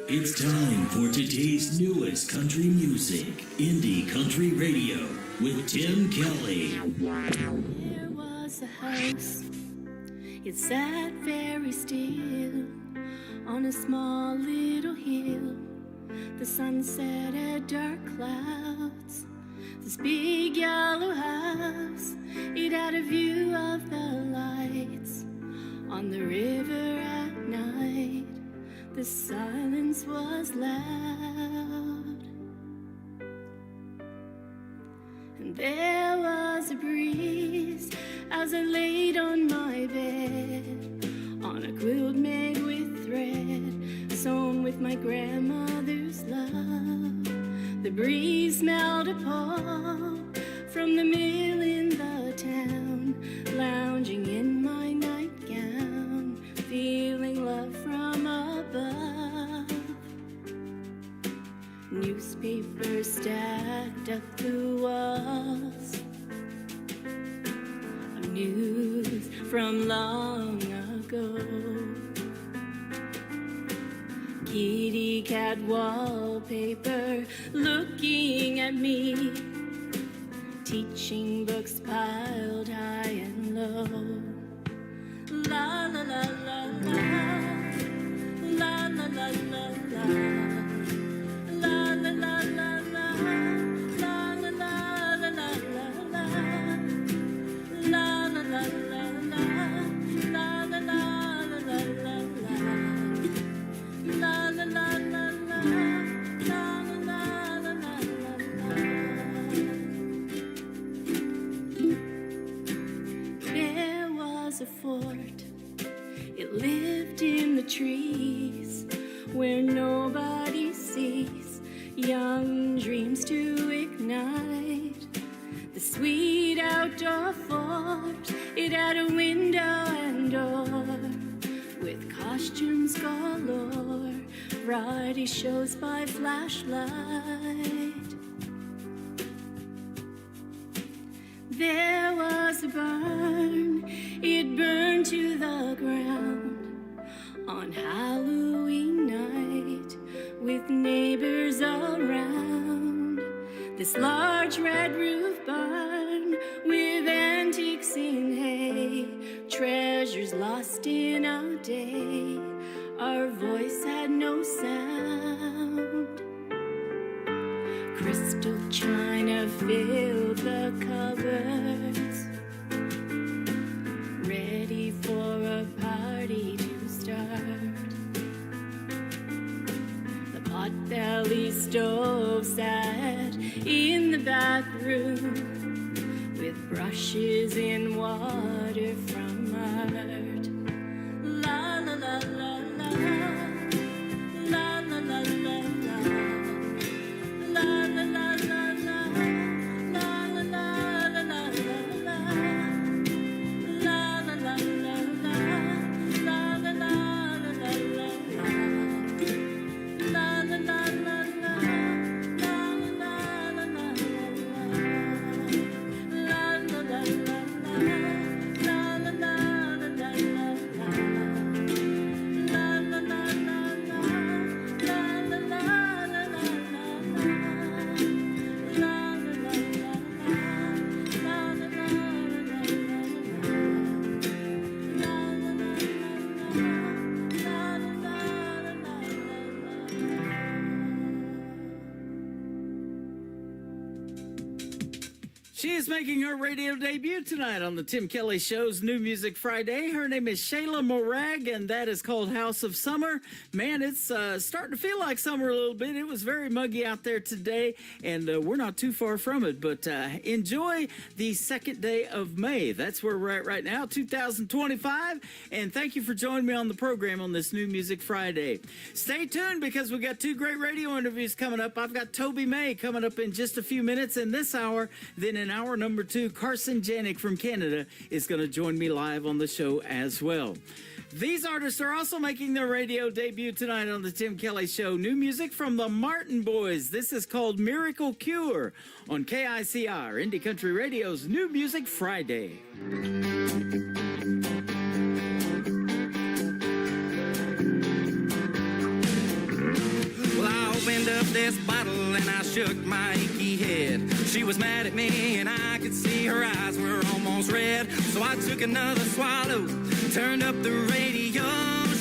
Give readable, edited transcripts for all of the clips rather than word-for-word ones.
It's time for today's newest country music, Indie Country Radio, with Tim Kelly. There was a house, it sat very still on a small little hill. The sun set at dark clouds. This big yellow house, it had a view of the lights on the river at night. The silence was loud, and there was a breeze as I laid on my bed, on a quilt made with thread, sewn with my grandmother's love. The breeze smelled a paw from the mill in the town, lounging in my nightgown, feeling love from above. Newspapers stacked up the walls of news from long ago. Kitty cat wallpaper looking at me, teaching books piled high and low. La la la la la, la la la la la, la la la la la, la la la la la la, la la la la la, la la la la la la. La la la la la, la la la la la la. There was a fort, it lived in the trees, where nobody sees young dreams to ignite. The sweet outdoor fort, it had a window and door with costumes galore, variety shows by flashlight. There was a barn, it burned to the ground on Halloween night, with neighbors around. This large red roof barn with antiques in hay, treasures lost in a day. Our voice had no sound. Crystal china filled the cupboards, ready for a party to start. The pot-belly stove sat in the back room, with brushes in water from art. La la la la la, la la la la la, la la la la la, la la la la la la, la la la la la, la la la la la la, la la la la She is making her radio debut tonight on the Tim Kelly Show's New Music Friday. Her name is Shayla Morag, and that is called House of Summer. Man, it's starting to feel like summer a little bit. It was very muggy out there today, and we're not too far from it. But enjoy the second day of May. That's where we're at right now, 2025. And thank you for joining me on the program on this New Music Friday. Stay tuned, because we've got two great radio interviews coming up. I've got Toby May coming up in just a few minutes in this hour. Then in hour number 2, Carson Janik from Canada is going to join me live on the show as well. These artists are also making their radio debut tonight on the Tim Kelly Show. New music from the Martin Boys. This is called Miracle Cure on KICR, Indie Country Radio's New Music Friday. of this bottle and I shook my achy head. She was mad at me and I could see her eyes were almost red. So I took another swallow, turned up the radio.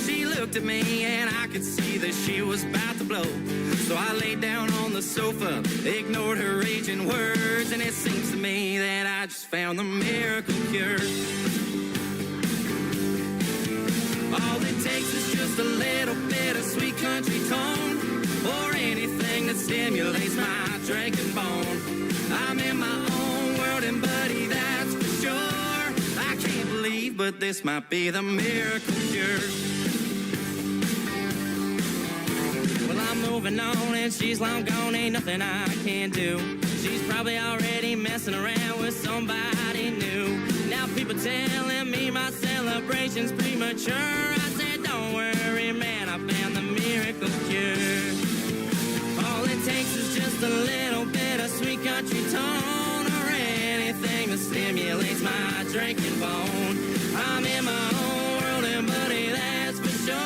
She looked at me and I could see that she was about to blow. So I laid down on the sofa, ignored her raging words, and it seems to me that I just found the miracle cure. All it takes is just a little bit of sweet country tone, or anything that stimulates my drinking bone. I'm in my own world and buddy, that's for sure. I can't believe, but this might be the miracle cure. Well, I'm moving on and she's long gone, ain't nothing I can do. She's probably already messing around with somebody new. Now people telling me my celebration's premature. I said, don't worry, man, I found the miracle cure. All it takes is just a little bit of sweet country tone, or anything that stimulates my drinking bone. I'm in my own world and buddy, that's for sure.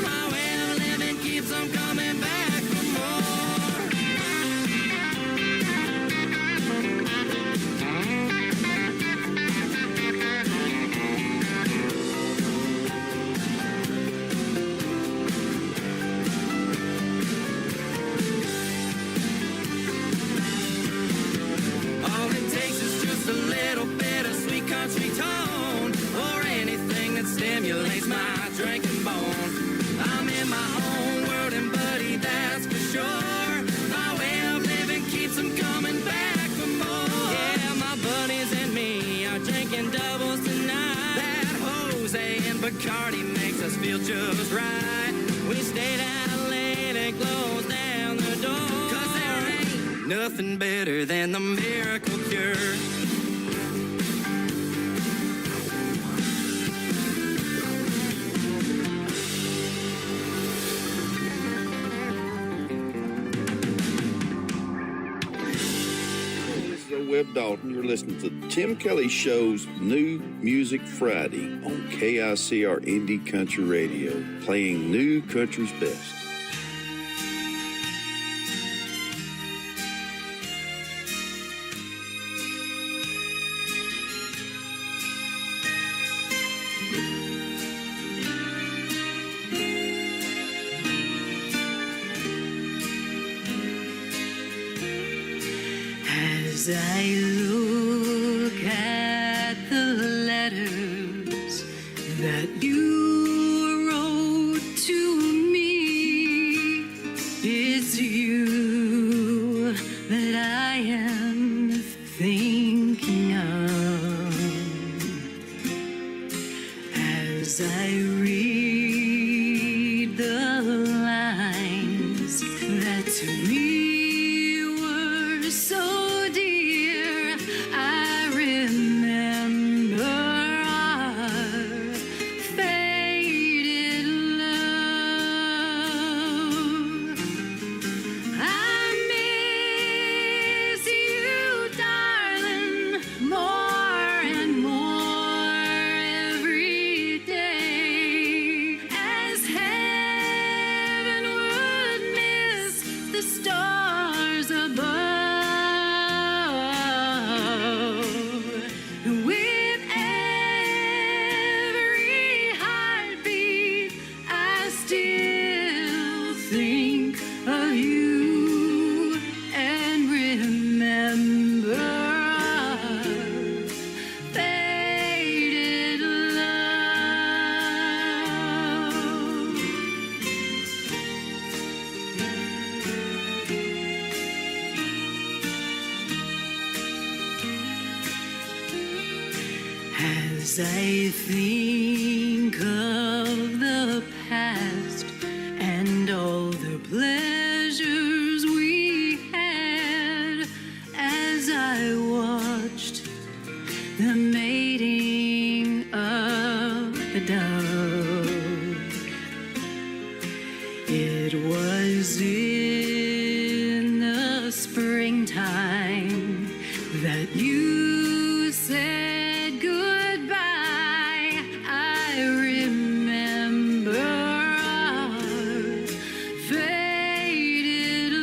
My way of living keeps on coming back for more. All it takes is just a little bit of sweet country tone, or anything that stimulates my drinking bone. I'm in my own world and buddy, that's for sure. My way of living keeps them coming back for more. Yeah, my buddies and me are drinking doubles tonight. That Jose and Bacardi makes us feel just right. We stayed out late and closed down the door, 'cause there ain't nothing better than the miracle cure. This is Webb Dalton. You're listening to Tim Kelly Show's New Music Friday on KICR Indie Country Radio, playing new country's best. As I look at the letters that you wrote to me, it's you that I am thinking of. As I read the lines that to me were so dear, I remember our faded love. I miss you, darling, more and more every day, as heaven would miss the stars above. With every heartbeat, I still think of you and remember our faded love. As I think of the past and all the pleasures we had, as I watched the mating of the dove, it was in the springtime that you said goodbye. I remember our faded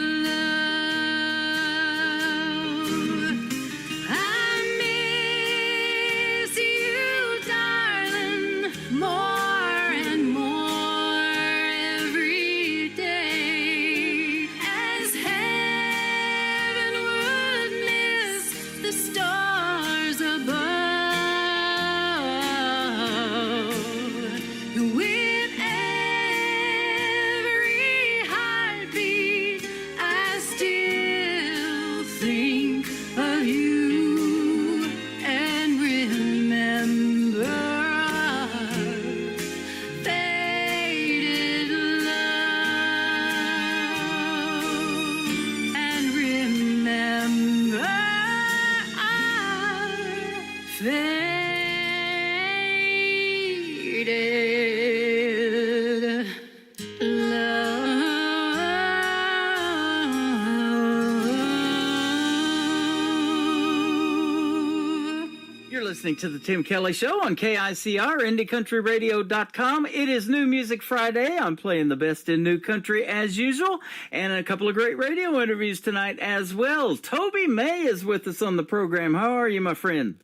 listening to the Tim Kelly Show on KICR, IndieCountryRadio.com. It is New Music Friday. I'm playing the best in new country as usual, and a couple of great radio interviews tonight as well. Toby May is with us on the program. How are you, my friend?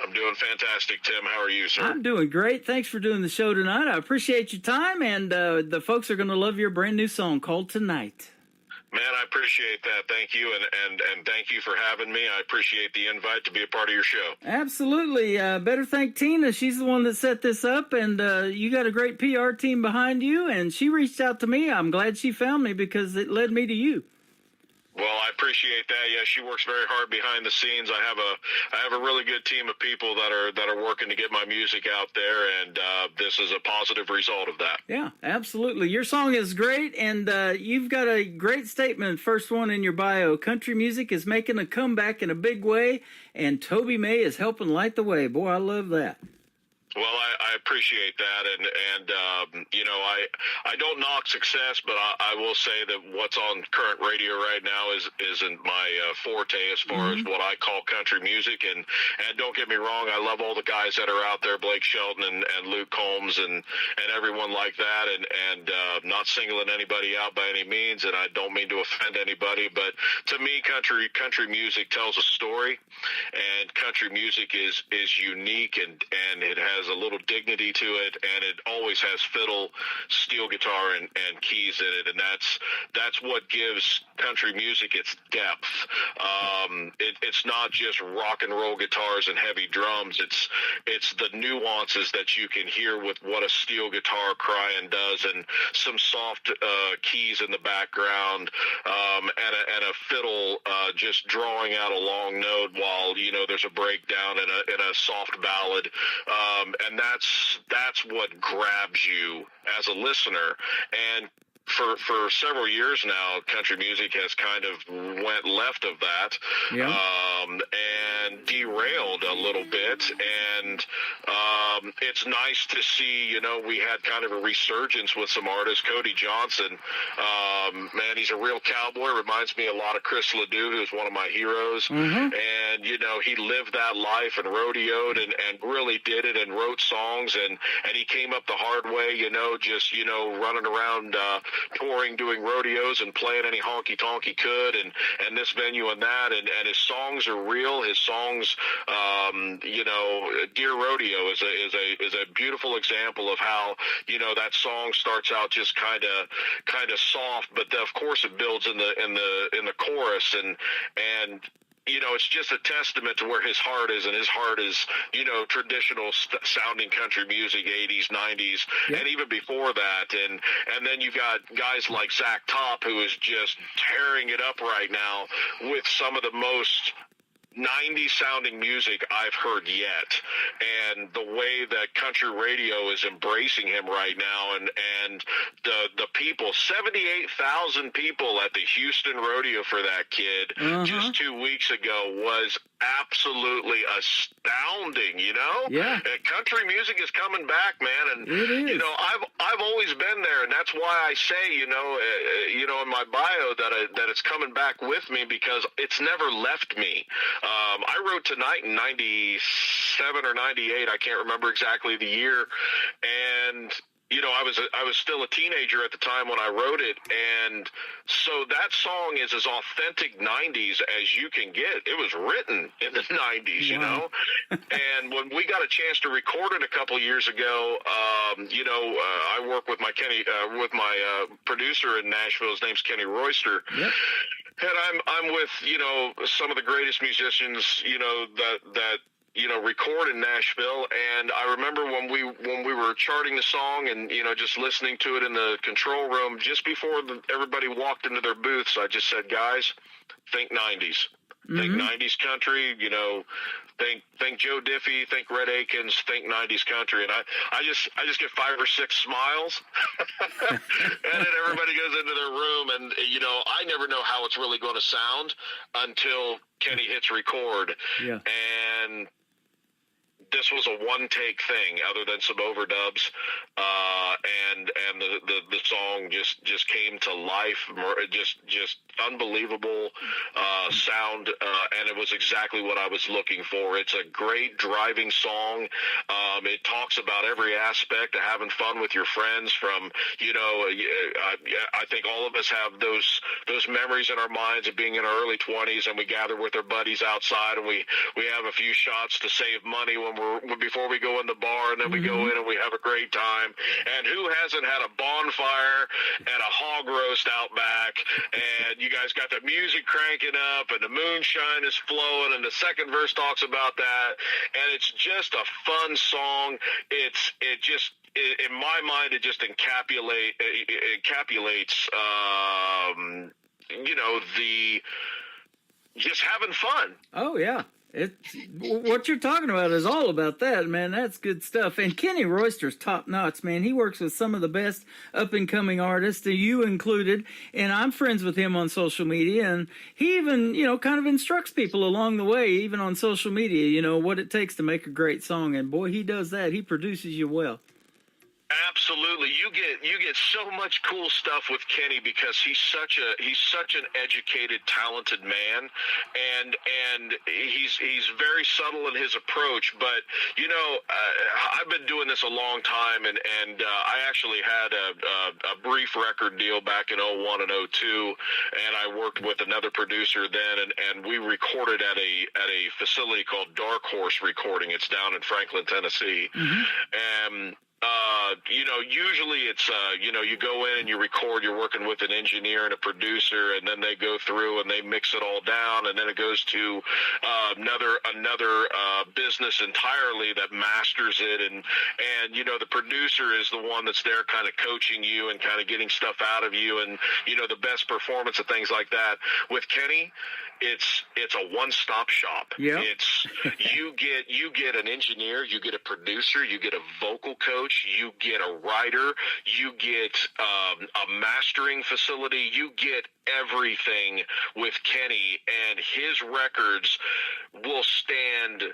I'm doing fantastic, Tim. How are you, sir? I'm doing great. Thanks for doing the show tonight. I appreciate your time, and the folks are going to love your brand new song called Tonight. Man, I appreciate that. Thank you, and thank you for having me. I appreciate the invite to be a part of your show. Absolutely. Better thank Tina. She's the one that set this up, and you got a great PR team behind you, and she reached out to me. I'm glad she found me because it led me to you. Well, I appreciate that. Yeah, she works very hard behind the scenes. I have a really good team of people that are working to get my music out there, and this is a positive result of that. Yeah, absolutely. Your song is great, and you've got a great statement. First one in your bio: country music is making a comeback in a big way, and Toby May is helping light the way. Boy, I love that. Well, I appreciate that, and you know, I don't knock success, but I will say that what's on current radio right now isn't my forte as far as what I call country music. And don't get me wrong, I love all the guys that are out there, Blake Shelton and Luke Combs and everyone like that, and not singling anybody out by any means, and I don't mean to offend anybody, but to me, country music tells a story, and country music is unique, and it has a little dignity to it, and it always has fiddle, steel guitar, and keys in it, and that's what gives country music its depth. It's not just rock and roll guitars and heavy drums. It's the nuances that you can hear with what a steel guitar crying does, and some soft keys in the background, and a fiddle just drawing out a long note while there's a breakdown in a soft ballad. And that's what grabs you as a listener. And for several years now, country music has kind of went left of that, and derailed a little bit. And it's nice to see, we had kind of a resurgence with some artists. Cody Johnson, man, he's a real cowboy. Reminds me a lot of Chris Ledoux, who's one of my heroes. And, he lived that life and rodeoed and really did it and wrote songs. And he came up the hard way, just, running around, touring, doing rodeos and playing any honky-tonk he could, and this venue and that, and his songs are real. His songs, Dear Rodeo is a beautiful example of how, that song starts out just kind of soft, but of course it builds in the chorus, and it's just a testament to where his heart is, and his heart is, traditional sounding country music, 80s, 90s, and even before that. And then you've got guys like Zach Top, who is just tearing it up right now with some of the most 90s sounding music I've heard yet, and the way that country radio is embracing him right now, and the people, 78,000 people at the Houston rodeo for that kid just 2 weeks ago was absolutely astounding. Country music is coming back, man, and I've always been there, and that's why I say in my bio that it's coming back with me, because it's never left me. I wrote Tonight in 97 or 98, I can't remember exactly the year, and I was still a teenager at the time when I wrote it, and so that song is as authentic 90s as you can get. It was written in the 90s, and when we got a chance to record it a couple years ago, I work with my producer in Nashville. His name's Kenny Royster. Yep. And I'm with, some of the greatest musicians, that record in Nashville. And I remember when we were charting the song and, just listening to it in the control room, just before everybody walked into their booths, I just said, guys, think 90s. Think 90s country, think Joe Diffie, think Red Akins, think 90s country. And I just get 5 or 6 smiles and then everybody goes into their room, and, I never know how it's really going to sound until Kenny hits record. Yeah. And this was a one-take thing, other than some overdubs, and the song just came to life. Just unbelievable sound, and it was exactly what I was looking for. It's a great driving song. It talks about every aspect of having fun with your friends. From I think all of us have those memories in our minds of being in our early 20s, and we gather with our buddies outside, and we have a few shots to save money before we go in the bar, and then we go in and we have a great time. And who hasn't had a bonfire and a hog roast out back, and you guys got the music cranking up and the moonshine is flowing, and the second verse talks about that, and it's just a fun song. In my mind, it just encapsulates the just having fun. Oh yeah. What you're talking about is all about that, man. That's good stuff. And Kenny Royster's top notch, man. He works with some of the best up and coming artists, you included. And I'm friends with him on social media. And he even, kind of instructs people along the way, even on social media, what it takes to make a great song. And boy, he does that. He produces you well. Absolutely, you get so much cool stuff with Kenny because he's such an educated, talented man, and he's very subtle in his approach. But I've been doing this a long time, and I actually had a brief record deal back in 01 and 02, and I worked with another producer then, and we recorded at a facility called Dark Horse Recording. It's down in Franklin, Tennessee, and usually it's, you go in and you record, you're working with an engineer and a producer, and then they go through and they mix it all down, and then it goes to another business entirely that masters it, and the producer is the one that's there kind of coaching you and kind of getting stuff out of you, and the best performance and things like that. With Kenny, it's a one-stop shop. Yeah. It's you get an engineer, you get a producer, you get a vocal coach, you get a writer, you get a mastering facility, you get everything with Kenny, and his records will stand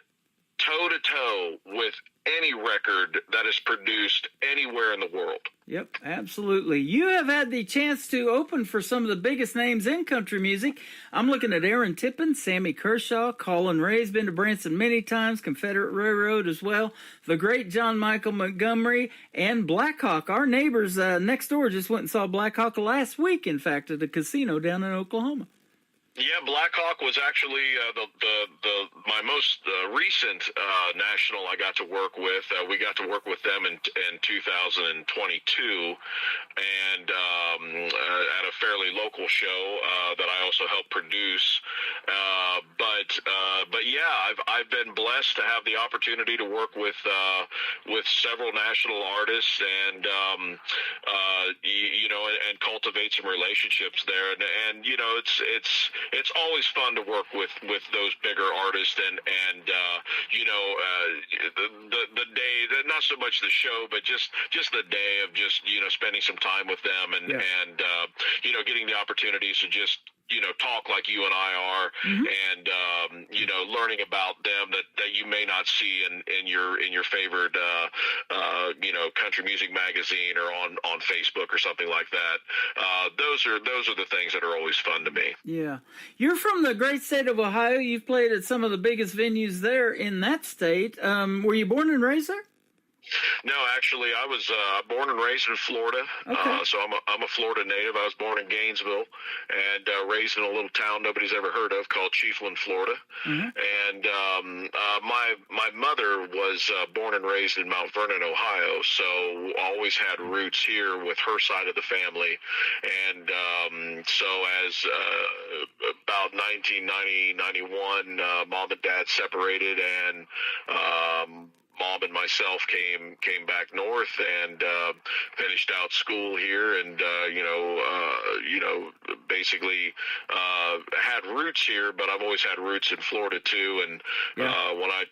toe-to-toe with any record that is produced anywhere in the world. Yep, absolutely. You have had the chance to open for some of the biggest names in country music. I'm looking at Aaron Tippin, Sammy Kershaw, Colin Ray's been to Branson many times, Confederate Railroad as well, the great John Michael Montgomery, and Blackhawk. Our neighbors next door just went and saw Blackhawk last week, in fact, at a casino down in Oklahoma. Yeah, Blackhawk was actually my most recent national I got to work with. We got to work with them in 2022, and at a fairly local show that I also helped produce. But yeah, I've been blessed to have the opportunity to work with several national artists, and and cultivate some relationships there, and it's always fun to work with those bigger artists, and the day, not so much the show, but just the day of just spending some time with them, and getting the opportunities to just talk like you and I are, and learning about them that you may not see in your favorite country music magazine or on Facebook or something like that. Those are the things that are always fun to me. Yeah, you're from the great state of Ohio. You've played at some of the biggest venues there in that state. Were you born and raised there? No, actually, I was born and raised in Florida. Okay. So I'm a Florida native. I was born in Gainesville and raised in a little town nobody's ever heard of called Chiefland, Florida. And my mother was born and raised in Mount Vernon, Ohio. So always had roots here with her side of the family. And so as about 1990, 91, mom and dad separated, and Mom and myself came back north and finished out school here, and basically had roots here, but I've always had roots in Florida too. And when I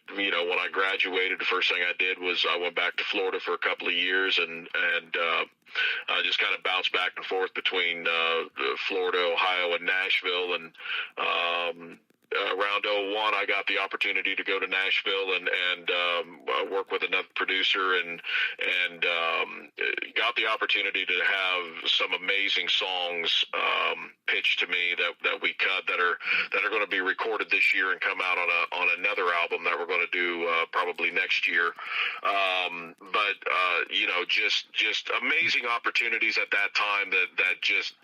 graduated, the first thing I did was I went back to Florida for a couple of years, and just kind of bounced back and forth between Florida, Ohio, and Nashville, and around 01, I got the opportunity to go to Nashville and work with another producer and got the opportunity to have some amazing songs pitched to me that we cut that are going to be recorded this year and come out on another album that we're going to do probably next year. But just amazing opportunities at that time that just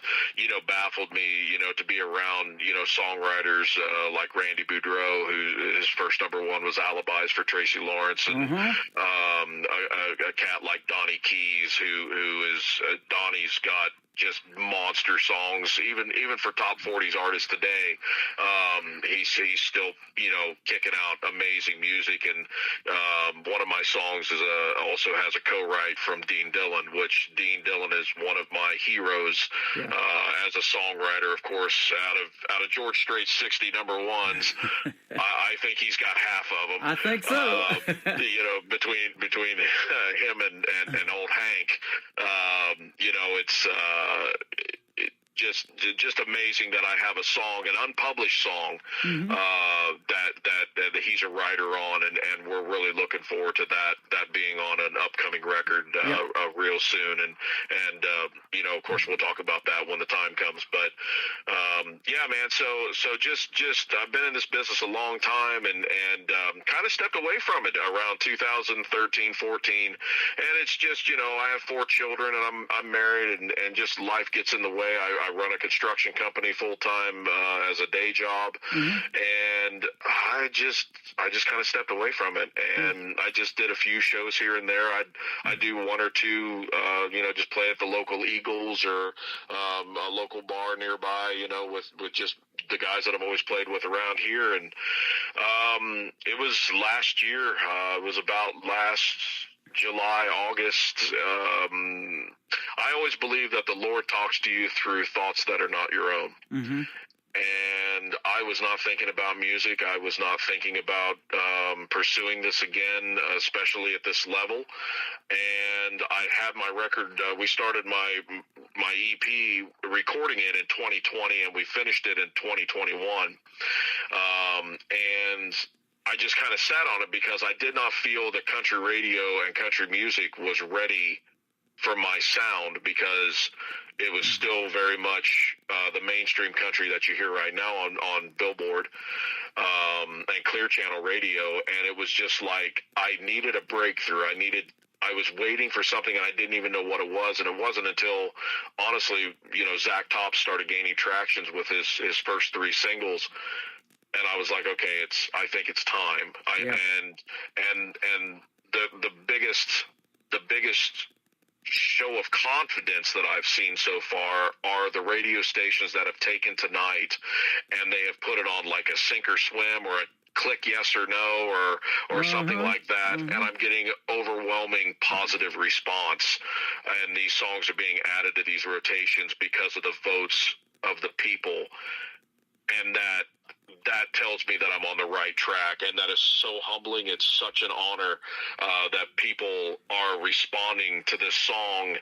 baffled me, to be around songwriters like Randy Boudreau, who his first number one was Alibis for Tracy Lawrence, and a cat like Donnie Keys, who is Donnie's got just monster songs, even for top 40s artists today. He's still kicking out amazing music, and one of my songs is also has a co-write from Dean Dillon, which Dean Dillon is one of my heroes as a songwriter. Of course, out of George Strait's 60 number ones, I think he's got half of them. I think so. Between him and old Hank, it's just amazing that I have a song, an unpublished song, that he's a writer on, and we're really looking forward to that being on an upcoming record real soon, and of course we'll talk about that when the time comes. But man, so just I've been in this business a long time, and kind of stepped away from it around 2013, 14, and it's just I have 4 children, and I'm married, and just life gets in the way. I run a construction company full time as a day job, and I just kind of stepped away from it, and I just did a few shows here and there. I do 1 or 2, just play at the local Eagles or a local bar nearby, with just the guys that I've always played with around here. And it was last year. It was about last July, August. I always believe that the Lord talks to you through thoughts that are not your own. And I was not thinking about music. I was not thinking about pursuing this again, especially at this level. And I had my record. We started my EP, recording it in 2020, and we finished it in 2021. And I just kind of sat on it because I did not feel that country radio and country music was ready for my sound, because it was still very much the mainstream country that you hear right now on Billboard and Clear Channel Radio, and it was just like I needed a breakthrough. I was waiting for something, and I didn't even know what it was, and it wasn't until, honestly, Zach Top started gaining tractions with his first 3 singles, and I was like, okay, I think it's time. And the biggest show of confidence that I've seen so far are the radio stations that have taken tonight, and they have put it on like a sink or swim or a click yes or no or something like that, and I'm getting overwhelming positive response, and these songs are being added to these rotations because of the votes of the people, and that tells me that I'm on the right track, and that is so humbling. It's such an honor that people are responding to this song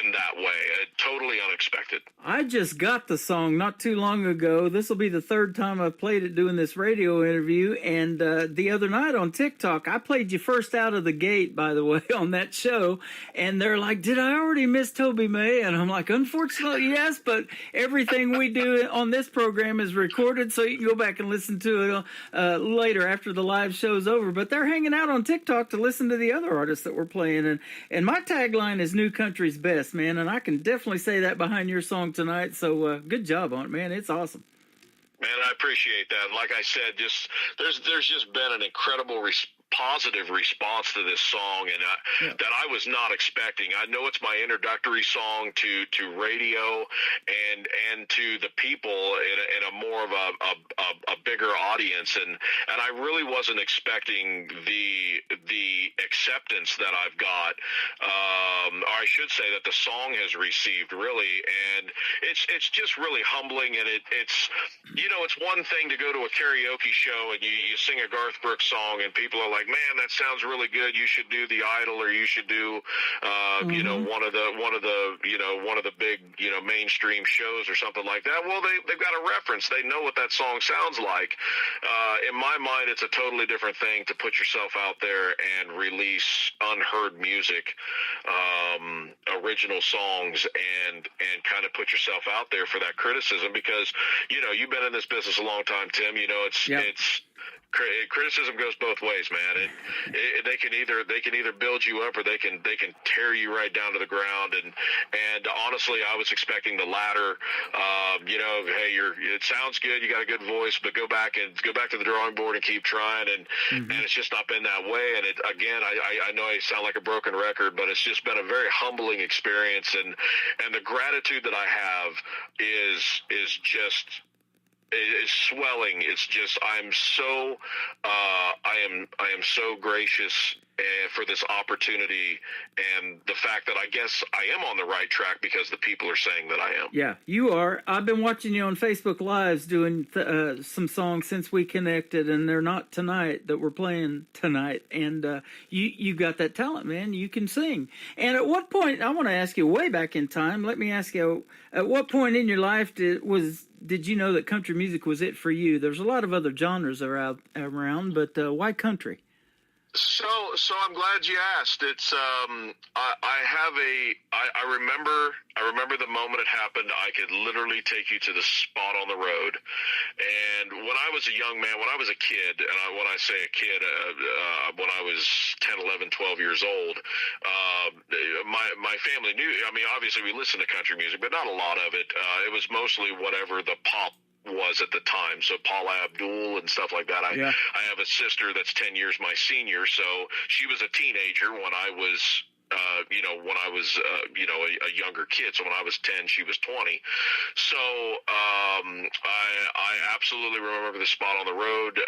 in that way. Totally unexpected. I just got the song not too long ago. This will be the 3rd time I've played it doing this radio interview. And the other night on TikTok, I played you first out of the gate, by the way, on that show. And they're like, did I already miss Toby May? And I'm like, unfortunately, yes. But everything we do on this program is recorded, so you can go back and listen to it later after the live show's over. But they're hanging out on TikTok to listen to the other artists that we're playing. And my tagline is New Country's Best, man, and I can definitely say that behind your song tonight, so good job on it, man. It's awesome. Man, I appreciate that. Like I said, there's just been an incredible positive response to this song, and that I was not expecting. I know it's my introductory song to radio and to the people in a more of a bigger audience, and I really wasn't expecting the acceptance that I've got, or I should say that the song has received, really, and it's just really humbling, and it's it's one thing to go to a karaoke show and you sing a Garth Brooks song and people are like, like, man, that sounds really good. You should do The Idol, or you should do, you know, one of the big, you know, mainstream shows or something like that. Well, they've got a reference. They know what that song sounds like. In my mind, it's a totally different thing to put yourself out there and release unheard music, original songs, and kind of put yourself out there for that criticism, because, you know, you've been in this business a long time, Tim. You know, it's criticism goes both ways, man. They can either build you up, or they can tear you right down to the ground. And honestly, I was expecting the latter. You know, hey, it sounds good, you got a good voice, but go back to the drawing board and keep trying. And it's just not been that way. And I know I sound like a broken record, but it's just been a very humbling experience. And the gratitude that I have is just. Is swelling. It's just I am so gracious for this opportunity, and the fact that I guess I am on the right track because the people are saying that I am. Yeah, you are. I've been watching you on Facebook Lives doing some songs since we connected, and they're not tonight that we're playing tonight. And you got that talent, man. You can sing. And at what point, I want to ask you way back in time, let me ask you, at what point in your life did you know that country music was it for you? There's a lot of other genres around, but why country? So I'm glad you asked. It's I remember the moment it happened. I could literally take you to the spot on the road. And when I was a young man, when I was a kid, and when I say a kid, when I was 10, 11, 12 years old, my family knew. I mean, obviously we listened to country music, but not a lot of it. It was mostly whatever the pop was at the time, so Paula Abdul and stuff like that. I have a sister that's 10 years my senior, so she was a teenager when I was a younger kid. So when I was 10, she was 20. So I absolutely remember the spot on the road.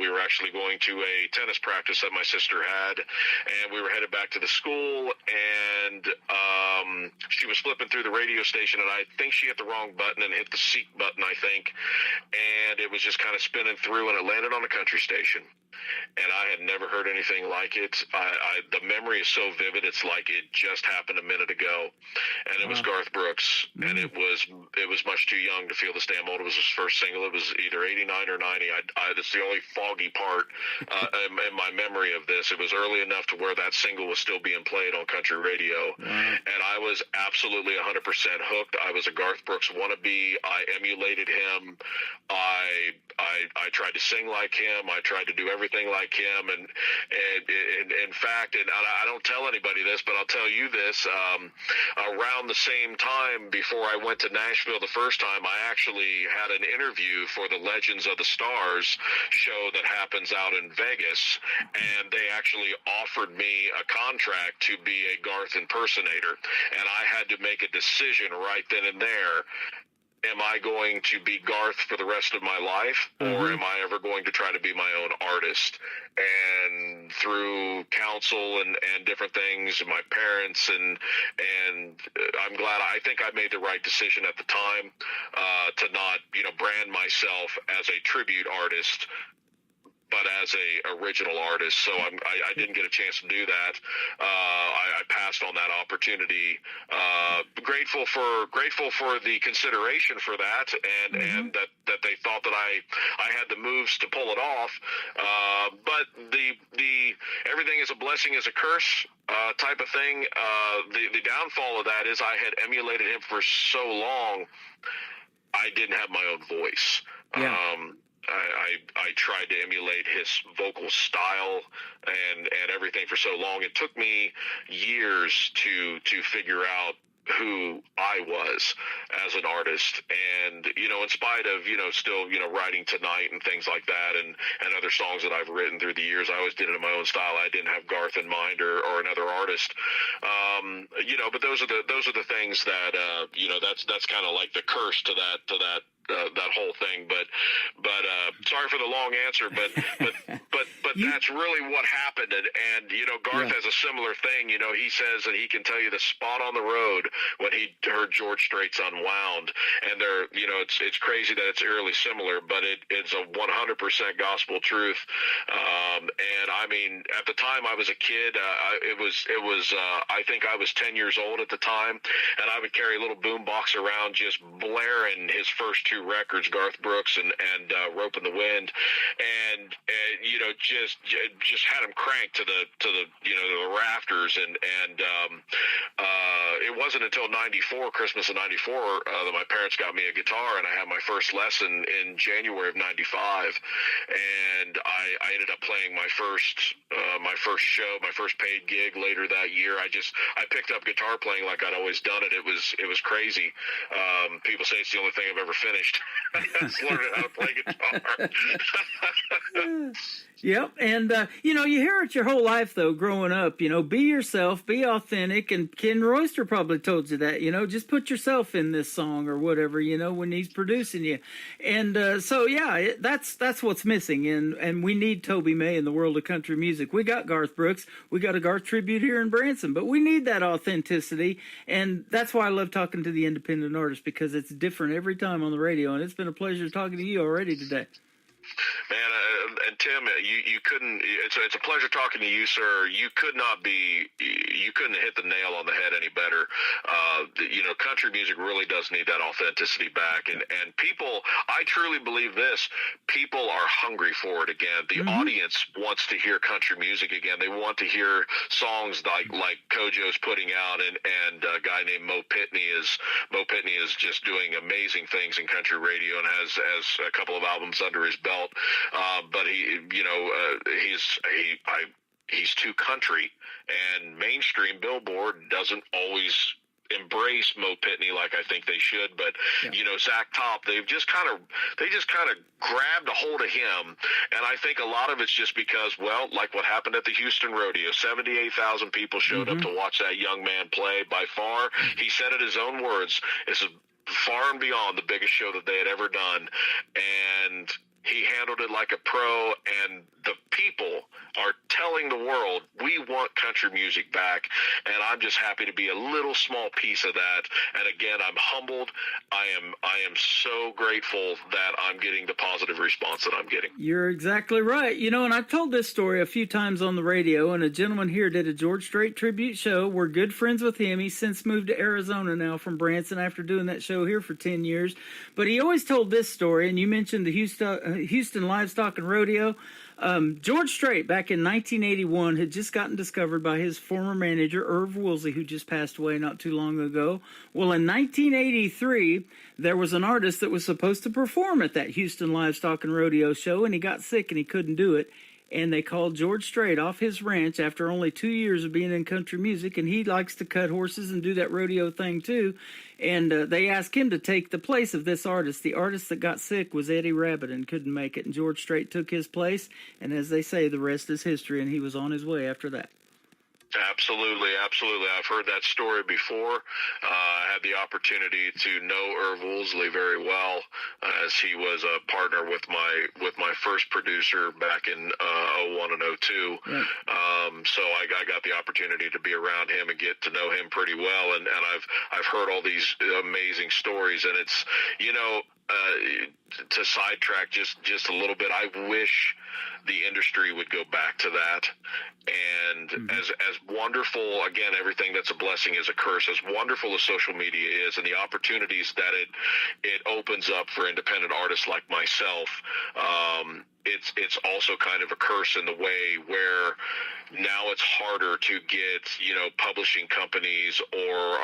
We were actually going to a tennis practice that my sister had, and we were headed back to the school, and she was flipping through the radio station, and I think she hit the wrong button and hit the seek button, I think, and it was just kind of spinning through, and it landed on a country station. And I had never heard anything like it. The memory is so vivid. It's like it just happened a minute ago. And it was Garth Brooks. And it was much too young to feel this damn old. It was his first single. It was either 89 or 90. That's the only foggy part in my memory of this. It was early enough to where that single was still being played on country radio. And I was absolutely 100% hooked. I was a Garth Brooks wannabe. I emulated him. I tried to sing like him. I tried to do everything like him. And in fact, and I don't tell anybody this, but I'll tell you this, around the same time before I went to Nashville the first time, I actually had an interview for the Legends of the Stars show that happens out in Vegas, and they actually offered me a contract to be a Garth impersonator, and I had to make a decision right then and there. Am I going to be Garth for the rest of my life, or am I ever going to try to be my own artist? And through counsel and different things, my parents, and I'm glad. I think I made the right decision at the time to not, brand myself as a tribute artist, but as a original artist. So I didn't get a chance to do that. I passed on that opportunity. Grateful for the consideration for that, and that they thought that I had the moves to pull it off. But the everything is a blessing is a curse type of thing. The downfall of that is I had emulated him for so long, I didn't have my own voice. Yeah. I tried to emulate his vocal style and everything for so long. It took me years to figure out who I was as an artist. And, in spite of, still, writing Tonight and things like that and other songs that I've written through the years, I always did it in my own style. I didn't have Garth in mind or another artist. But those are the things that, that's kind of like the curse to that that whole thing. But sorry for the long answer, but that's really what happened. And you know, Garth has a similar thing. You know, he says that he can tell you the spot on the road when he heard George Strait's Unwound, and they're, you know, it's crazy that it's eerily similar, but it's a 100% gospel truth. And I mean, at the time I was a kid, it was I think I was 10 years old at the time, and I would carry a little boom box around just blaring his first two records, Garth Brooks and Rope in the Wind, and you know, just had him cranked to the you know, the rafters, and it wasn't until Christmas of 94 that my parents got me a guitar, and I had my first lesson in January of 95, and I ended up playing my first show, my first paid gig later that year. I picked up guitar playing like I'd always done it. It was crazy. People say it's the only thing I've ever finished. Just learning how to play guitar. Yep, and you know, you hear it your whole life though, growing up. You know, be yourself, be authentic, and Ken Royster probably told you that. You know, just put yourself in this song or whatever. You know, when he's producing you, and so yeah, that's what's missing, and we need Toby May in the world of country music. We got Garth Brooks, we got a Garth tribute here in Branson, but we need that authenticity, and that's why I love talking to the independent artists, because it's different every time on the radio, and it's been a pleasure talking to you already today. Man, and Tim, you couldn't. It's a pleasure talking to you, sir. You couldn't hit the nail on the head any better. You know, country music really does need that authenticity back, and people. I truly believe this. People are hungry for it again. The audience wants to hear country music again. They want to hear songs like Kojo's putting out, and a guy named Mo Pitney is just doing amazing things in country radio, and has a couple of albums under his belt. But he's too country, and mainstream Billboard doesn't always embrace Mo Pitney like I think they should. But you know, Zach Top, they just kind of grabbed a hold of him, and I think a lot of it's just because, well, like what happened at the Houston Rodeo, 78,000 people showed up to watch that young man play. By far, he said it his own words, it's far and beyond the biggest show that they had ever done, and he handled it like a pro, and the people are telling the world, we want country music back, and I'm just happy to be a little small piece of that. And again, I'm humbled. I am so grateful that I'm getting the positive response that I'm getting. You're exactly right. You know, and I've told this story a few times on the radio, and a gentleman here did a George Strait tribute show. We're good friends with him. He's since moved to Arizona now from Branson after doing that show here for 10 years. But he always told this story, and you mentioned the Houston Livestock and Rodeo. George Strait, back in 1981, had just gotten discovered by his former manager, Irv Woolsey, who just passed away not too long ago. Well, in 1983, there was an artist that was supposed to perform at that Houston Livestock and Rodeo show, and he got sick and he couldn't do it. And they called George Strait off his ranch after only 2 years of being in country music, and he likes to cut horses and do that rodeo thing too. And they asked him to take the place of this artist. The artist that got sick was Eddie Rabbitt and couldn't make it, and George Strait took his place, and as they say, the rest is history, and he was on his way after that. Absolutely. I've heard that story before. I had the opportunity to know Irv Woolsey very well, as he was a partner with my first producer back in 01 and 02. Right. So I got the opportunity to be around him and get to know him pretty well, and I've heard all these amazing stories, and it's, you know, to sidetrack just a little bit, I wish the industry would go back to that. And as wonderful, again, everything that's a blessing is a curse. As wonderful as social media is, and the opportunities that it opens up for independent artists like myself, it's also kind of a curse in the way where now it's harder to get, you know, publishing companies or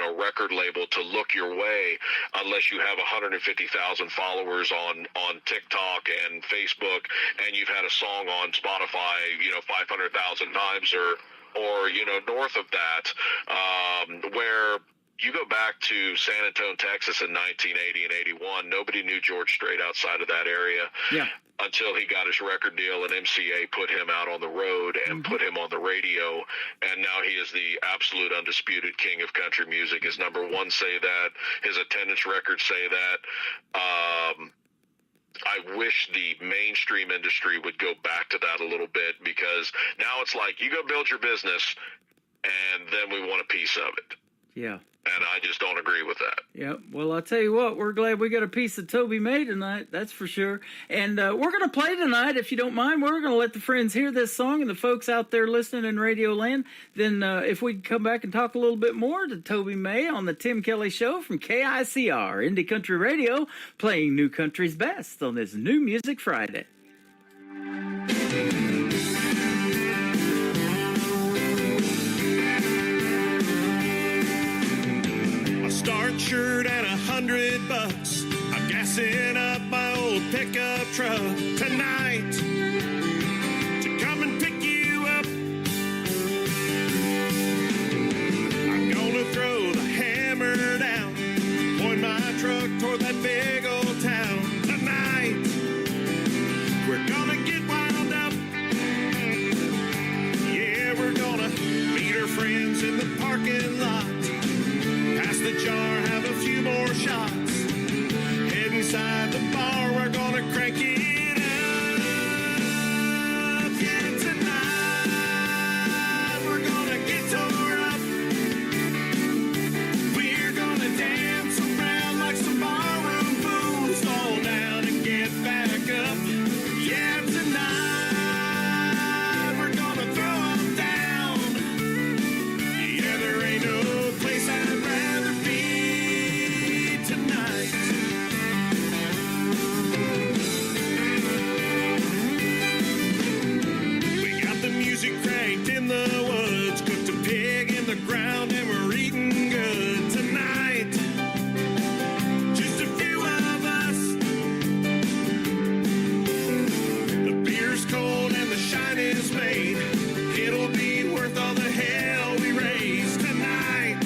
a record label to look your way unless you have 150,000 followers on TikTok and Facebook, and you've had a song on Spotify, you know, 500,000 times or you know, north of that, where you go back to San Antonio, Texas in 1980 and 81, nobody knew George Strait outside of that area. Yeah. Until he got his record deal and MCA put him out on the road and put him on the radio. And now he is the absolute undisputed king of country music. His number one say that. His attendance records say that. I wish the mainstream industry would go back to that a little bit, because now it's like, you go build your business and then we want a piece of it. Yeah. And I just don't agree with that. Yeah, well, I'll tell you what, we're glad we got a piece of Toby May tonight, that's for sure. And we're going to play tonight, if you don't mind. We're going to let the friends hear this song and the folks out there listening in Radio Land. Then if we can come back and talk a little bit more to Toby May on the Tim Kelly Show from KICR, Indie Country Radio, playing New Country's best on this New Music Friday. Start shirt at $100. I'm gassing up my old pickup truck tonight to come and pick you up. I'm gonna throw the hammer down, point my truck toward that big old town tonight. We're gonna get wound up. Yeah, we're gonna meet our friends in the parking lot. Pass the jar, have a few more shots. Head inside the bar, we're gonna crank it up. Yeah, tonight we're gonna get tore up. We're gonna dance around like some barroom fools, fall down and get back up. Yeah, tonight we're gonna throw them down. Yeah, there ain't no place I'd rather be tonight. We got the music cranked in the woods, cooked a pig in the ground, and we're eating good tonight. Just a few of us. The beer's cold and the shine is made. It'll be worth all the hell we raise tonight.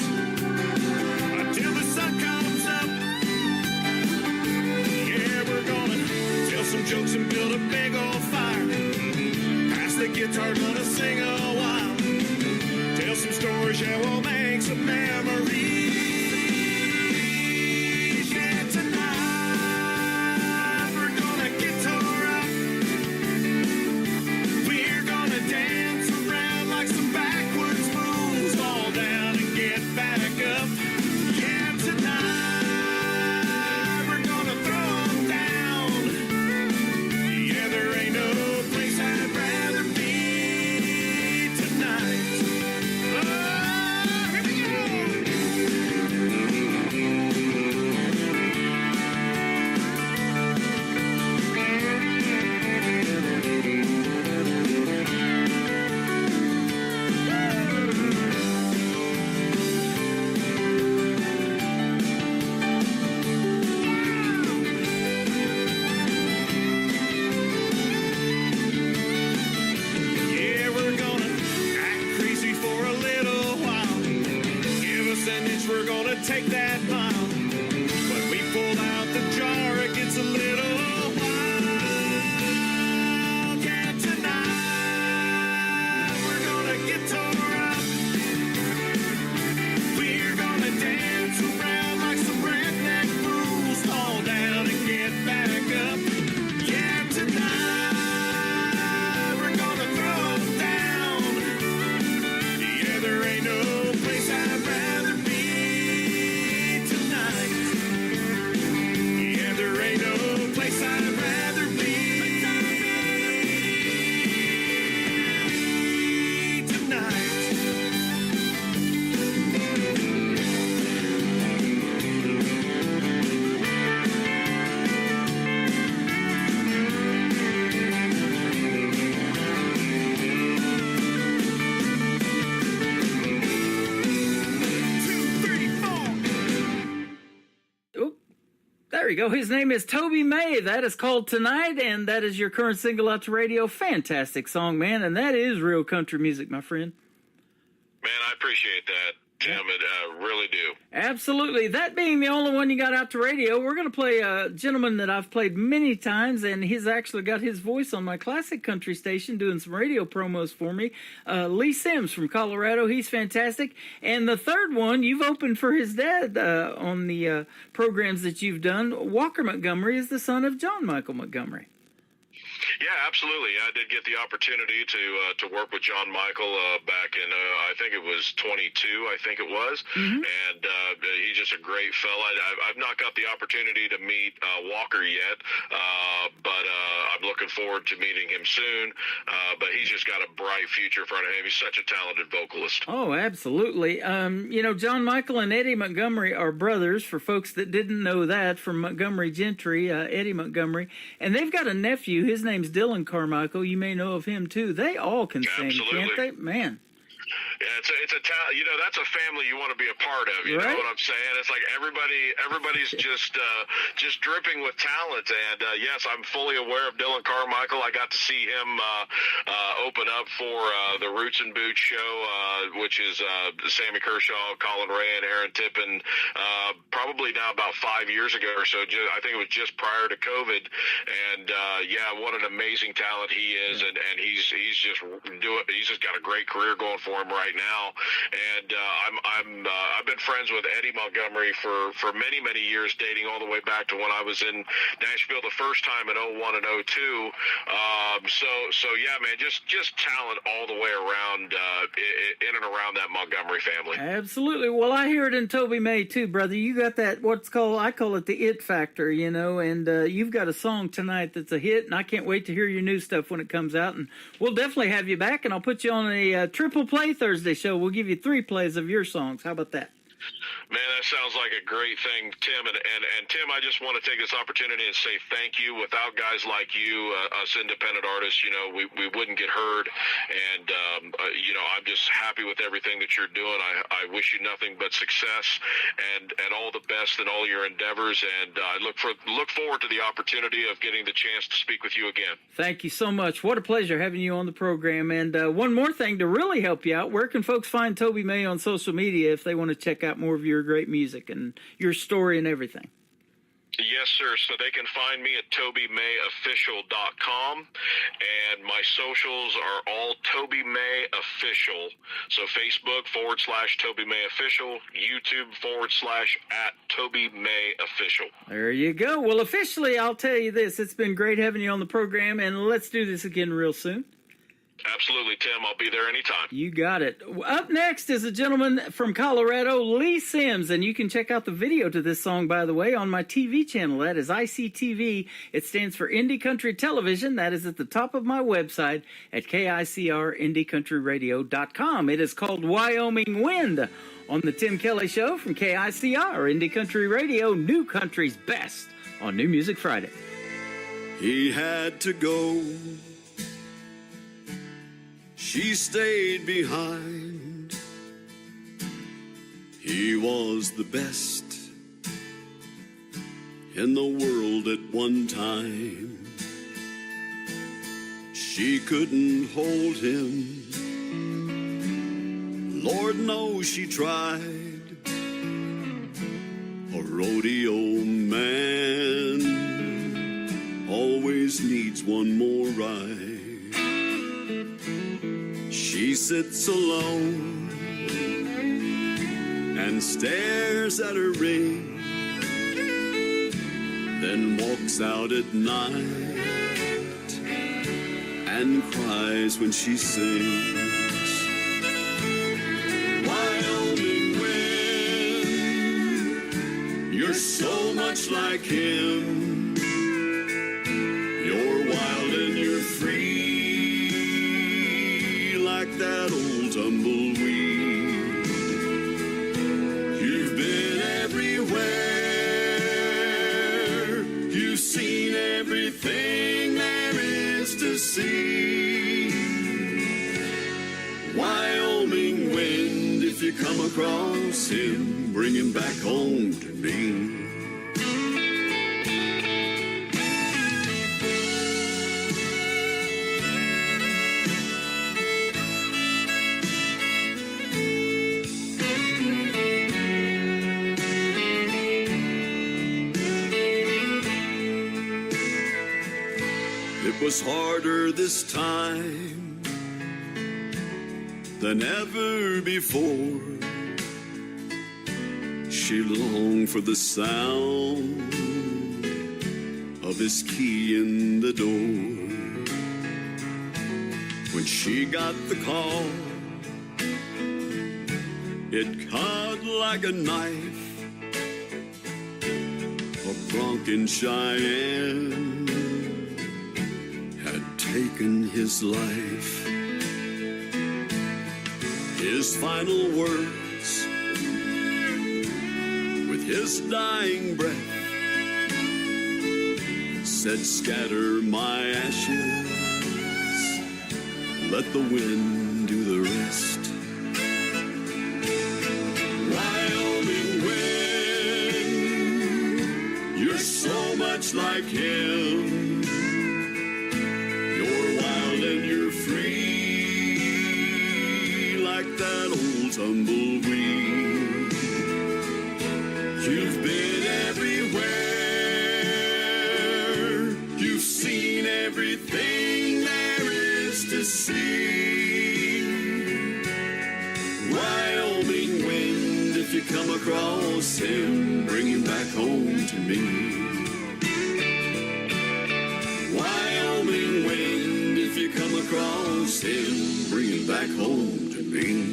Until the sun comes up. Yeah, we're gonna tell some jokes and build a big old fire. Pass the guitar, gonna sing a while. Tell some stories, yeah, we'll make some memories. Yeah, tonight we're gonna get tore up. We're gonna dance around like some backwoods fools, fall down and get back up. Yeah, tonight we're gonna throw them down. Yeah, there ain't no place I'd rather be tonight. Oh, here we go. Yeah, we're gonna act crazy for a little while. Give us an inch, we're gonna take that mile. When we pull out the jar, it gets a little wild. Yeah, tonight we're gonna get tore up. We're gonna dance around like some redneck fools, fall down and get back up. Yeah, tonight we're gonna throw them down. Yeah, there ain't no place I'd rather be tonight. Yeah, there ain't no place I'd rather be tonight. Oop. There you go. His name is Toby May. That is called Tonight, and that is your current single out to radio. Fantastic song, man, and that is real country music, my friend. Man, I appreciate that. Tim. Really do. Absolutely. That being the only one you got out to radio, we're going to play a gentleman that I've played many times, and he's actually got his voice on my classic country station doing some radio promos for me. Lee Sims from Colorado. He's fantastic. And the third one, you've opened for his dad on the programs that you've done. Walker Montgomery is the son of John Michael Montgomery. Yeah, absolutely. I did get the opportunity to work with John Michael back in I think it was 22. I think it was, and he's just a great fella. I've not got the opportunity to meet Walker yet, but I'm looking forward to meeting him soon. But he's just got a bright future in front of him. He's such a talented vocalist. Oh, absolutely. You know, John Michael and Eddie Montgomery are brothers, for folks that didn't know that, from Montgomery Gentry, Eddie Montgomery. And they've got a nephew. His name's Dylan Carmichael. You may know of him, too. They all can sing, can't they? Man. Yeah, it's a talent. You know, that's a family you want to be a part of. You know what I'm saying? It's like everybody's just dripping with talent. And yes, I'm fully aware of Dylan Carmichael. I got to see him open up for the Roots and Boots show, which is Sammy Kershaw, Colin Ray, and Aaron Tippin. Probably now about 5 years ago or so. I think it was just prior to COVID. And yeah, what an amazing talent he is, and he's just got a great career going for him right now. And I've been friends with Eddie Montgomery for many years, dating all the way back to when I was in Nashville the first time in 01 and 02. So yeah, man, just talent all the way around in and around that Montgomery family. Absolutely. Well, I hear it in Toby May too, brother. You got that I call it the it factor, you know, and you've got a song tonight that's a hit, and I can't wait to hear your new stuff when it comes out. And we'll definitely have you back, and I'll put you on a triple play Thursday show. We'll give you 3 plays of your songs. How about that? Man, that sounds like a great thing, Tim. And Tim, I just want to take this opportunity and say thank you. Without guys like you, us independent artists, you know, we wouldn't get heard. And, you know, I'm just happy with everything that you're doing. I wish you nothing but success and all the best in all your endeavors. And I look forward to the opportunity of getting the chance to speak with you again. Thank you so much. What a pleasure having you on the program. And one more thing to really help you out, where can folks find Toby May on social media if they want to check out more of your great music and your story and everything? Yes, sir. So they can find me at TobyMayOfficial.com, and my socials are all Toby May Official. So Facebook /Toby May Official, YouTube /@Toby May Official. There you go. Well, officially, I'll tell you this. It's been great having you on the program, and let's do this again real soon. Absolutely, Tim. I'll be there anytime. You got it. Up next is a gentleman from Colorado, Lee Sims, and you can check out the video to this song, by the way, on my TV channel. That is ICTV. It stands for Indie Country Television. That is at the top of my website at KICRIndieCountryRadio.com. It is called Wyoming Wind on the Tim Kelly Show from KICR, Indie Country Radio, New Country's best on New Music Friday. He had to go. She stayed behind. He was the best in the world at one time. She couldn't hold him. Lord knows she tried. A rodeo man always needs one more ride. She sits alone and stares at her ring, then walks out at night and cries when she sings. Wyoming wind, you're so much like him. You're wild and you're free, like that old tumbleweed. You've been everywhere. You've seen everything there is to see. Wyoming wind, if you come across him, bring him back home to me. was harder this time than ever before. She longed for the sound of his key in the door. When she got the call, it cut like a knife. A Bronco Cheyenne had taken his life. His final words, with his dying breath, said, "Scatter my ashes, let the wind do the rest." Wyoming wind, you're so much like him. You're wild and you're free, like that old tumbleweed. You've been everywhere, you've seen everything there is to see. Wyoming wind, if you come across him, bring him back home to me. Wyoming wind, if you come across him, bring him back home to me.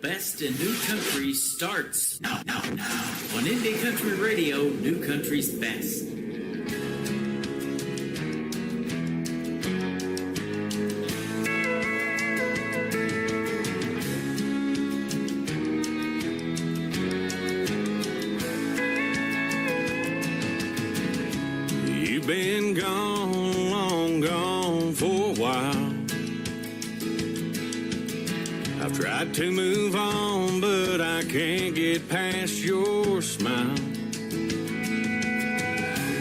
Best in New Country starts now on Indie Country Radio, New Country's Best. You've been gone, long gone for a while. I've tried to move on, but I can't get past your smile.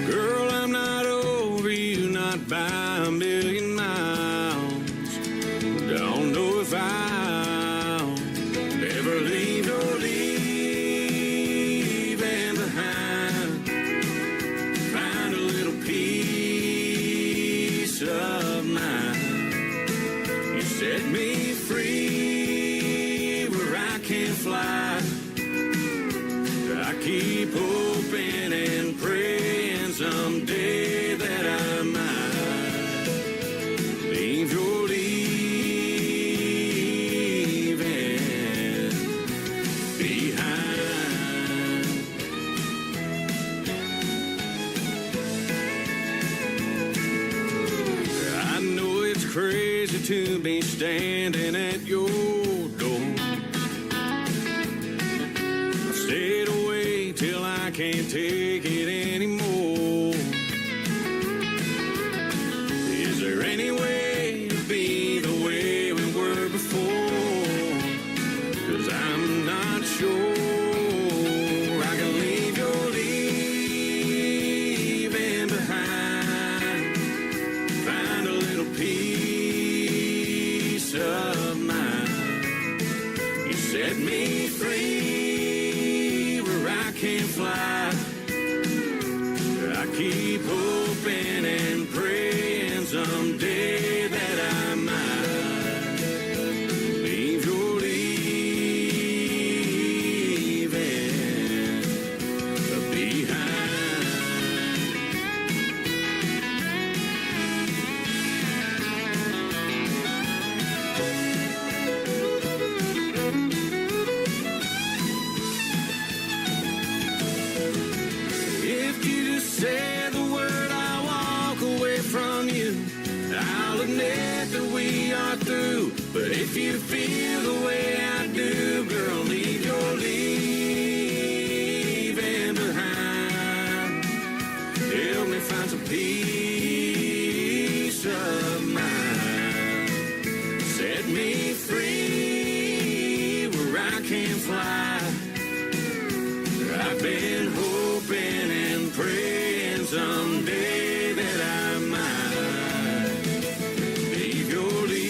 Girl, I'm not over you, not by a million miles. Don't know if I'll ever leave or leaving behind. Find a little peace of mind. You set me free, can't fly. I keep hoping and praying someday that I might leave your leaving behind. I know it's crazy to be standing at your door. Stayed away till I can't take it anymore. Is there any way to be the way we were before? 'Cause I'm not sure I can leave your leaving behind. Find a little peace of mind. You set me free, can't fly. I keep hoping and praying someday that I might leave your leaving behind. Say the word, I'll walk away from you. I'll admit that we are through. But if you feel the way I do, girl, leave your leaving behind. Help me find some peace of mind. Set me free where I can fly. I've been hoping and praying someday that I might leave your leaving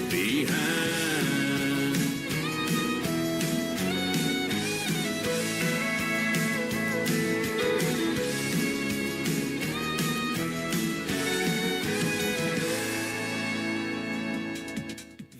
behind.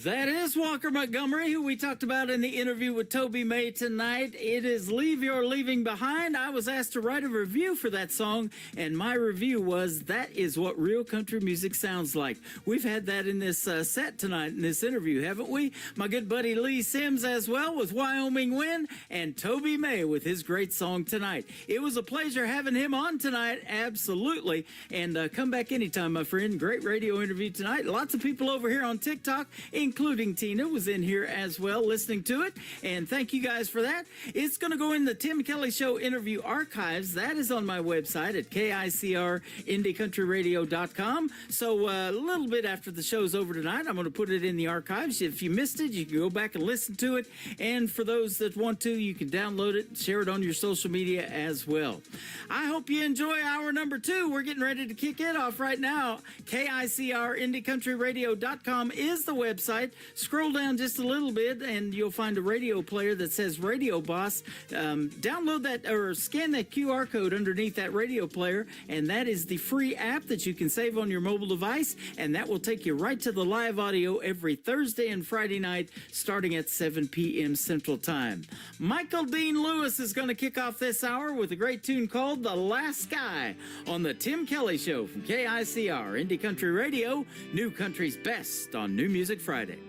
That is Walker Montgomery, who we talked about in the interview with Toby May tonight. It is Leave Your Leaving Behind. I was asked to write a review for that song, and my review was, that is what real country music sounds like. We've had that in this set tonight in this interview, haven't we? My good buddy Lee Sims as well with Wyoming Wind, and Toby May with his great song tonight. It was a pleasure having him on tonight, absolutely. And come back anytime, my friend. Great radio interview tonight. Lots of people over here on TikTok, including Tina, was in here as well listening to it. And thank you guys for that. It's going to go in the Tim Kelly Show interview archives. That is on my website at KICRIndieCountryRadio.com. So a little bit after the show's over tonight, I'm going to put it in the archives. If you missed it, you can go back and listen to it. And for those that want to, you can download it, share it on your social media as well. I hope you enjoy hour number 2. We're getting ready to kick it off right now. KICRIndieCountryRadio.com is the website. Scroll down just a little bit and you'll find a radio player that says Radio Boss. Download that or scan that QR code underneath that radio player, and that is the free app that you can save on your mobile device, and that will take you right to the live audio every Thursday and Friday night starting at 7 p.m. Central Time. Michael Dean Lewis is going to kick off this hour with a great tune called The Last Sky on the Tim Kelly Show from KICR Indie Country Radio, New Country's best on New Music Friday.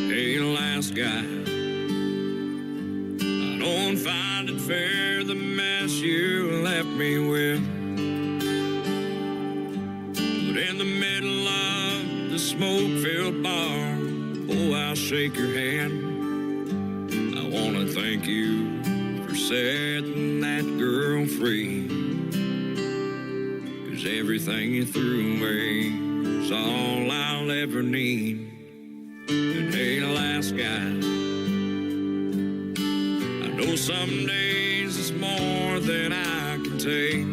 Hey, last guy, I don't find it fair the mess you left me with. But in the middle of the smoke-filled bar, oh, I'll shake your hand. I want to thank you for setting that girl free. 'Cause everything you threw away is all I'll ever need. And hey, last guy, I know some days it's more than I can take.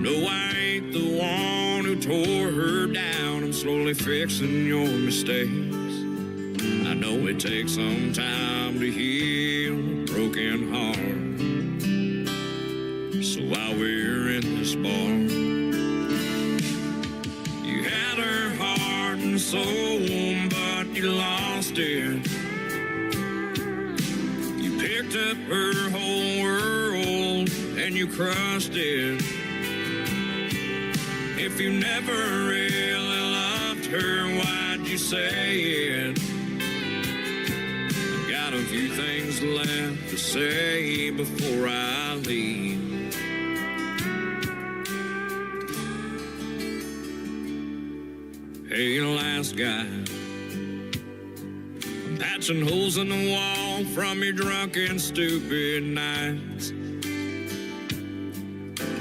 No, I ain't the one who tore her down. I'm slowly fixing your mistakes. I know it takes some time to heal a broken heart. So while we're in this bar, you had her heart and soul, but you lost it. You picked up her whole world and you crushed it. If you never really loved her, why'd you say it? I've got a few things left to say before I leave. Hey, last guy, I'm patching holes in the wall from your drunken, stupid nights.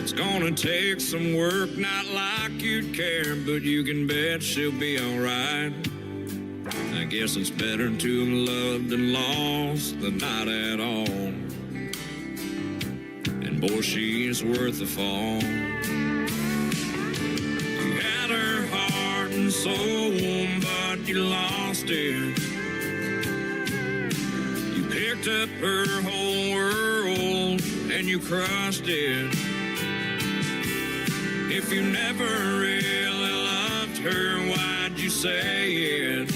It's gonna take some work, not like you'd care, but you can bet she'll be alright. I guess it's better to have loved and lost than not at all. And boy, she's worth the fall. You had her heart and soul, but you lost it. You picked up her whole world and you crushed it. If you never really loved her, why'd you say it?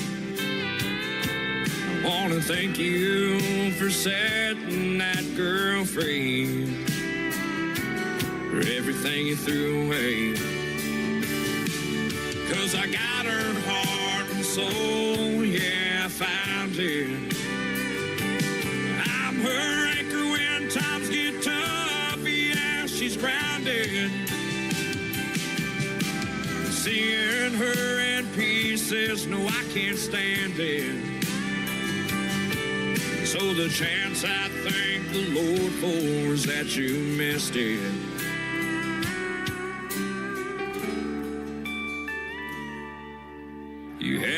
I wanna thank you for setting that girl free, for everything you threw away. 'Cause I got her heart and soul, yeah, I found it. I'm her anchor when times get tough, yeah, she's grounded. Seeing her in pieces, no, I can't stand it. So the chance I thank the Lord for is that you missed it.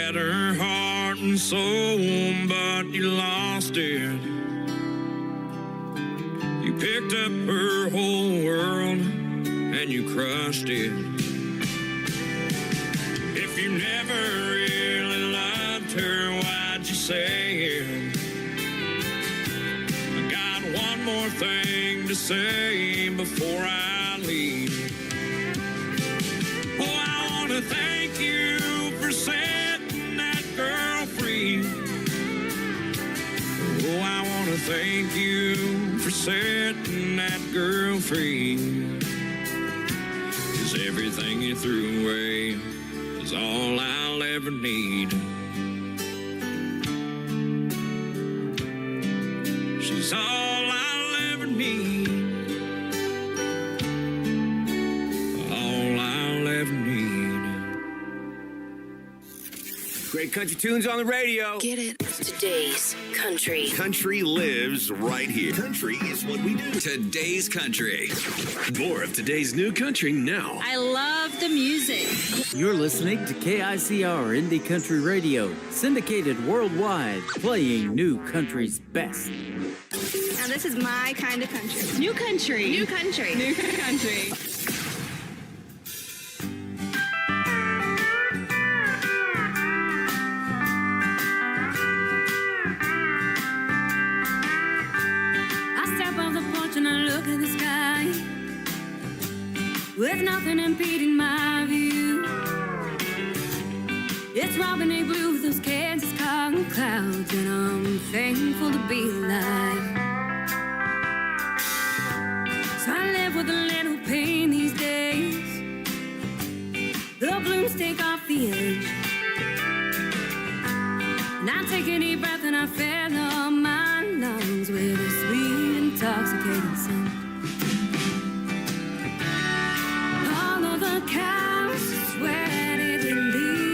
had her heart and soul, but you lost it. You picked up her whole world and you crushed it. If you never really loved her, why'd you say it? I got one more thing to say before I leave. Oh, I want to thank you for setting that girl free. Oh, I want to thank you for setting that girl free. 'Cause everything you threw away is all I'll ever need. She's all I'll ever need. All I'll ever need. Great country tunes on the radio. Get it? Today's country. Country lives right here. Country is what we do. Today's country. More of today's new country now. I love the music. You're listening to KICR Indie Country Radio, syndicated worldwide, playing new country's best. Now this is my kind of country. New country. New country. New country. With nothing impeding my view. It's Robin A. Blue with those Kansas cotton clouds, and I'm thankful to be alive. So I live with a little pain these days. The blooms take off the edge, and I take a deep breath and I fill up my lungs with a sweet, intoxicating scent. The cows sweated in leave.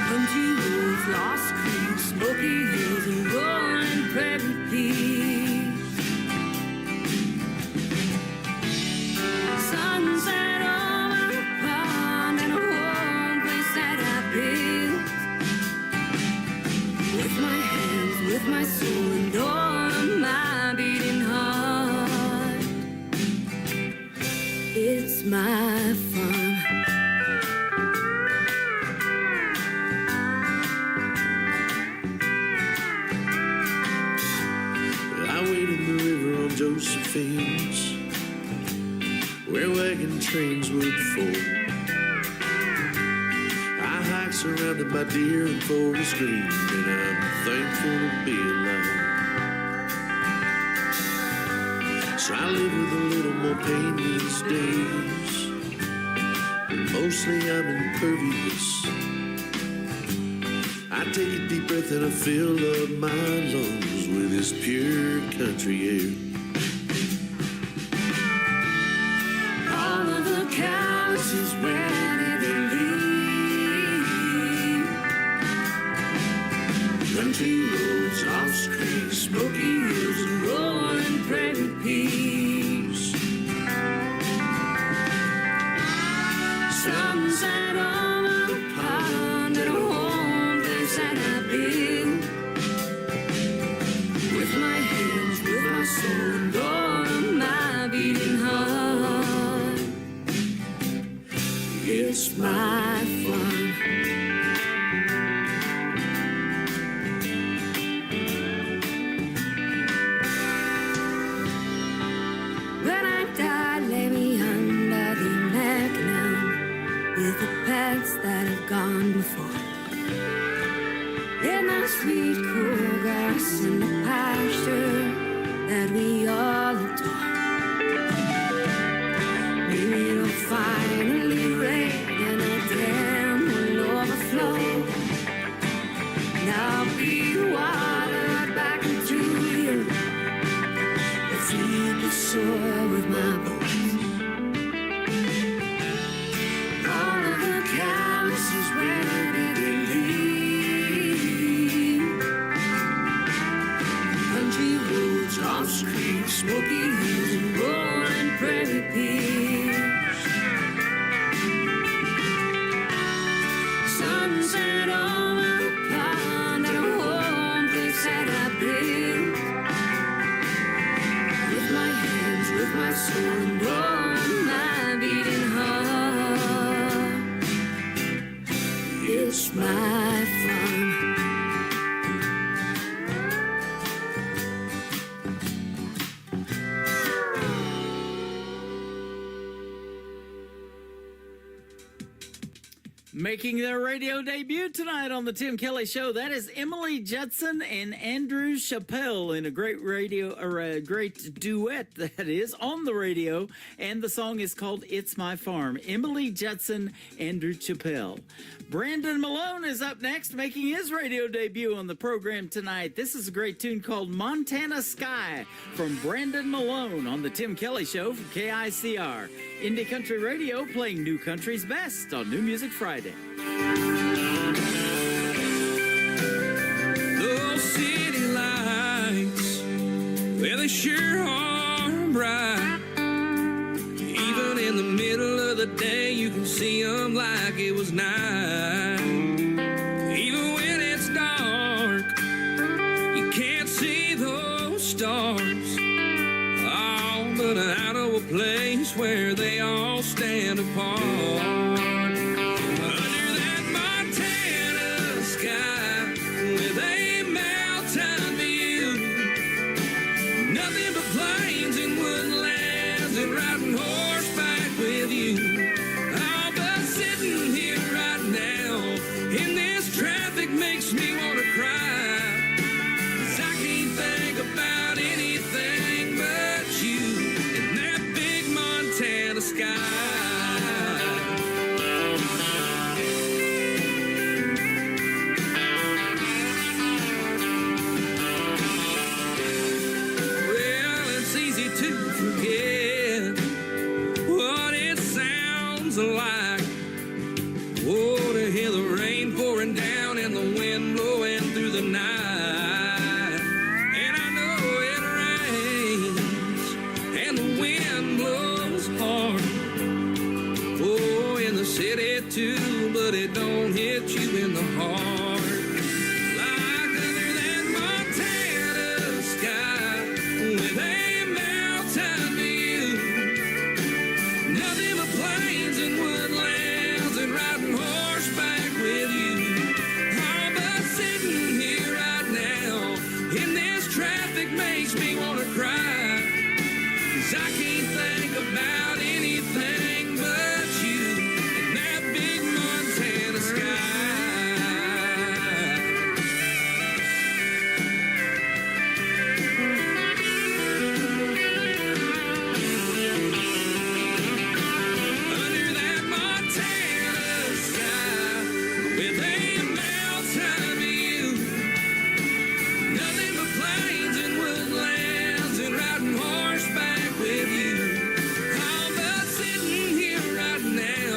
Country roads, lost creeks, smoky hills, and rolling prairie peaks. Sunset over the pond and a home place that I built. With my hands, with my soul, and all of my beating heart. It's my fun. I waded the river on Josephine's, where wagon trains would fold. I hiked surrounded by deer and forest green, and I'm thankful to be alive. So I live with a little more pain these days, but mostly I'm impervious. I take a deep breath and I fill up my lungs with this pure country air. All of the cows is where they leave. Country roads, lost creeks, smoky hills, and rolling prairie peaks. Sunset over the pond and a home place that I built. With my hands, with my soul, and all of my beating heart. It's my fun. When I die, lay me under the Mackinac with the paths that have gone before. In the sweet, cool grass in the pasture that we all adore. Maybe it'll finally rain and the dam will overflow. And I'll be watered back into the earth. Feed the soil with my bones. All of the cows is where they leave. Country roads, lost creeks, Making their radio debut tonight on the Tim Kelly Show, that is Emily Judson and Andrew Chappelle in a great radio, or a great duet that is on the radio, and the song is called It's My Farm. Emily Judson, Andrew Chappelle. Brandon Malone is up next, making his radio debut on the program tonight. This is a great tune called Montana Sky from Brandon Malone on the Tim Kelly Show from KICR. Indie Country Radio, playing New Country's best on New Music Friday. Those city lights, well, they sure are bright. Even in the middle of the day, you can see them like it was night. Even when it's dark, you can't see those stars. Oh, but out of a place where they all stand apart. Under that Montana sky, with a mountain view, nothing but plains and woodlands and riding horseback with you. Oh, but sitting here right now in this traffic makes me want to cry. 'Cause I can't think about anything but you in that big Montana sky. Well, it's easy to forget what it sounds like. Oh, to hear the rain pouring down and the wind blowing through the night. And I know it rains and the wind blows hard. Oh, in the city too, but it don't hit you in the heart. Like under that Montana sky with a mountain view, nothing but plains and woodlands and riding horseback with you. Oh, but sitting here right now in this traffic makes me want to cry. 'Cause I can't think about anything but you in that big Montana sky. Under that Montana sky with a mountain view, nothing but plains and woodlands and riding horseback with you. Oh, but sitting here right now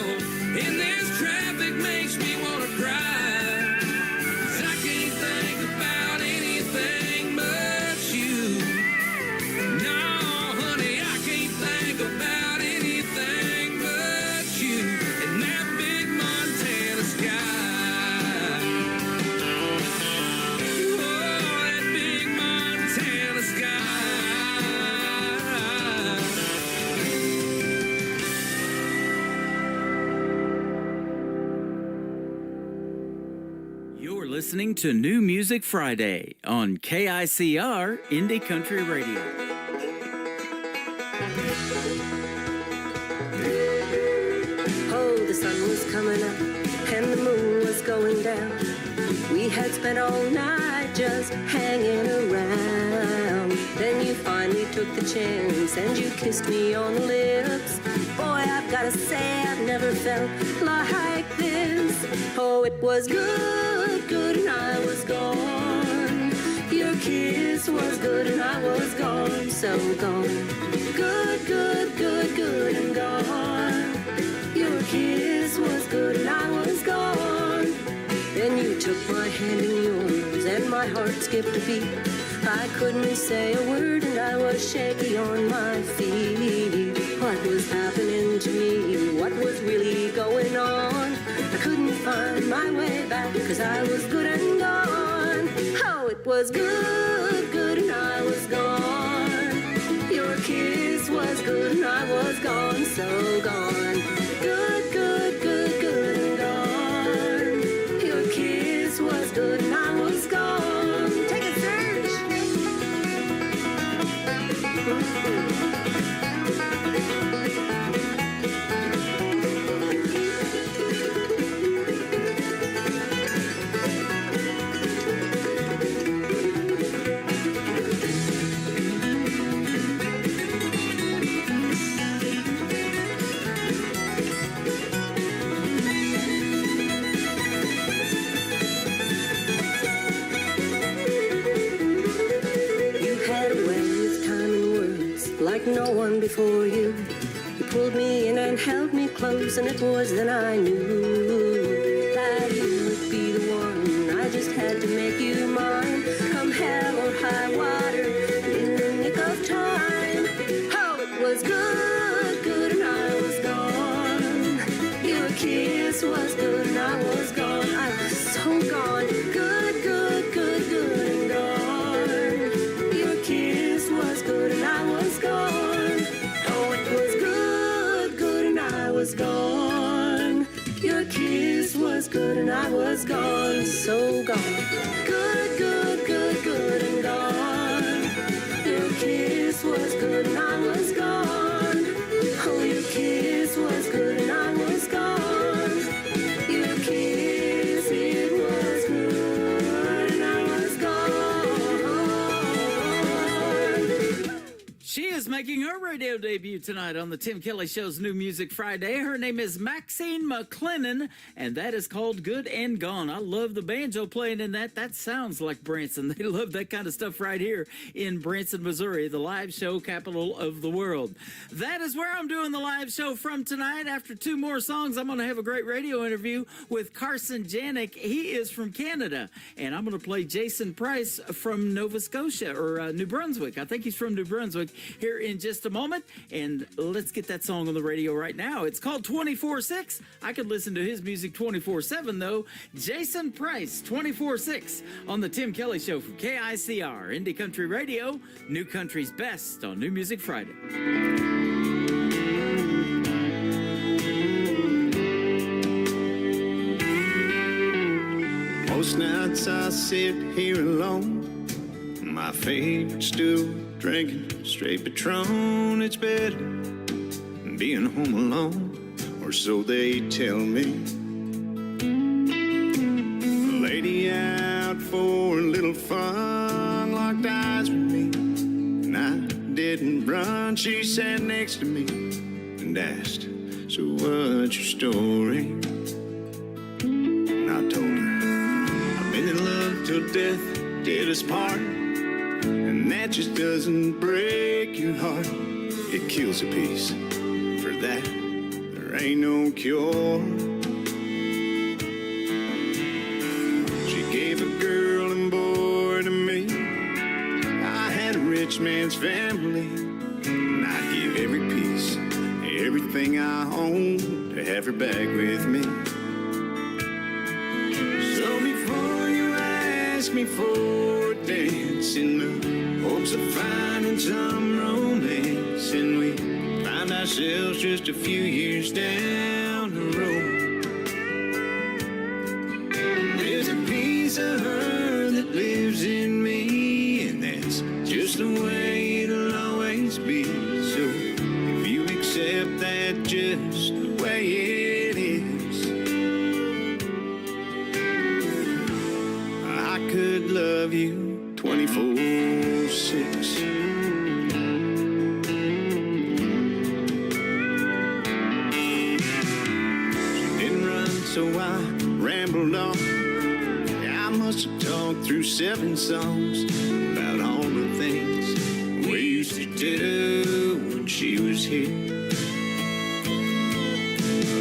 in this traffic makes me want to cry. 'Cause I can't think about anything but you. No, honey, I can't think about anything but you in that big Montana sky. Oh, that big Montana sky. You're listening to New Music Friday on KICR Indie Country Radio. Oh, the sun was coming up and the moon was going down. We had spent all night just hanging around. Then you finally took the chance and you kissed me on the lips. Boy, I've gotta say I've never felt like this. Oh, it was good, good, and I was gone. Your kiss was good and I was gone, so gone. Good, good, good, good, and gone. Your kiss was good and I was gone. Then you took my hand in yours and my heart skipped a beat. I couldn't say a word and I was shaky on my feet. What was happening to me? What was really going on? I couldn't find my way back 'cause I was good and gone. Oh, it was good, good, and I was gone. Your kiss was good and I was gone, so gone. Good, good, good, good, and gone. Your kiss was good and I was gone. Take it, Serge. like no one before you. You pulled me in and held me close, and it was then I knew that you would be the one. I just had to make you mine, come hell or high water, in the nick of time. Oh, it was good, good, and I was gone. Your kiss was good, and I was gone. I was so gone. Good, good, good, good, and gone. Your kiss was good, and I was gone. Oh, it was good, good, and I was gone. Your kiss was good, and I was gone. So gone. Good, good, good, good, and gone. Your kiss was good, and I was gone. Oh, your kiss was good, and I was gone. Your kiss, it was good, and I was gone. She is making her radio debut tonight on the Tim Kelly Show's New Music Friday. Her name is Maxine McLennan, and that is called Good and Gone. I love the banjo playing in that. That sounds like Branson. They love that kind of stuff right here in Branson, Missouri, the live show capital of the world. That is where I'm doing the live show from tonight. After two more songs, I'm going to have a great radio interview with Carson Janik. He is from Canada, and I'm going to play Jason Price from Nova Scotia, or New Brunswick. I think he's from New Brunswick, here in just a moment. And let's get that song on the radio right now. It's called 24/6. I could listen to his music 24/7 though. Jason Price, 24/6 on the Tim Kelly Show from KICR, Indie Country Radio, New Country's best on New Music Friday. Most nights I sit here alone, my favorite stool, drinking straight Patron. It's better than being home alone, or so they tell me. A lady out for a little fun locked eyes with me, and I didn't run. She sat next to me and asked, so what's your story? And I told her, I've been in love till death did us part. And that just doesn't break your heart. It kills a piece. For that, there ain't no cure. She gave a girl and boy to me. I had a rich man's family, and I'd give every piece, everything I own, to have her back with me. So before you ask me for a dance in the hopes of finding some romance, and we find ourselves just a few years down the road, there's a piece of her that lives in me, and that's just the way it'll always be. So if you accept that just the way it is, I could love you 24/6. So I rambled on. I must have talked through 7 songs about all the things we used to do when she was here.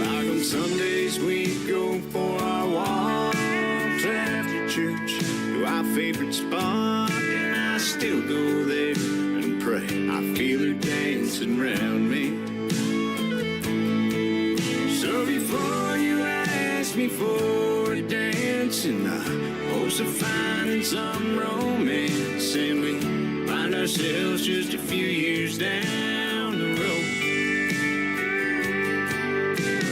Like on Sundays we'd go for our walks after church to our favorite spot, and I still go there and pray I feel her dancing around me. So before you ask me for a dance in the hopes of finding some romance, and we find ourselves just a few years down the road,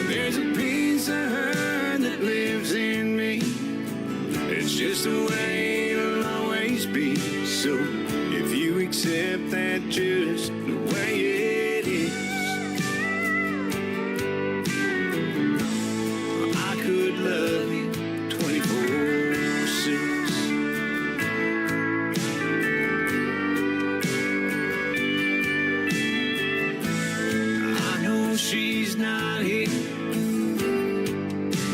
there's a piece of her that lives in me. It's just the way it'll always be. So if you accept that just the way it is, love you 24/6. I know she's not here,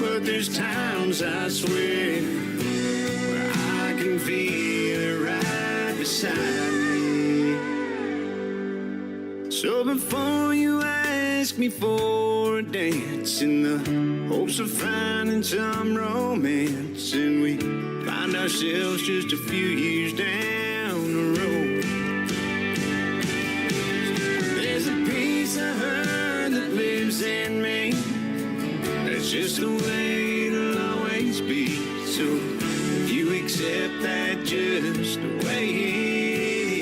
but there's times I swear where I can feel her right beside me. before you ask me for a dance, in the hopes of finding some romance, and we find ourselves just a few years down the road. There's a piece of her that lives in me. That's just the way it'll always be. So if you accept that just the way it is,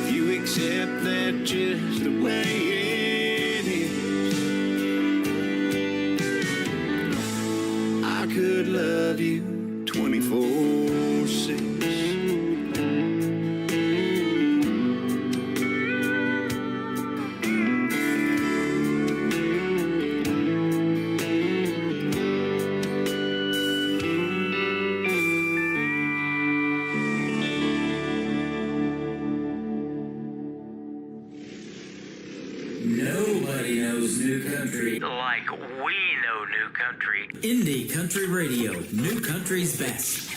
if you accept that just the way it is, I could love you 24/6. Nobody knows new country like we know new country. Indie Country Radio, new country's best.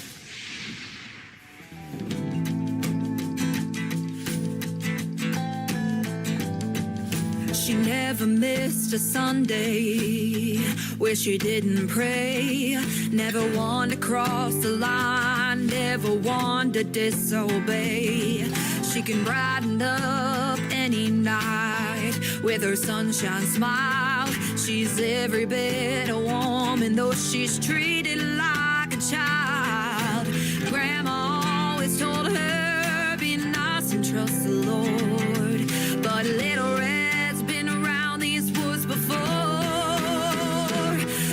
She never missed a Sunday where she didn't pray. Never wanted to cross the line, never wanted to disobey. She can brighten up any night with her sunshine smile. She's every bit a woman, though she's treated like a child. Grandma always told her, be nice and trust the Lord. But little Red's been around these woods before.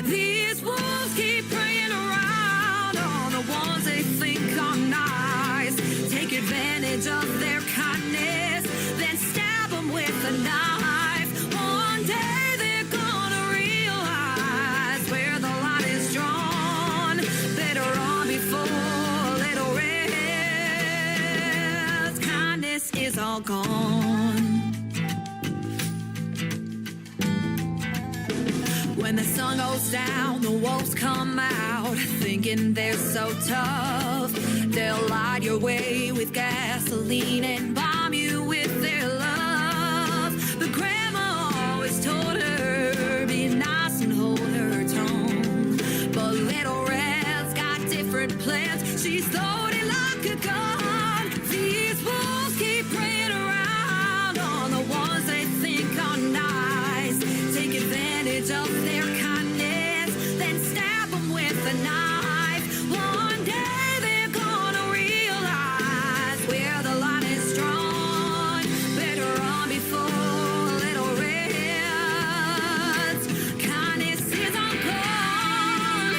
These wolves keep preying around on the ones they think are nice. Take advantage of their kindness, then stab them with a knife. One day they're gonna realize where the line is drawn. Better on before little Red's kindness is all gone. When the sun goes down, the wolves come out, thinking they're so tough. They'll light your way with gasoline and bomb you with their love. But Grandma always told her, be nice and hold her tongue. But little Red's got different plans. She's loaded like a gun. These wolves keep preying around on the ones they think are nice. Take advantage of their kindness, then stab them with a knife. One day they're gonna realize where the line is drawn. Better run before little Red's kindness is all gone.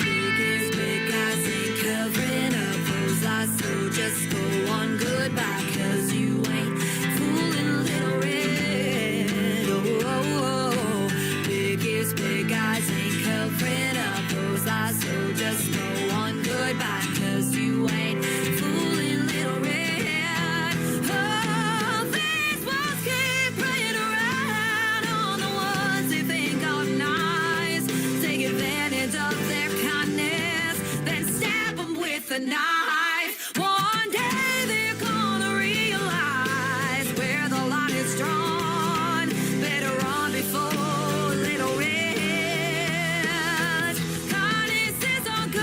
Biggest big guys ain't covering up those eyes, so just go on goodbye, 'cause you ain't fooling little Red. Oh, oh, oh. Biggest big guys ain't covering up those eyes, so just go on goodbye, 'cause you ain't fooling little Red. Oh, these ones keep preying around on the ones they think are nice. Take advantage of their kindness, then stab them with a knife. One day they're gonna realize where the line is drawn. Better run before little Red. Kindness is all good.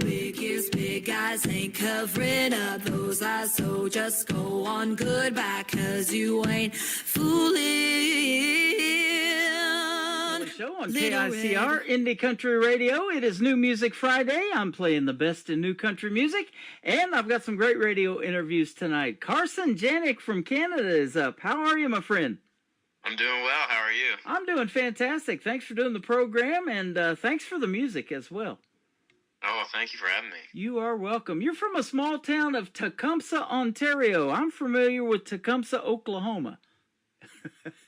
Biggest big guys ain't covering up those eyes, so just go on goodbye, 'cause you ain't fooling. Show on Little KICR, Red. Indie Country Radio. It is New Music Friday. I'm playing the best in new country music, and I've got some great radio interviews tonight. Carson Janik from Canada is up. How are you, my friend? I'm doing well. How are you? I'm doing fantastic. Thanks for doing the program, and thanks for the music as well. Oh, thank you for having me. You are welcome. You're from a small town of Tecumseh, Ontario. I'm familiar with Tecumseh, Oklahoma.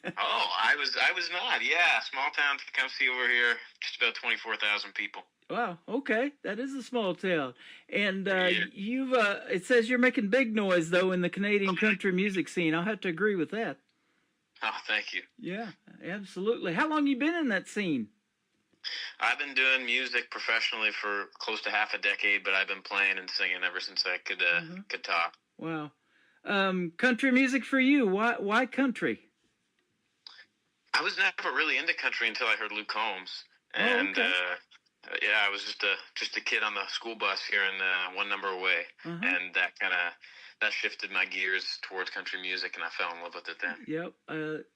Oh, I was not. Yeah, small town Tecumseh over here, just about 24,000 people. Wow. Okay, that is a small town, and you've. It says you're making big noise though in the Canadian country music scene. I'll have to agree with that. Oh, thank you. Yeah, absolutely. How long you been in that scene? I've been doing music professionally for close to half a decade, but I've been playing and singing ever since I could talk. Wow. Country music for you? Why country? I was never really into country until I heard Luke Combs, and yeah, I was just a kid on the school bus hearing One Number Away, and that shifted my gears towards country music, and I fell in love with it then. Yep.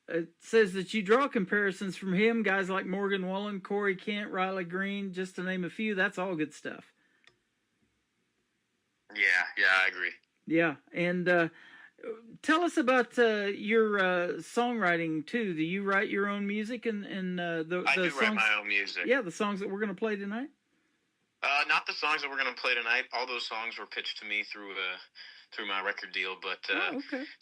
It says that you draw comparisons from him, guys like Morgan Wallen, Corey Kent, Riley Green, just to name a few. That's all good stuff. Yeah, I agree. Yeah, and tell us about your songwriting too. Do you write your own music and the I do songs? write my own music. Yeah, the songs that we're going to play tonight. Not the songs that we're going to play tonight. All those songs were pitched to me through my record deal. But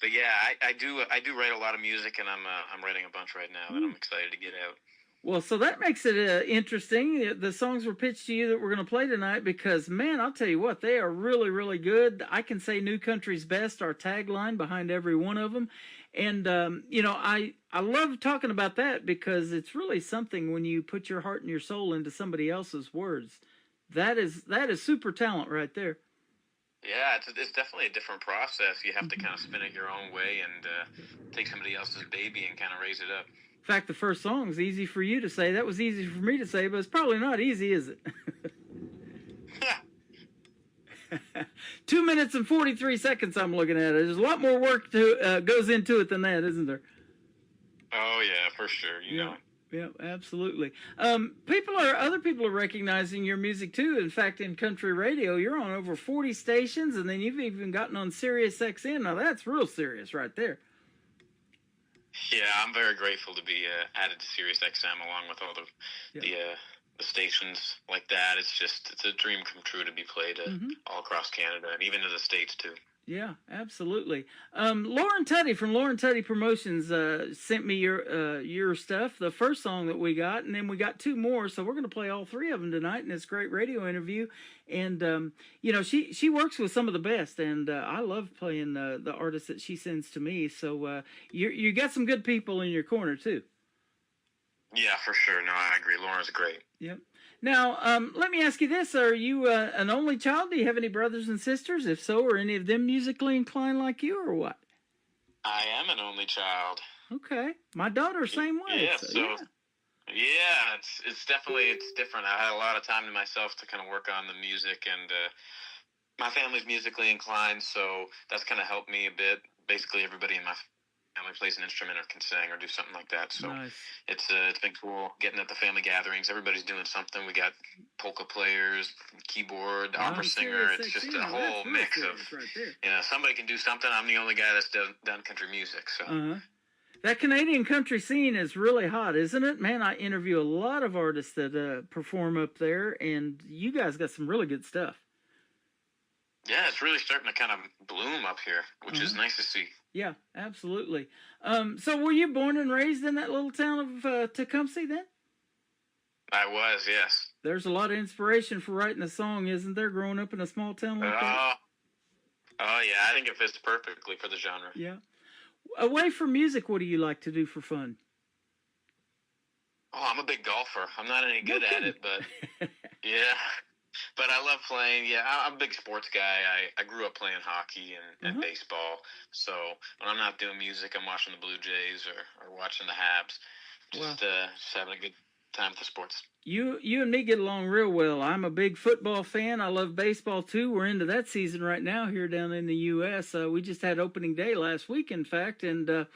but yeah, I do write a lot of music, and I'm writing a bunch right now that I'm excited to get out. Well, so that makes it interesting. The songs were pitched to you that we're going to play tonight because, man, I'll tell you what, they are really, really good. I can say New Country's Best, our tagline behind every one of them. And, I love talking about that because it's really something when you put your heart and your soul into somebody else's words. That is super talent right there. Yeah, it's definitely a different process. You have to kind of spin it your own way and take somebody else's baby and kind of raise it up. In fact, the first song's easy for you to say. That was easy for me to say, but it's probably not easy, is it? 2 minutes and 43 seconds I'm looking at it. There's a lot more work goes into it than that, isn't there? Oh, yeah, for sure. You know it. Yeah, absolutely. Other people are recognizing your music too. In fact, in country radio, you're on over 40 stations, and then you've even gotten on Sirius XM. Now that's real serious right there. Yeah, I'm very grateful to be added to Sirius XM along with all the stations like that. It's a dream come true to be played all across Canada and even in the States too. Yeah, absolutely. Lauren Tutty from Lauren Tutty Promotions sent me your stuff, the first song that we got, and then we got two more, so we're going to play all three of them tonight in this great radio interview. And, she works with some of the best, and I love playing the artists that she sends to me. So you got some good people in your corner, too. Yeah, for sure. No, I agree. Lauren's great. Yep. Now, let me ask you this. Are you an only child? Do you have any brothers and sisters? If so, are any of them musically inclined like you or what? I am an only child. Okay. My daughter, same way. Yeah, yeah, it's definitely different. I had a lot of time to myself to kind of work on the music, and my family's musically inclined, so that's kind of helped me a bit. Basically, everybody in my family plays an instrument or can sing or do something like that. So nice. It's been cool getting at the family gatherings. Everybody's doing something. We got polka players, keyboard, opera singer. It's just a whole mix of, somebody can do something. I'm the only guy that's done country music. So. That Canadian country scene is really hot, isn't it? Man, I interview a lot of artists that perform up there, and you guys got some really good stuff. Yeah, it's really starting to kind of bloom up here, which is nice to see. Yeah, absolutely. So were you born and raised in that little town of Tecumseh then? I was, yes. There's a lot of inspiration for writing a song, isn't there, growing up in a small town like that? Oh, yeah, I think it fits perfectly for the genre. Yeah. Away from music, what do you like to do for fun? Oh, I'm a big golfer. I'm not any good at it, but yeah. But I love playing. Yeah, I'm a big sports guy. I grew up playing hockey and baseball. So when I'm not doing music, I'm watching the Blue Jays or watching the Habs. Just having a good time with the sports. You and me get along real well. I'm a big football fan. I love baseball too. We're into that season right now here down in the U.S. We just had opening day last week, in fact, and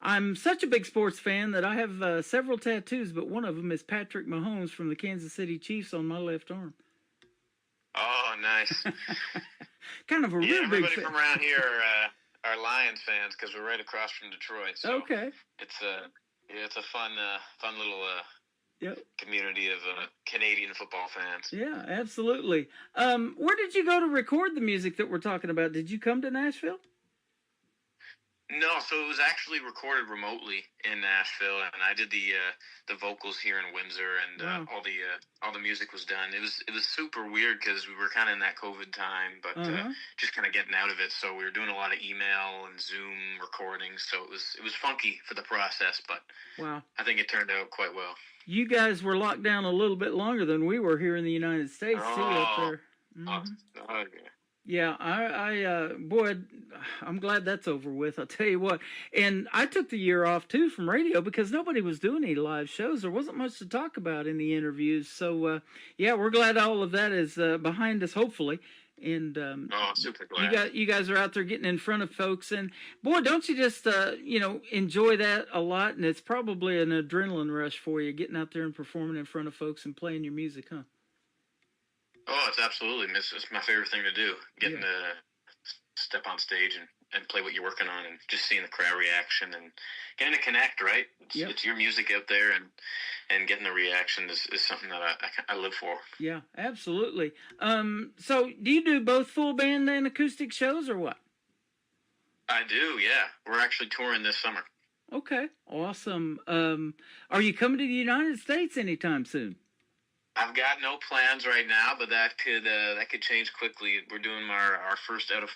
I'm such a big sports fan that I have several tattoos, but one of them is Patrick Mahomes from the Kansas City Chiefs on my left arm. Oh, nice. Kind of a real big fan. Everybody from around here are Lions fans because we're right across from Detroit. So okay. It's a fun little community of Canadian football fans. Yeah, absolutely. Where did you go to record the music that we're talking about? Did you come to Nashville? No, so it was actually recorded remotely in Nashville, and I did the vocals here in Windsor, and Wow. all the music was done. It was super weird because we were kind of in that COVID time, but just kind of getting out of it. So we were doing a lot of email and Zoom recordings. So it was funky for the process, but Wow. I think it turned out quite well. You guys were locked down a little bit longer than we were here in the United States, too, up there. Yeah, boy, I'm glad that's over with. I'll tell you what. And I took the year off, too, from radio because nobody was doing any live shows. There wasn't much to talk about in the interviews. So, yeah, we're glad all of that is behind us, hopefully. And super glad. You guys are out there getting in front of folks. And, boy, don't you just, enjoy that a lot? And it's probably an adrenaline rush for you, getting out there and performing in front of folks and playing your music, huh? Oh, it's absolutely. It's my favorite thing to do. Getting to step on stage and play what you're working on and just seeing the crowd reaction and getting to connect, right? It's your music out there and getting the reaction is something that I live for. Yeah, absolutely. So do you do both full band and acoustic shows or what? I do, yeah. We're actually touring this summer. Okay, awesome. Are you coming to the United States anytime soon? I've got no plans right now, but that could change quickly. We're doing our first out of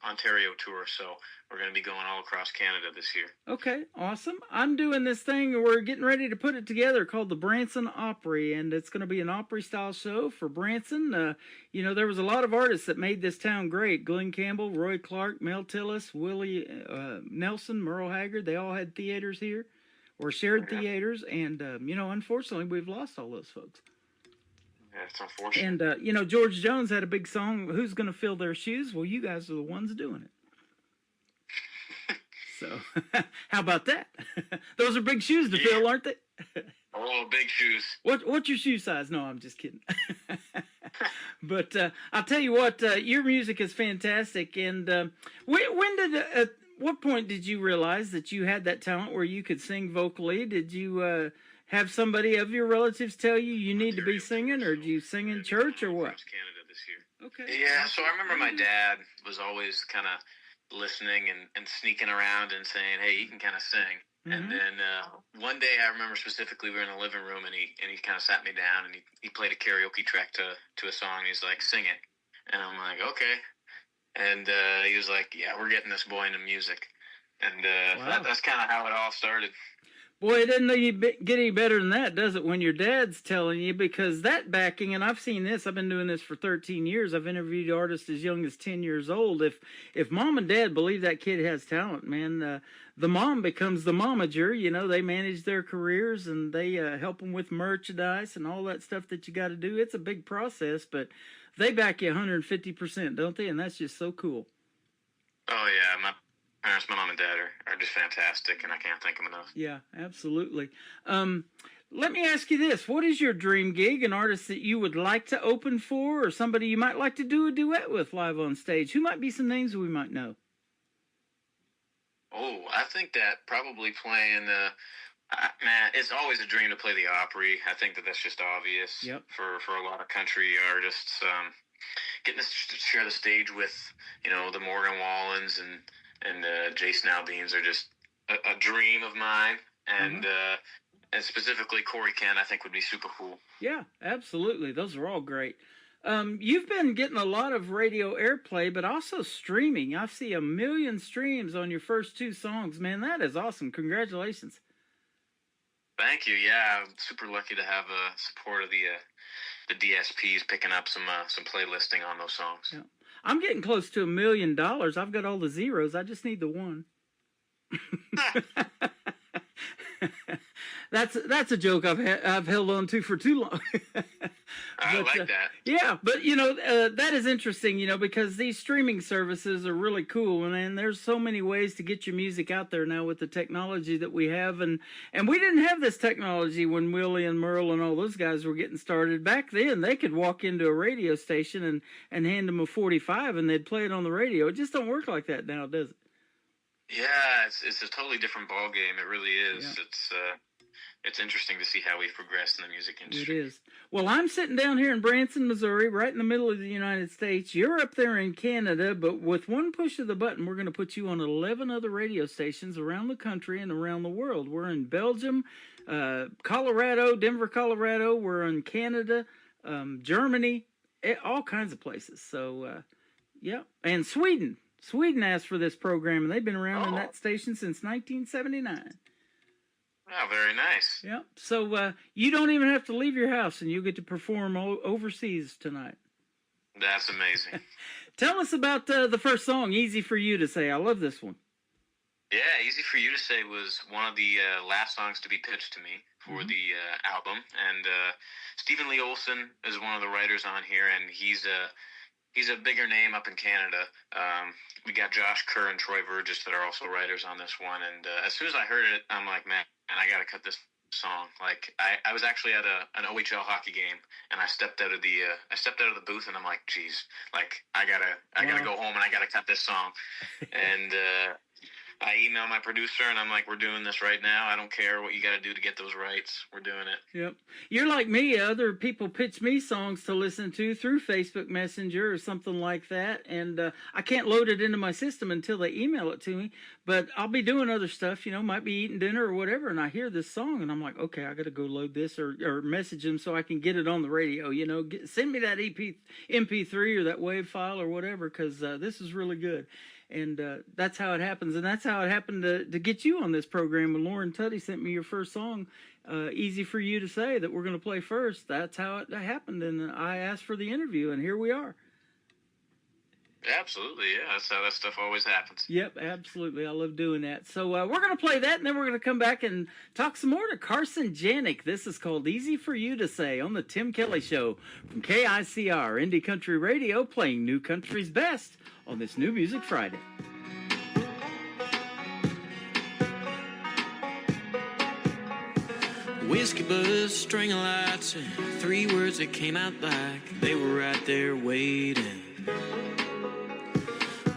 Ontario tour, so we're going to be going all across Canada this year. Okay, awesome. I'm doing this thing, we're getting ready to put it together called the Branson Opry, and it's going to be an Opry-style show for Branson. There was a lot of artists that made this town great. Glenn Campbell, Roy Clark, Mel Tillis, Willie Nelson, Merle Haggard, they all had theaters here, or shared theaters, and, unfortunately, we've lost all those folks. Yeah, it's unfortunate. And, George Jones had a big song, Who's Gonna Fill Their Shoes? Well, you guys are the ones doing it. So, how about that? Those are big shoes to fill, aren't they? Oh, big shoes. What's your shoe size? No, I'm just kidding. But I'll tell you what, your music is fantastic. And what point did you realize that you had that talent where you could sing vocally? Did you have somebody of your relatives tell you need to be singing, or do you sing in church, or what? Canada this year. Okay. Yeah, so I remember my dad was always kind of listening and sneaking around and saying, "Hey, you can kind of sing." And then one day, I remember specifically, we were in the living room, and he kind of sat me down, and he played a karaoke track to a song. He's like, "Sing it," and I'm like, "Okay." And he was like, "Yeah, we're getting this boy into music," and that's kind of how it all started. Boy, it doesn't get any better than that, does it, when your dad's telling you? Because that backing, and I've seen this, I've been doing this for 13 years. I've interviewed artists as young as 10 years old. If mom and dad believe that kid has talent, man, the mom becomes the momager. They manage their careers, and they help them with merchandise and all that stuff that you got to do. It's a big process, but they back you 150%, don't they? And that's just so cool. Oh, yeah, my parents, my mom and dad are just fantastic, and I can't thank them enough. Yeah, absolutely. Let me ask you this. What is your dream gig, an artist that you would like to open for, or somebody you might like to do a duet with live on stage? Who might be some names we might know? Oh, I think that probably playing, man, it's always a dream to play the Opry. I think that's just obvious for a lot of country artists. Getting to share the stage with, the Morgan Wallens and Jason Aldeans are just a dream of mine, and specifically Corey Kent, I think, would be super cool. Yeah, absolutely. Those are all great. You've been getting a lot of radio airplay, but also streaming. I see 1 million streams on your first 2 songs. Man, that is awesome. Congratulations. Thank you. Yeah, I'm super lucky to have support of the DSPs picking up some playlisting on those songs. Yeah. I'm getting close to $1 million. I've got all the zeros. I just need the one. That's a joke I've held on to for too long. I like that. Yeah, but that is interesting, because these streaming services are really cool, and there's so many ways to get your music out there now with the technology that we have, and we didn't have this technology when Willie and Merle and all those guys were getting started. Back then, they could walk into a radio station and hand them a 45, and they'd play it on the radio. It just don't work like that now, does it? Yeah, it's a totally different ball game. It really is. Yeah. It's it's interesting to see how we've progressed in the music industry. It is. Well, I'm sitting down here in Branson, Missouri, right in the middle of the United States. You're up there in Canada, but with one push of the button, we're going to put you on 11 other radio stations around the country and around the world. We're in Belgium, Colorado, Denver, Colorado. We're in Canada, Germany, all kinds of places. So, yeah. And Sweden. Sweden asked for this program, and they've been around in that station since 1979. Oh, very nice. Yep. So you don't even have to leave your house, and you get to perform overseas tonight. That's amazing. Tell us about the first song, Easy for You to Say. I love this one. Yeah, Easy for You to Say was one of the last songs to be pitched to me for the album. And Stephen Lee Olson is one of the writers on here, and he's a bigger name up in Canada. We got Josh Kerr and Troy Burgess that are also writers on this one. And as soon as I heard it, I'm like, man, I got to cut this song. Like, I was actually at an OHL hockey game, and I stepped out of the booth, and I'm like, geez, like I gotta go home and I gotta cut this song. And I emailed my producer, and I'm like, we're doing this right now. I don't care what you got to do to get those rights. We're doing it. Yep. You're like me. Other people pitch me songs to listen to through Facebook Messenger or something like that, and I can't load it into my system until they email it to me. But I'll be doing other stuff, might be eating dinner or whatever, and I hear this song, and I'm like, okay, I got to go load this or message them so I can get it on the radio. Send me that MP3 or that WAV file or whatever, because this is really good. And that's how it happens. And that's how it happened to get you on this program. When Lauren Tutty sent me your first song, Easy for You to Say, that we're going to play first. That's how it happened. And I asked for the interview, and here we are. Absolutely, yeah. That's how that stuff always happens. Yep, absolutely. I love doing that. So we're going to play that, and then we're going to come back and talk some more to Carson Janik. This is called Easy for You to Say on the Tim Kelly Show from KICR, Indie Country Radio, playing New Country's best on this New Music Friday. Whiskey buzz, string of lights, and 3 words that came out like they were right there waiting.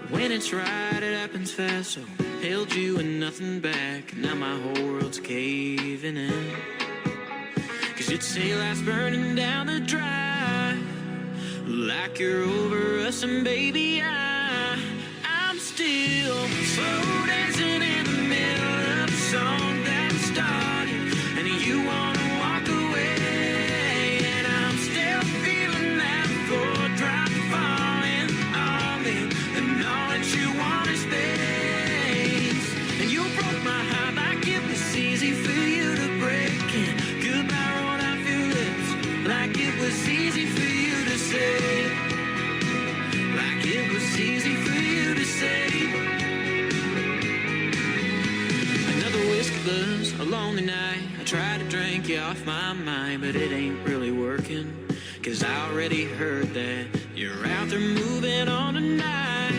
When it's right, it happens fast, so held you and nothing back. Now my whole world's caving in. 'Cause you'd say life's burning down the drive, like you're over us, and baby, I'm still slow dancing in the middle of a song that we started, and you wanna walk away, and I'm still feeling that floor drop falling on me, and all that you want is space, and you broke my heart like it was easy for you to break, and goodbye rolled off your lips like it was easy for you to say, like it was easy for you to say. Another whiskey buzz, a lonely night. I try to drink you off my mind, but it ain't really working, 'cause I already heard that you're out there moving on tonight.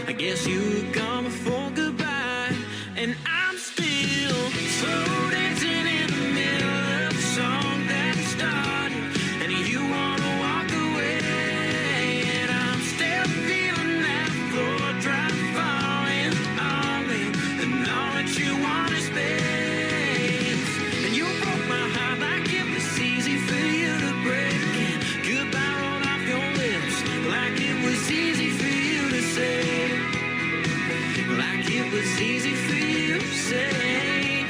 I guess you were gone before goodbye, and I'm still slow dancing in the middle of a song that started, and you wanna walk away, and I'm still feeling that floor drop falling on me, and all that you want is space, and you broke my heart like it was easy for you to break, and goodbye rolled off your lips like it was easy for you to say, like it was easy for you to say,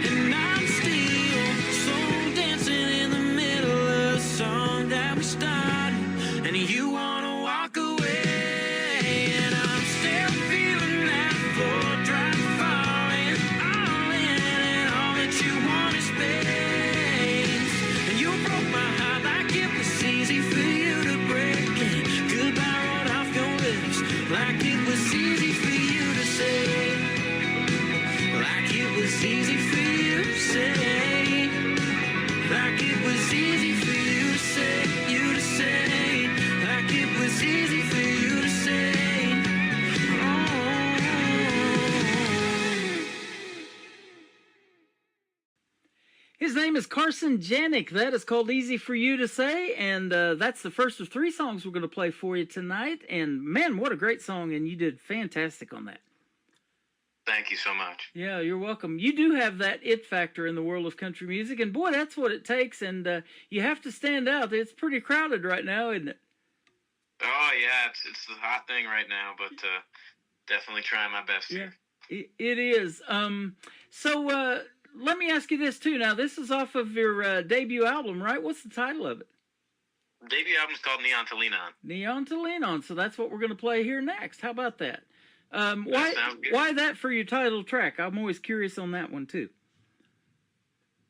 and I'm still soul dancing in the middle of a song that we started, and you wanna walk away, and I'm still feeling that floor drop falling all in, and all that you want is space, and you broke my heart like it was easy for you to break, and goodbye rolled off your lips like it was easy for you to say, like it was easy for you to say, like it was easy for you to say, like it was easy for you to say. His name is Carson Janik. That is called Easy for You to Say, and that's the first of 3 songs we're going to play for you tonight. And man, what a great song, and you did fantastic on that. Thank you so much. Yeah, you're welcome. You do have that it factor in the world of country music, and boy, that's what it takes, and you have to stand out. It's pretty crowded right now, isn't it? Oh, yeah, it's the hot thing right now, but definitely trying my best here. It is. So let me ask you this, too. Now, this is off of your debut album, right? What's the title of it? The debut album's called Neon to Lean On. Neon to Lean On, so that's what we're going to play here next. How about that? Why that for your title track? I'm always curious on that one too.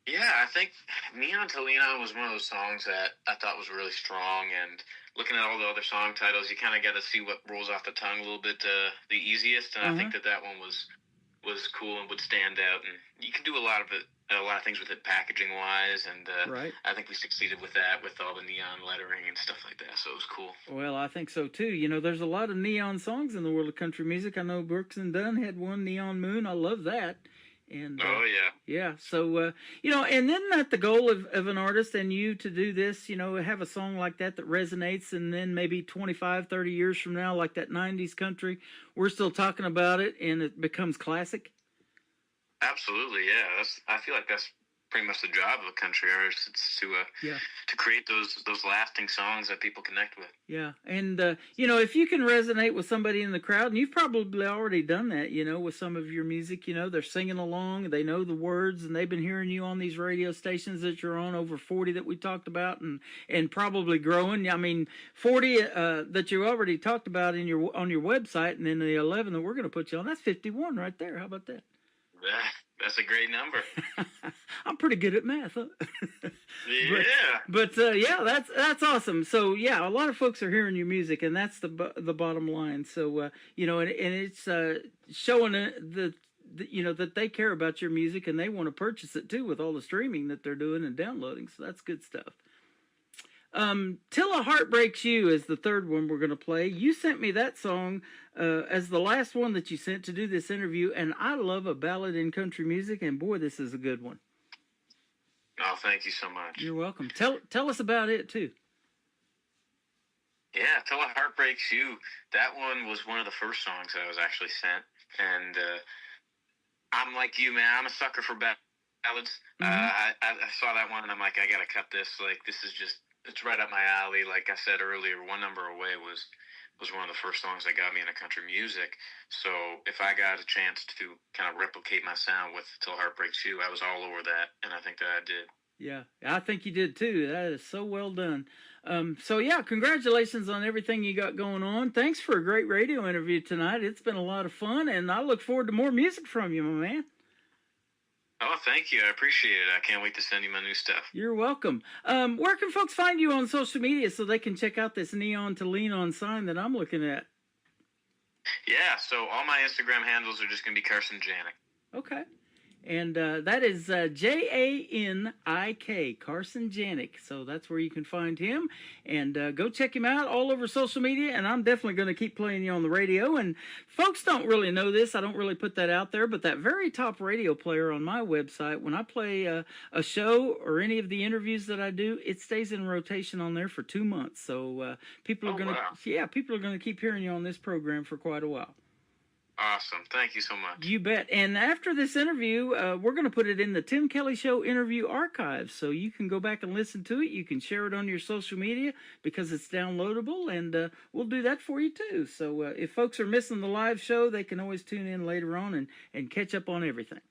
Yeah, I think Neon to Lean On was one of those songs that I thought was really strong, and looking at all the other song titles, you kind of got to see what rolls off the tongue a little bit the easiest, and I think that one was cool and would stand out, and you can do a lot of things with it packaging wise, and I think we succeeded with that, with all the neon lettering and stuff like that, so it was cool. Well, I think so too. You know, there's a lot of neon songs in the world of country music. I know Brooks and Dunn had one, Neon Moon. I love that. And yeah, so you know, and isn't that the goal of an artist and you to do this, you know, have a song like that resonates, and then maybe 25, 30 years from now, like that 90s country, we're still talking about it and it becomes classic? Absolutely, yeah. I feel like that's pretty much the job of a country artist. It's to create those lasting songs that people connect with. Yeah, and you know, if you can resonate with somebody in the crowd, and you've probably already done that, you know, with some of your music, you know, they're singing along, they know the words, and they've been hearing you on these radio stations that you're on, over 40 that we talked about, and probably growing. I mean, 40 that you already talked about on your website, and then the 11 that we're going to put you on. That's 51 right there. How about that? That's a great number. I'm pretty good at math, huh? Yeah. But yeah, that's awesome. So yeah, a lot of folks are hearing your music, and that's the bottom line. So you know, and it's showing you know, that they care about your music and they want to purchase it too, with all the streaming that they're doing and downloading. So that's good stuff. Till a Heart Breaks You is the third one we're going to play. You sent me that song as the last one that you sent to do this interview, and I love a ballad in country music, and boy, this is a good one. Oh, thank you so much. You're welcome. Tell us about it too. Yeah, Till a Heart Breaks You. That one was one of the first songs that I was actually sent, and I'm like you, man. I'm a sucker for ballads. I saw that one, and I'm like, I got to cut this. Like, this is just, it's right up my alley. Like I said earlier, One Number Away was one of the first songs that got me into country music. So if I got a chance to kind of replicate my sound with Till Heart Breaks You, I was all over that, and I think that I did. Yeah, I think you did too. That is so well done. So yeah, congratulations on everything you got going on. Thanks for a great radio interview tonight. It's been a lot of fun, and I look forward to more music from you, my man. Oh, thank you. I appreciate it. I can't wait to send you my new stuff. You're welcome. Where can folks find you on social media so they can check out this Neon to Lean On sign that I'm looking at? Yeah, so all my Instagram handles are just going to be Carson Janik. Okay. And that is Janik, Carson Janik. So that's where you can find him. And go check him out all over social media. And I'm definitely going to keep playing you on the radio. And folks don't really know this. I don't really put that out there. But that very top radio player on my website, when I play a show or any of the interviews that I do, it stays in rotation on there for 2 months. So people are going to keep hearing you on this program for quite a while. Awesome. Thank you so much. You bet. And after this interview, we're going to put it in the Tim Kelly Show interview archives, so you can go back and listen to it. You can share it on your social media because it's downloadable, and we'll do that for you too. So if folks are missing the live show, they can always tune in later on and catch up on everything.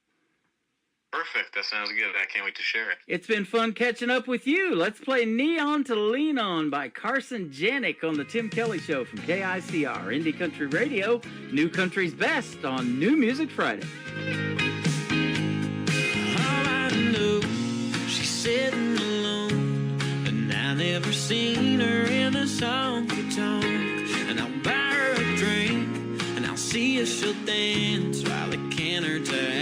Perfect. That sounds good. I can't wait to share it. It's been fun catching up with you. Let's play Neon to Lean On by Carson Janik on the Tim Kelly Show from KICR, Indie Country Radio, New Country's Best on New Music Friday. All I know, she's sitting alone, and I never seen her in a honky-tonk. And I'll buy her a drink, and I'll see if she'll dance while I can her to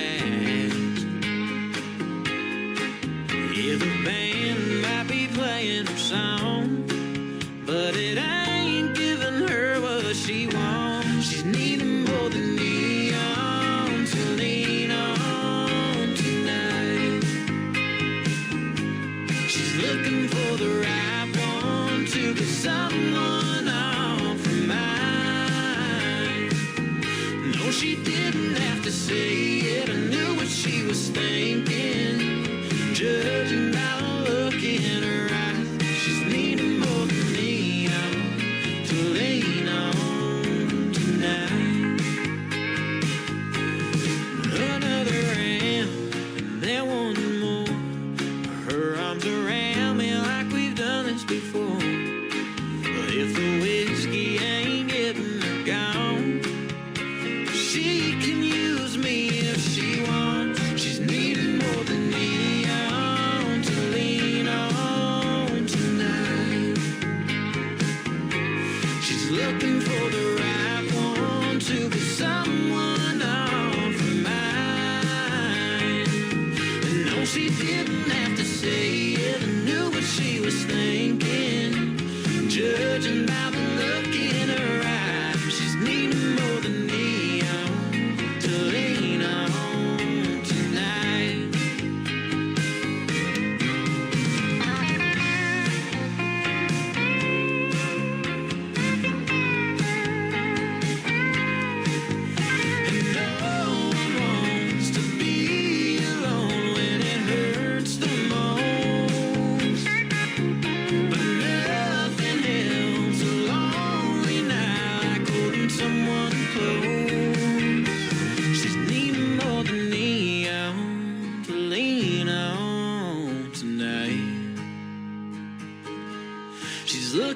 yeah, the band might be playing her song, but it ain't giving her what she wants. She's needing more than neon to lean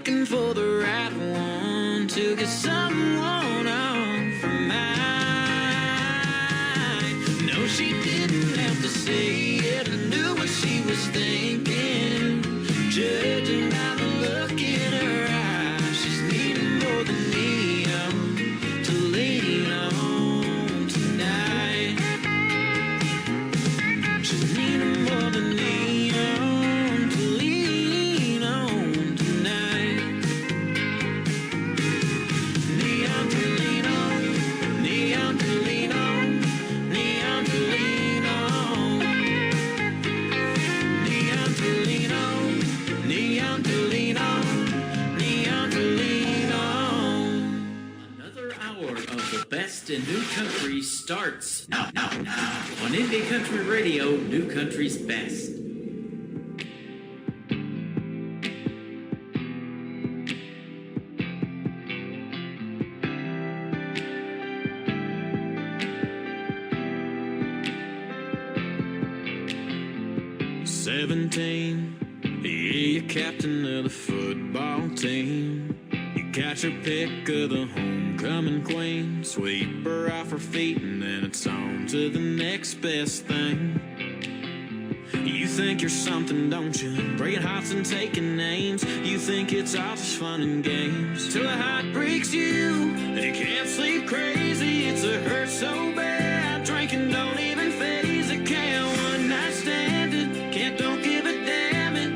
looking for the right one to get someone off her mind. No, she didn't have to say it. I knew what she was thinking. Judging by the look in her eyes, she's needing more than neon to lean on tonight. She's needing more than neon to lean on tonight. Neon to lean on, neon to lean on, neon to lean on, neon to lean on, neon to lean on, neon to lean on. Another hour of the best in new country starts now on Indie Country Radio, New Country's Best. Yeah, you're captain of the football team. You got your pick of the homecoming queen. Sweep her off her feet and then it's on to the next best thing. You think you're something, don't you? Breaking hearts and taking names. You think it's all just fun and games. Till the heart breaks you and you can't sleep crazy. It's a hurt so bad, drinking don't even faze it. Can't one night stand it, can't don't give a damn it.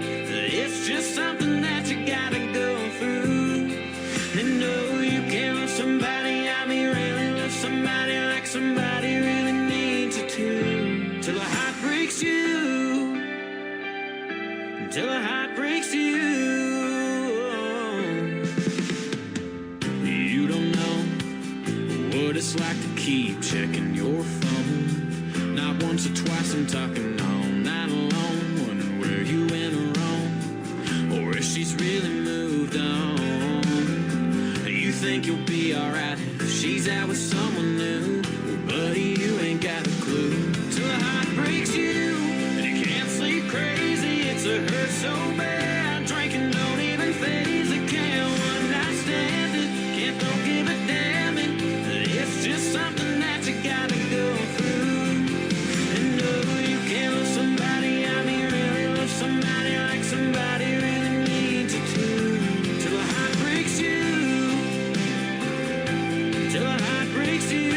It's just something that you gotta go through. And no, you can't love somebody, I mean really love somebody like somebody really needs you to. Till the heart breaks you, till the heart breaks you. You don't know what it's like to keep checking your phone. Not once or twice, I'm talking all night long, wondering where you went wrong, or if she's really moved on. You think you'll be alright if she's out with someone new, well, buddy, you ain't got a clue. Till the heart breaks you and you can't sleep crazy. It's a hurt so bad, drinking don't even faze it. Can't one night stand it, can't don't give a damn it. It's just something that you gotta go through. And no, you can't love somebody, I mean really love somebody like somebody really needs you to. Till the heart breaks you, till the heart breaks you.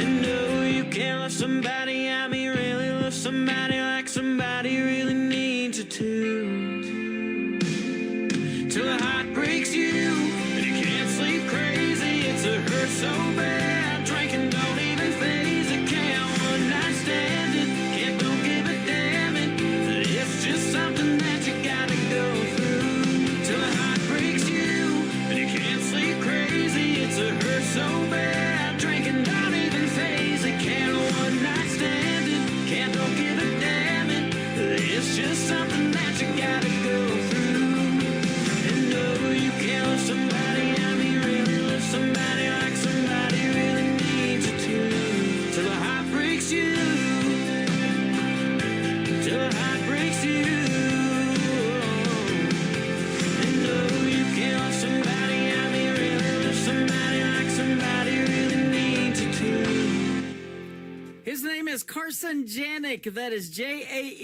And no, you can't love somebody, I mean really love somebody like somebody really needs you to. Till the heart breaks you and you can't sleep crazy. It's a hurt so bad, drinking don't even faze it. Can't one night stand it, can't don't give a damn it. It's just something that you gotta go through. Till the heart breaks you and you can't sleep crazy. It's a hurt so bad, drinking don't even faze it. Can't one night stand it, can't don't give a damn it. It's just something that you gotta go through. And no, you can't love somebody, I mean really love somebody like somebody really needs you to. Till the heart breaks you, till the heart breaks you. And no, you can't love somebody, I mean really love somebody like somebody really needs you to. His name is Carson Janik. That is Janik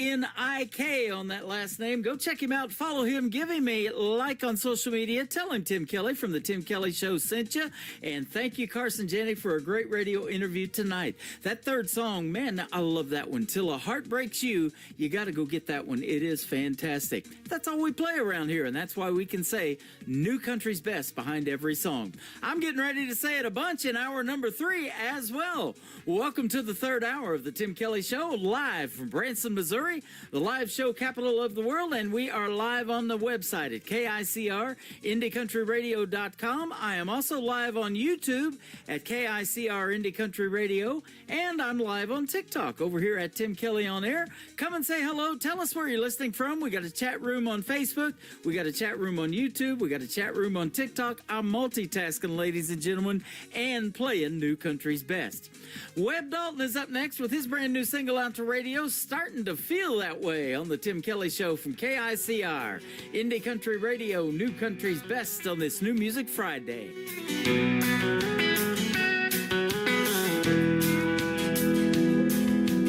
on that last name. Go check him out. Follow him. Give him a like on social media. Tell him Tim Kelly from the Tim Kelly Show sent you. And thank you, Carson Janik, for a great radio interview tonight. That third song, man, I love that one. Till a Heart Breaks You. You got to go get that one. It is fantastic. That's all we play around here, and that's why we can say New Country's Best behind every song. I'm getting ready to say it a bunch in hour number 3 as well. Welcome to the third hour of the Tim Kelly Show, live from Branson, Missouri, the live show capital of the world, and we are live on the website at KICR, IndieCountryRadio.com. I am also live on YouTube at KICR Indie Country Radio, and I'm live on TikTok over here at Tim Kelly On Air. Come and say hello. Tell us where you're listening from. We got a chat room on Facebook. We got a chat room on YouTube. We got a chat room on TikTok. I'm multitasking, ladies and gentlemen, and playing New Country's Best. Webb Dalton is up next with his brand new single out to radio, Starting to Feel That Way, on the Tim Kelly Show from KICR. Indie Country Radio, New Country's Best on this New Music Friday.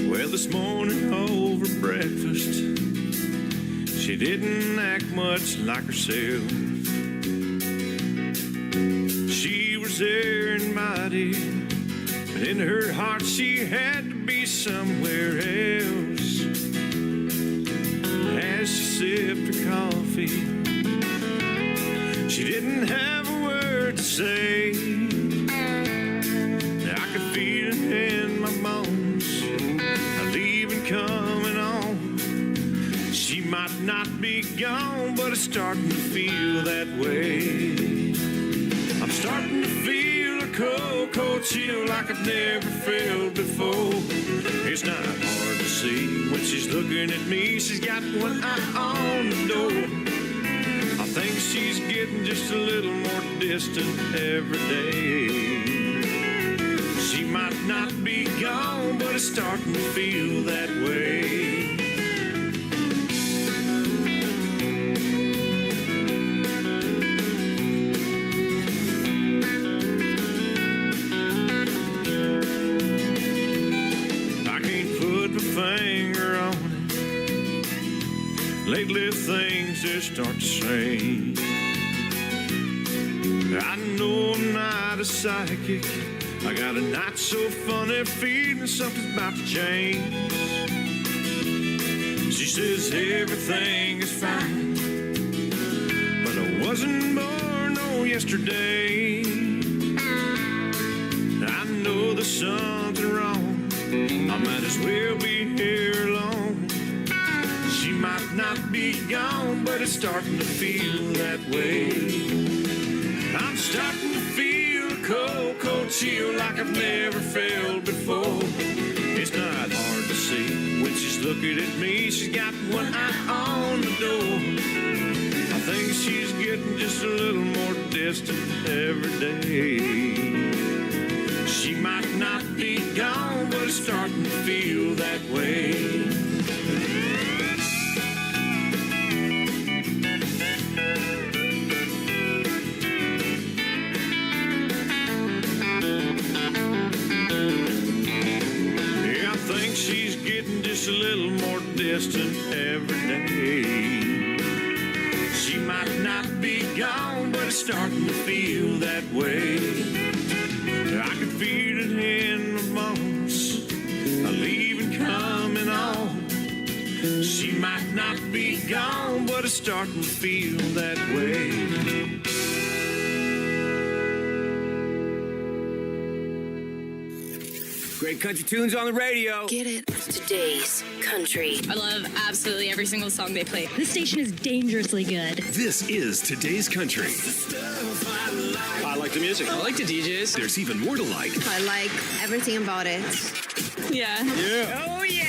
Well, this morning over breakfast, she didn't act much like herself. She was there invited, but in her heart she had to be somewhere else. As she sipped her coffee, she didn't have a word to say. I could feel it in my bones, leaving coming on. She might not be gone, but it's starting to feel that way. I'm starting to feel a cold, cold chill like I've never felt before. It's not hard to see when she's looking at me. She's got one eye on the door. I think she's getting just a little more distant every day. She might not be gone, but it's starting to feel that way. Finger on it. Lately things just aren't the same. I know I'm not a psychic. I got a not so funny feeling something's about to change. She says everything is fine, but I wasn't born on yesterday. I know there's something wrong. I might as well be here alone. She might not be gone, but it's starting to feel that way. I'm starting to feel a cold, cold chill like I've never felt before. It's not hard to see when she's looking at me. She's got one eye on the door. I think she's getting just a little more distant every day. She might not be gone, but it's starting to feel that way. Yeah, I think she's getting just a little more distant every day. She might not be gone, but it's starting to feel that way. I can feel it in my bones, leaving coming on. She might not be gone, but it's starting to feel that way. Great country tunes on the radio. Get it? Today's country. I love absolutely every single song they play. This station is dangerously good. This is Today's Country. I like the music. I like the DJs. There's even more to like. I like everything about it. Yeah. Yeah. Oh, yeah.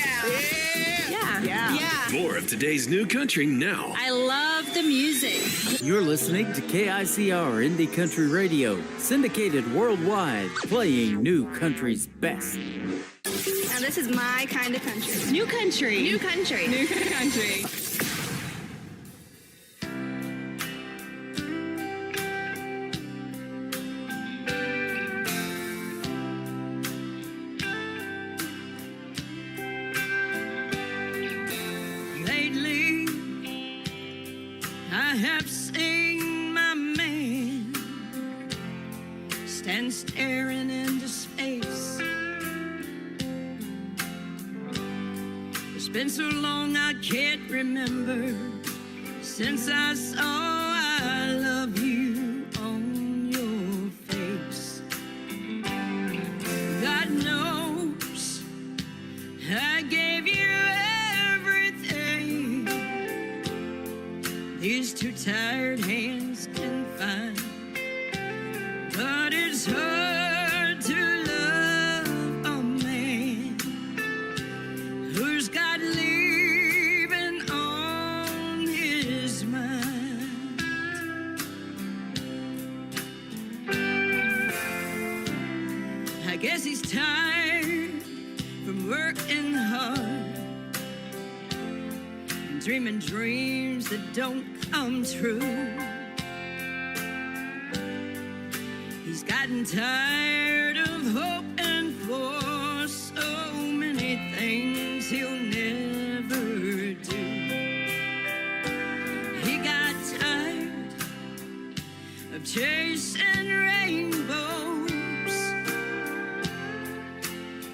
Yeah. More of today's new country now. I love the music. You're listening to KICR Indie Country Radio, syndicated worldwide, playing New Country's best. Now this is my kind of country. New country. New country. New country. Lately, I have seen my man stand staring into space. It's been so long I can't remember since I saw I love you on your face. God knows I gave you everything these two tired hands can find, but it's hard to love a man who's got leaving on his mind. I guess he's tired dreaming dreams that don't come true. He's gotten tired of hoping for so many things he'll never do. He got tired of chasing rainbows.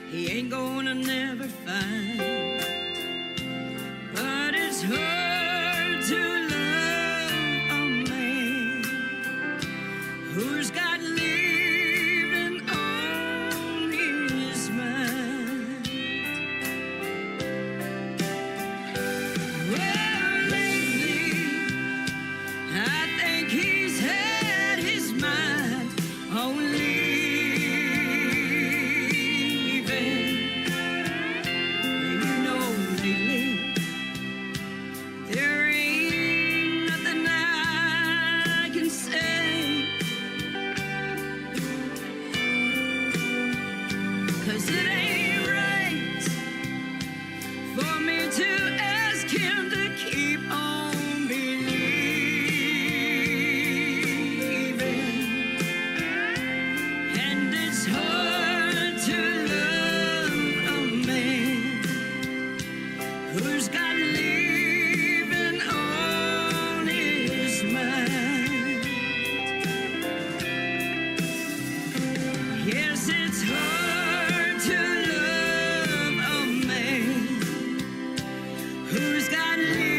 He ain't gonna never find. But it's hard to love a man who's got living on his mind. Well, lately, I think he's had his mind on leaving. You know, lately, there ain't nothing I can say, 'cause it ain't right for me to ask him to keep on believing. And it's hard to love a man who's got living on his mind. Yes, it's hard to love a man who's got living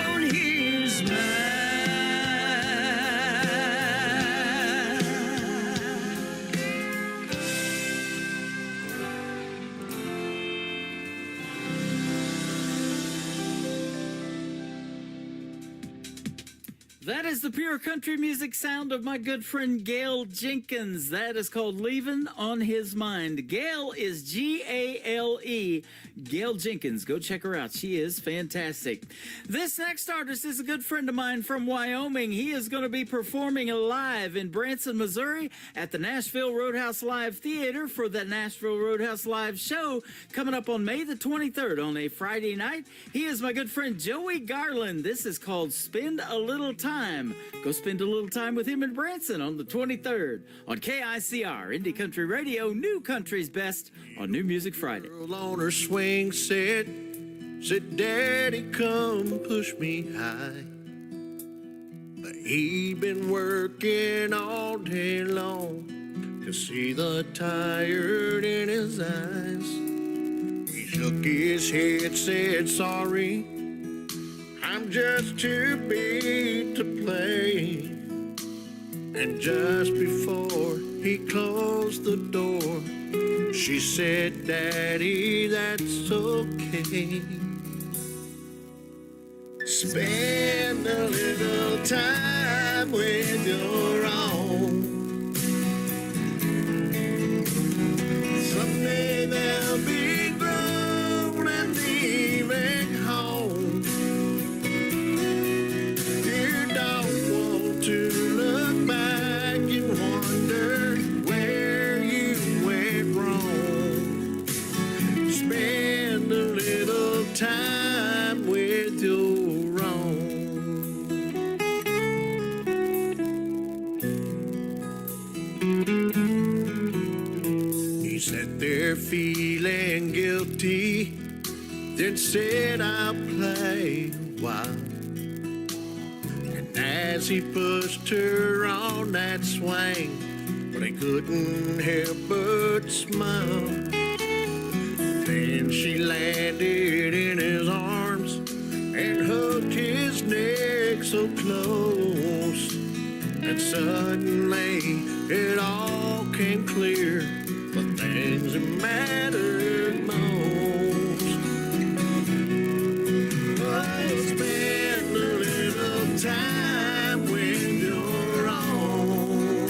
on his That is the pure country music sound of my good friend Gail Jenkins. That is called Leaving on His Mind. Gail is G-A-L-E. Gail Jenkins. Go check her out. She is fantastic. This next artist is a good friend of mine from Wyoming. He is going to be performing live in Branson, Missouri at the Nashville Roadhouse Live Theater for the Nashville Roadhouse Live show coming up on May the 23rd on a Friday night. He is my good friend Joey Garland. This is called Spend a Little Time. Go spend a little time with him in Branson on the 23rd on KICR, Indie Country Radio, New Country's Best on New Music Friday. Girl on her swing said, Daddy, come push me high. But he'd been working all day long, could see the tired in his eyes. He shook his head, said, sorry, I'm just too big to play. And just before he closed the door, she said, Daddy, that's okay. Spend a little time with your own. Someday they'll be grown and leaving home. You don't want to look back and wonder where you went wrong. Spend a little time with your own. He sat there feeling guilty, then said, I'll play a while. And as he pushed her on that swing, but he couldn't help but smile. Then she landed in his arms and hugged his neck so close. And suddenly it all came clear, the things that mattered most. Oh, spend a little time with your own.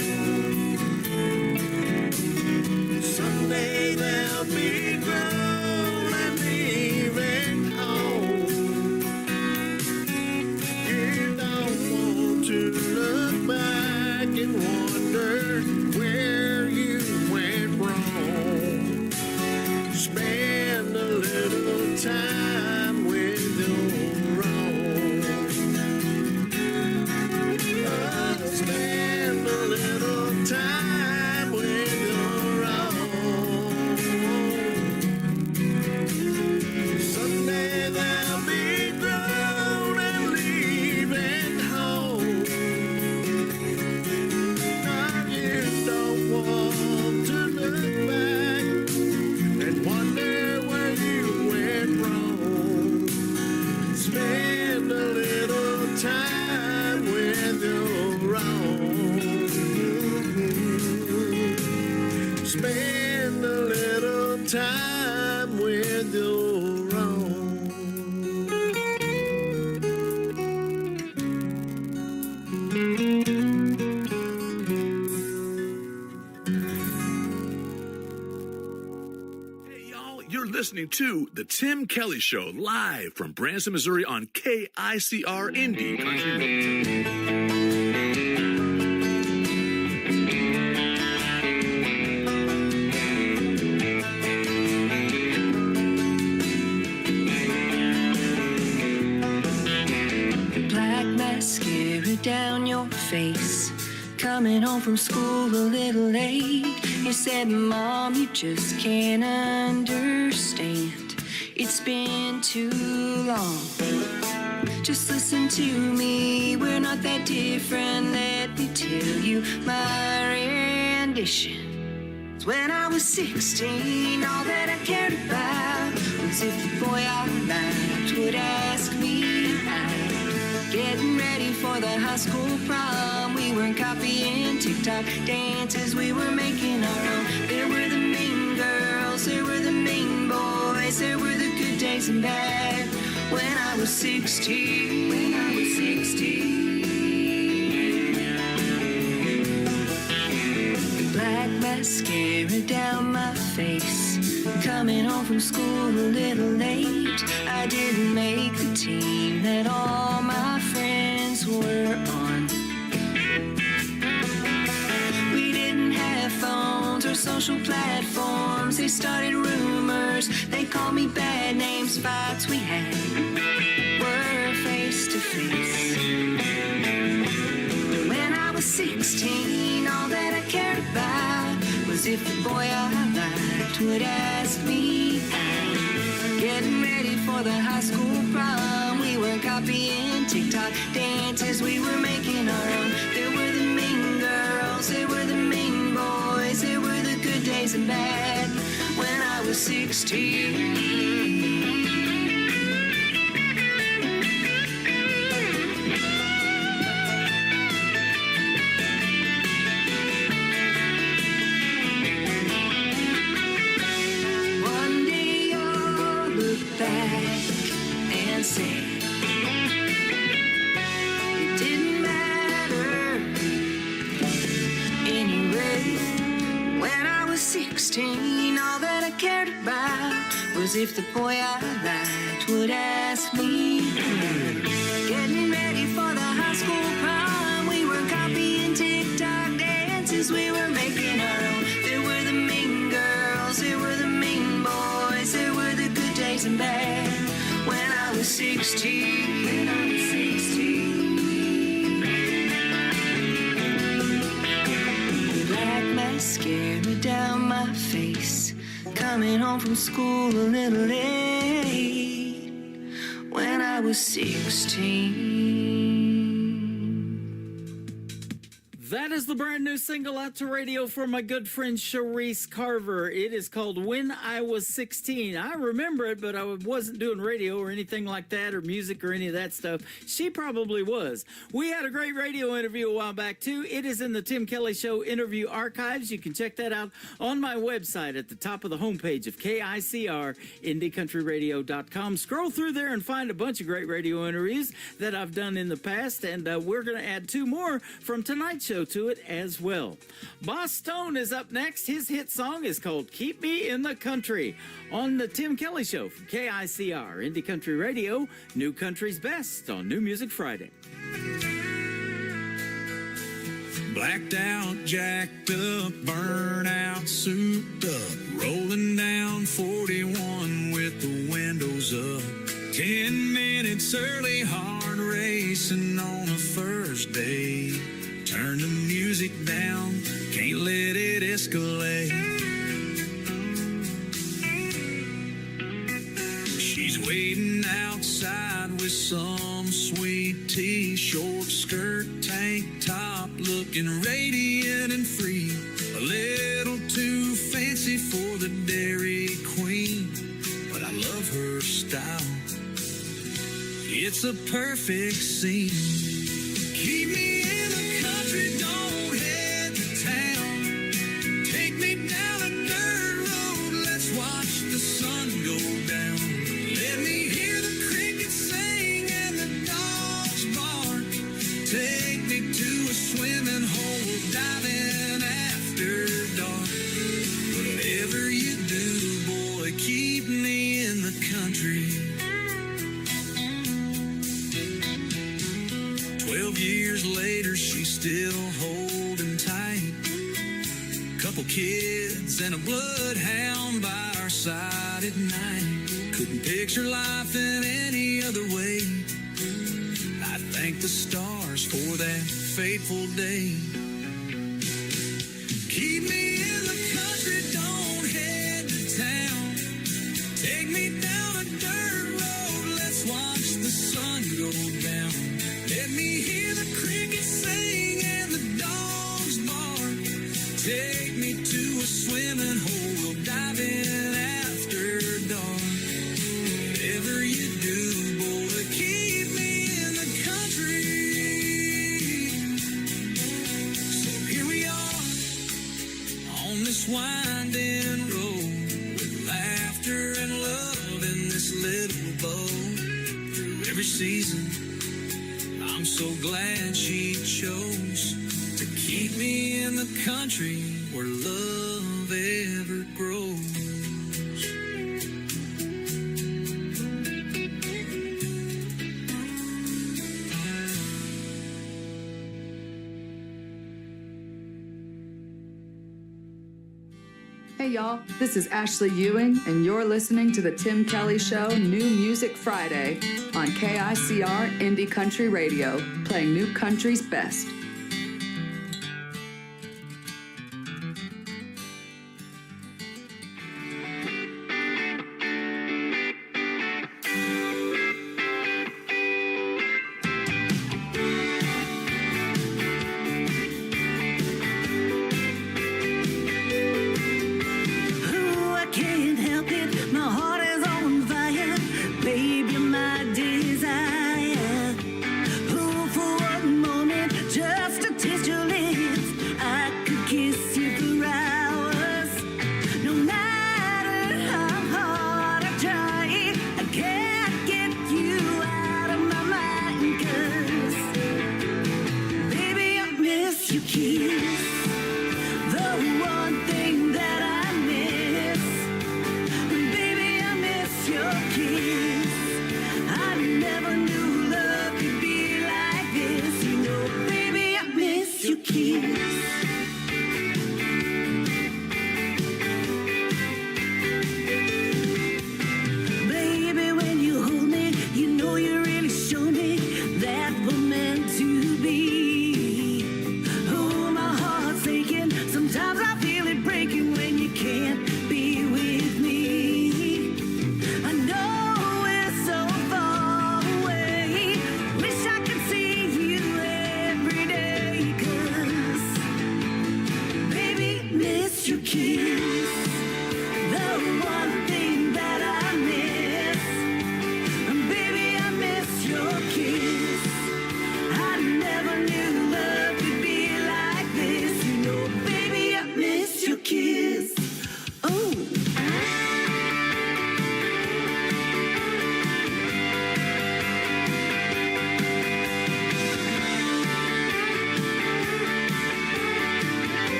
Someday they'll be grown and leaving home. You don't want to look back and wonder where you went wrong. Spend a little time with your own. You're listening to The Tim Kelly Show, live from Branson, Missouri on KICR Indie Country Radio. Black mascara down your face. Coming home from school a little late. You said, Mom, you just can't understand. It's been too long. Just listen to me, we're not that different. Let me tell you my rendition. When I was 16, all that I cared about was if the boy I liked would ask me out. Getting ready for the high school prom, we weren't copying TikTok dances, we were making our own. There were the mean girls, there were the mean boys, there were the good days and bad. When I was 16, black mascara down my face. Coming home from school a little late. I didn't make the team that all my friends were on. We didn't have phones or social platforms. They started rumors, they called me bad names. Fights we had were face to face. When I was 16, all that I cared about was if the boy I liked would ask me out. Getting ready for the high school prom, we weren't copying TikTok dances, we were making our own. There were the mean girls, there were the mean boys, there were the good days and bad. When I was 16. And say it didn't matter anyway. When I was 16, all that I cared about was if the boy I liked would ask me. Getting ready for the high school prom, we were copying TikTok dances, we were making our own. There were the mean girls, there were the mean boys, there were the good days and bad. When I was 16, black mascara down my face. Coming home from school a little late. When I was 16. That is the brand new single out to radio from my good friend Sharice Carver. It is called When I Was 16. I remember it, but I wasn't doing radio or anything like that, or music or any of that stuff. She probably was. We had a great radio interview a while back, too. It is in the Tim Kelly Show interview archives. You can check that out on my website at the top of the homepage of KICR, IndieCountryRadio.com. Scroll through there and find a bunch of great radio interviews that I've done in the past, and we're going to add 2 more from tonight's show to it as well. Boss Stone is up next. His hit song is called Keep Me in the Country on the Tim Kelly Show from KICR, Indie Country Radio, New Country's Best on New Music Friday. Blacked out, jacked up, burnout, souped up, rolling down 41 with the windows up. 10 minutes early, hard racing on a first day. Turn the music down, can't let it escalate. She's waiting outside with some sweet tea, short skirt, tank top, looking radiant and free. A little too fancy for the Dairy Queen, but I love her style. It's a perfect scene. Keep me in the country, don't head to town. Take me down Couple kids and a bloodhound by our side at night. Couldn't picture life in any other way. I thank the stars for that fateful day. Keep me in the country, don't head to town. Take me down a dirt road, let's watch the sun go down. Let me hear the crickets sing and the dogs bark. Take me to a swimming hole, we'll dive in after dark. Whatever you do, boy, keep me in the country. So here we are on this winding road, with laughter and love in this little boat. Through every season, I'm so glad she chose to keep me in the country where love ever grows. Hey y'all, this is Ashley Ewing, and you're listening to The Tim Kelly Show New Music Friday on KICR Indie Country Radio, playing new country's best.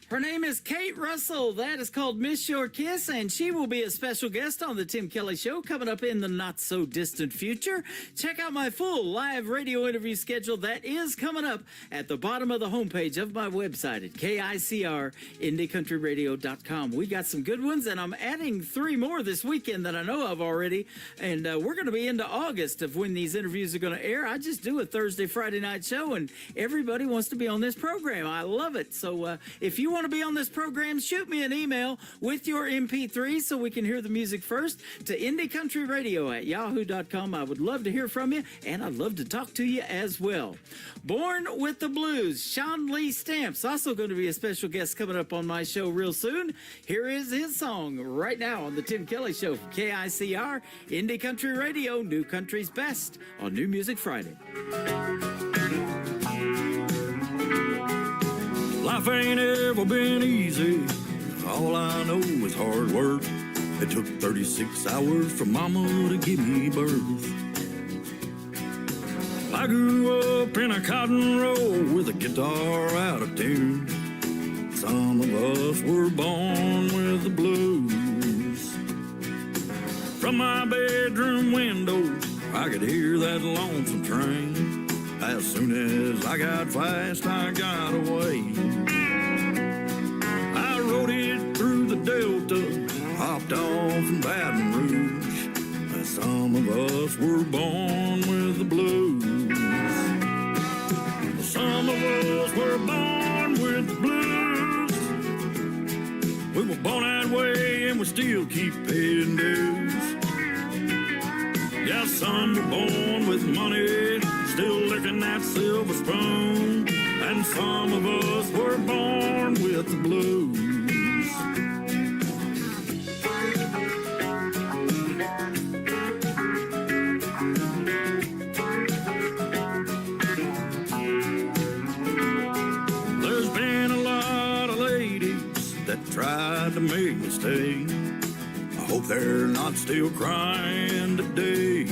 Her name is Kate Russell. That is called Miss Your Kiss, and she will be a special guest on the Tim Kelly Show coming up in the not-so-distant future. Check out my full live radio interview schedule. That is coming up at the bottom of the homepage of my website at KICRIndieCountryRadio.com. We got some good ones, and I'm adding 3 more this weekend that I know of already, and we're going to be into August of when these interviews are going to air. I just do a Thursday, Friday night show, and everybody wants to be on this program. I love it. So if you want to be on this program, shoot me an email with your MP3 so we can hear the music first to IndieCountryRadio@yahoo.com. I would love to hear from you, and I'd love to talk to you as well. Born with the Blues, Sean Lee Stamps, also going to be a special guest coming up on my show real soon. Here is his song right now on the Tim Kelly Show from KICR, Indie Country Radio, New Country's Best on New Music Friday. Life ain't ever been easy. All I know is hard work. It took 36 hours for mama to give me birth. I grew up in a cotton row with a guitar out of tune. Some of us were born with the blues. From my bedroom window, I could hear that lonesome train. As soon as I got fast, I got away. I rode it through the Delta, hopped off in Baton Rouge. Some of us were born with the blues. Some of us were born with the blues. We were born that way and we still keep paying dues. Yeah, some were born with money, still licking that silver spoon. And some of us were born with the blues. There's been a lot of ladies that tried to make me stay. I hope they're not still crying today.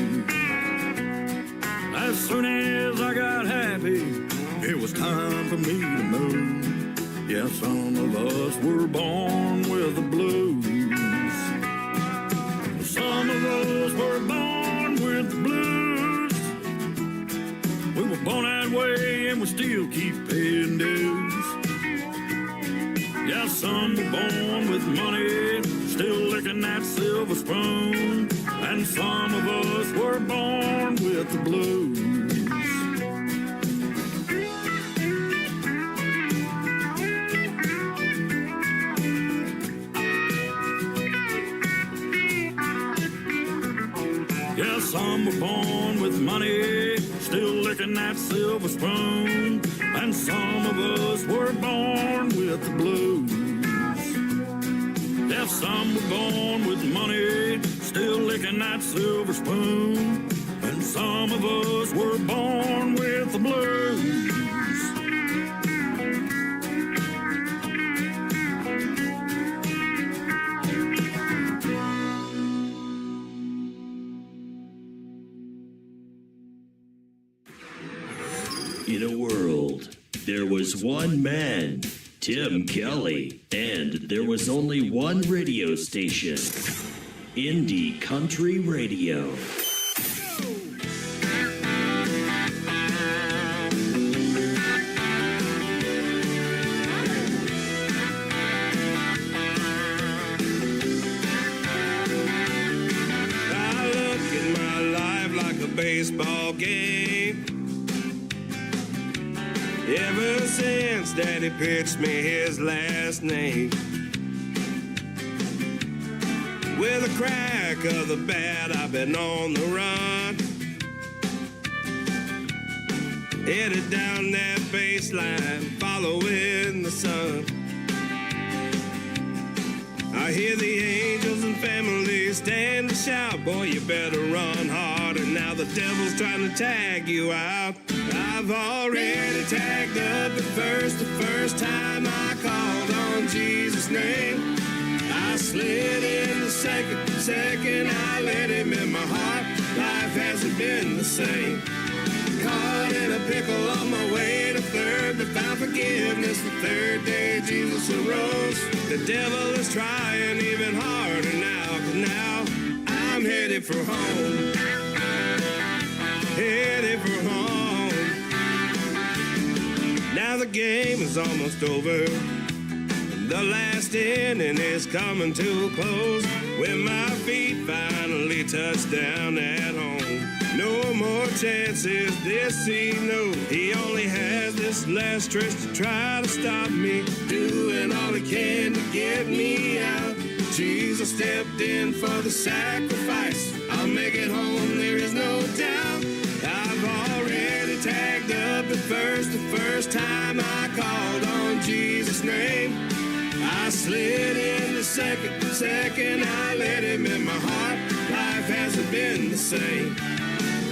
As soon as I got happy, it was time for me to move. Yeah, some of us were born with the blues. Some of us were born with the blues. We were born that way and we still keep paying dues. Yeah, some were born with money, still licking that silver spoon. And some of us were born with the blues. Yeah, some were born with money, still licking that silver spoon. And some of us were born with the blues. Yeah, some were born with money, still licking that silver spoon. And some of us were born with the blues. In a world, there was one man, Tim Kelly, and there was only one radio station, Indie Country Radio. I look at my life like a baseball game. Ever since Daddy pitched me his last name, with a crack of the bat, I've been on the run, headed down that baseline, following the sun. I hear the angels and families stand and shout, boy, you better run harder, now the devil's trying to tag you out. I've already tagged up at first, the first time I called on Jesus' name. I slid in the second I let him in my heart. Life hasn't been the same. Caught in a pickle on my way to third, but found forgiveness the third day Jesus arose. The devil is trying even harder now, 'cause now I'm headed for home. Headed for home. Now the game is almost over. The last inning is coming to a close when my feet finally touch down at home. No more chances, this he knows. He only has this last stretch to try to stop me. Doing all he can to get me out. Jesus stepped in for the sacrifice. I'll make it home, there is no doubt. I've already tagged up at first, the first time I called on Jesus' name. I slid in the second I let him in my heart. Life hasn't been the same.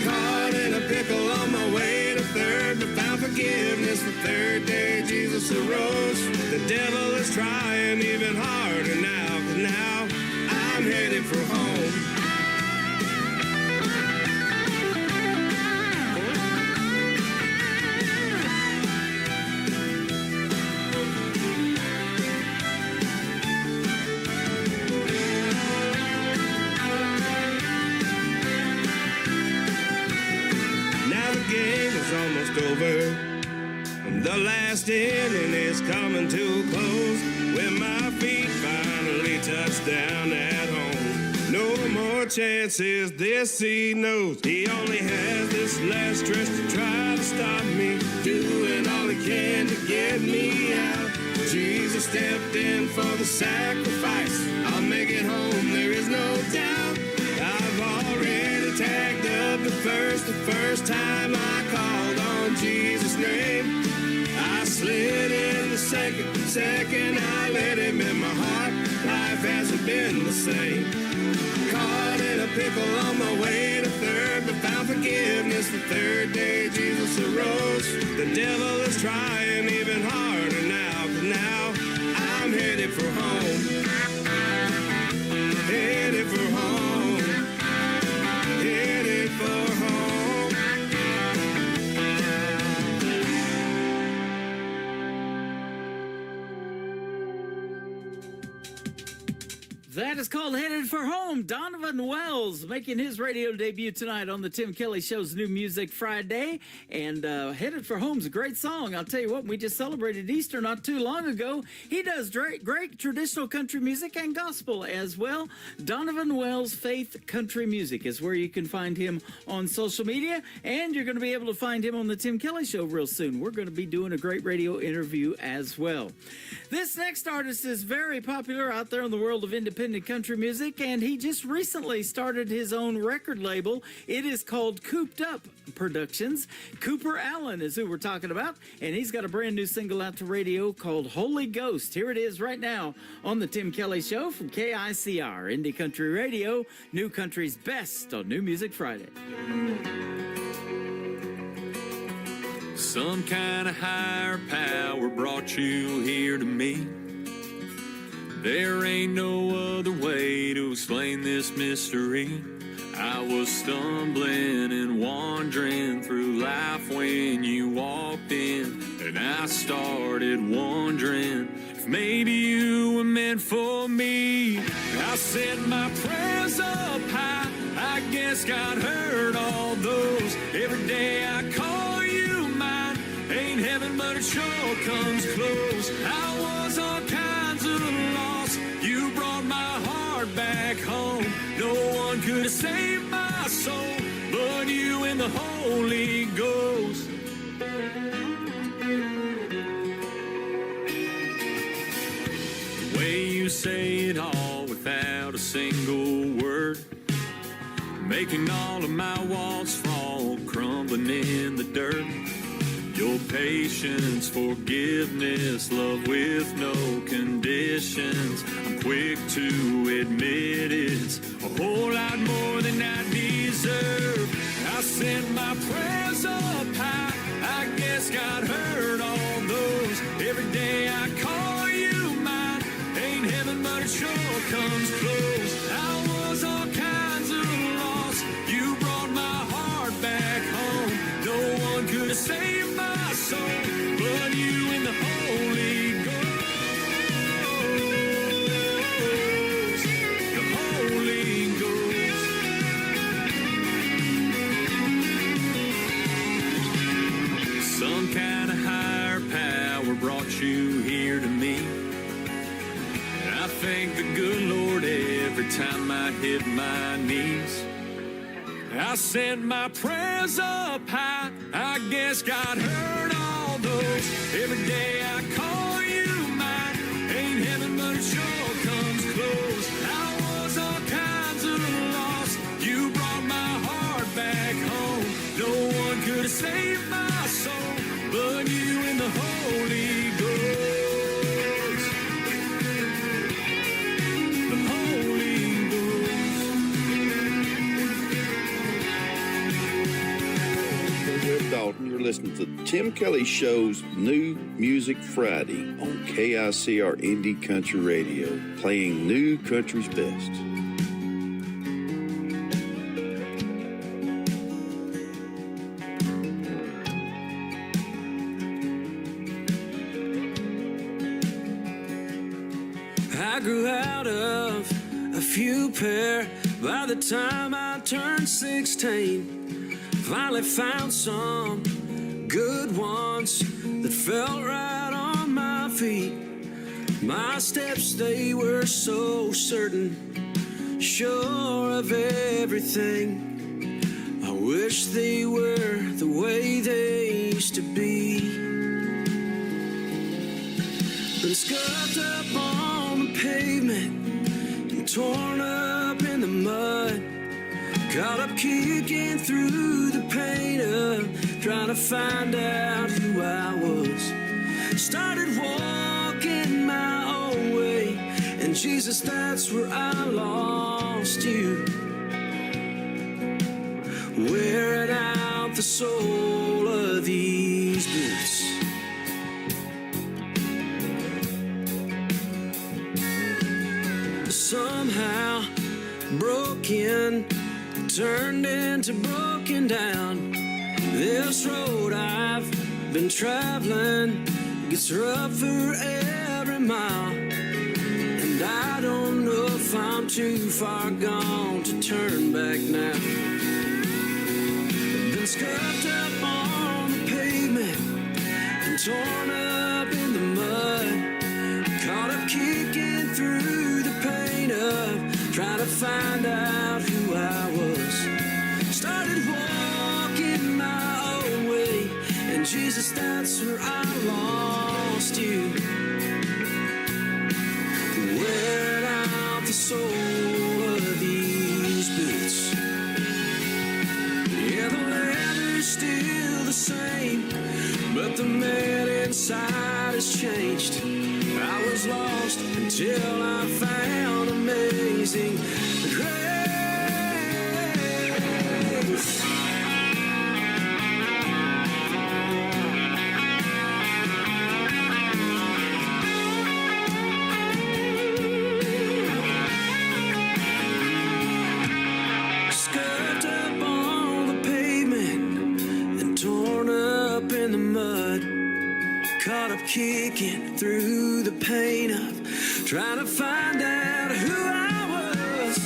Caught in a pickle on my way to third, but found forgiveness the third day Jesus arose. The devil is trying even harder now, 'cause now I'm headed for home. Almost over. The last inning is coming to a close when my feet finally touch down at home. No more chances, this he knows. He only has this last stretch to try to stop me. Doing all he can to get me out. Jesus stepped in for the sacrifice. I'll make it home, there is no doubt. I've already tagged up the first time I called on Jesus' name. I slid in the second I let him in my heart. Life hasn't been the same. Caught in a pickle on my way to third, but found forgiveness the third day Jesus arose. The devil is trying even harder now, 'cause now I'm headed for home. Headed for home. Headed for home. That is called Headed for Home. Donovan Wells making his radio debut tonight on the Tim Kelly Show's New Music Friday. And Headed for Home's a great song. I'll tell you what, we just celebrated Easter not too long ago. He does great traditional country music and gospel as well. Donovan Wells Faith Country Music is where you can find him on social media. And you're going to be able to find him on the Tim Kelly Show real soon. We're going to be doing a great radio interview as well. This next artist is very popular out there in the world of independent country music, and he just recently started his own record label. It is called Cooped Up Productions. Cooper Allen is who we're talking about, and he's got a brand new single out to radio called Holy Ghost. Here it is right now on the Tim Kelly Show from KICR, Indie Country Radio, New Country's best on New Music Friday. Some kind of higher power brought you here to me. There ain't no other way to explain this mystery. I was stumbling and wandering through life when you walked in, and I started wondering if maybe you were meant for me. I said my prayers up high, I guess God heard all those. Every day I call you mine, ain't heaven but it sure comes close. I was all kinds of lost, you brought my heart back home. No one could have saved my soul but you and the Holy Ghost. The way you say it all without a single word, making all of my walls fall crumbling in the dirt. Your patience, forgiveness, love with no conditions. I'm quick to admit it's a whole lot more than I deserve. I sent my prayers up high, I guess God heard all those. Every day I call you mine, ain't heaven but it sure comes close. I was all kinds of lost, you brought my heart back home. No one could have saved my soul but you and the Holy Ghost. The Holy Ghost. Some kind of higher power brought you here to me, and I thank the good Lord every time I hit my knees. I sent my prayers up high. I guess God heard all those. Every day I call you mine. Ain't heaven, but it sure comes close. I was all kinds of lost. You brought my heart back home. No one could have saved my soul but you and the Holy Ghost. The Holy Ghost. Dalton, you're listening to Tim Kelly Show's New Music Friday on KICR Indie Country Radio, playing new country's best. I grew out of a few pair by the time I turned 16. Finally found some good ones that felt right on my feet. My steps, they were so certain, sure of everything. I wish they were the way they used to be. Been scuffed up on the pavement and torn up in the mud. Caught up kicking through the pain of trying to find out who I was. Started walking my own way, and Jesus, that's where I lost you. Wearing out the sole of these boots. Somehow broken, turned into broken down. This road I've been traveling gets rougher every mile, and I don't know if I'm too far gone to turn back now. Been scuffed up on the pavement and torn up in the mud, caught up kicking through the pain of trying to find out who I was. Started walking my own way, and Jesus, that's where I lost you. Wearing out the sole of these boots. Yeah, the leather's still the same, but the man inside has changed. I was lost until I found amazing grace. Scuffed up on the pavement and torn up in the mud. Caught up kicking through the pain of trying to find out who I was.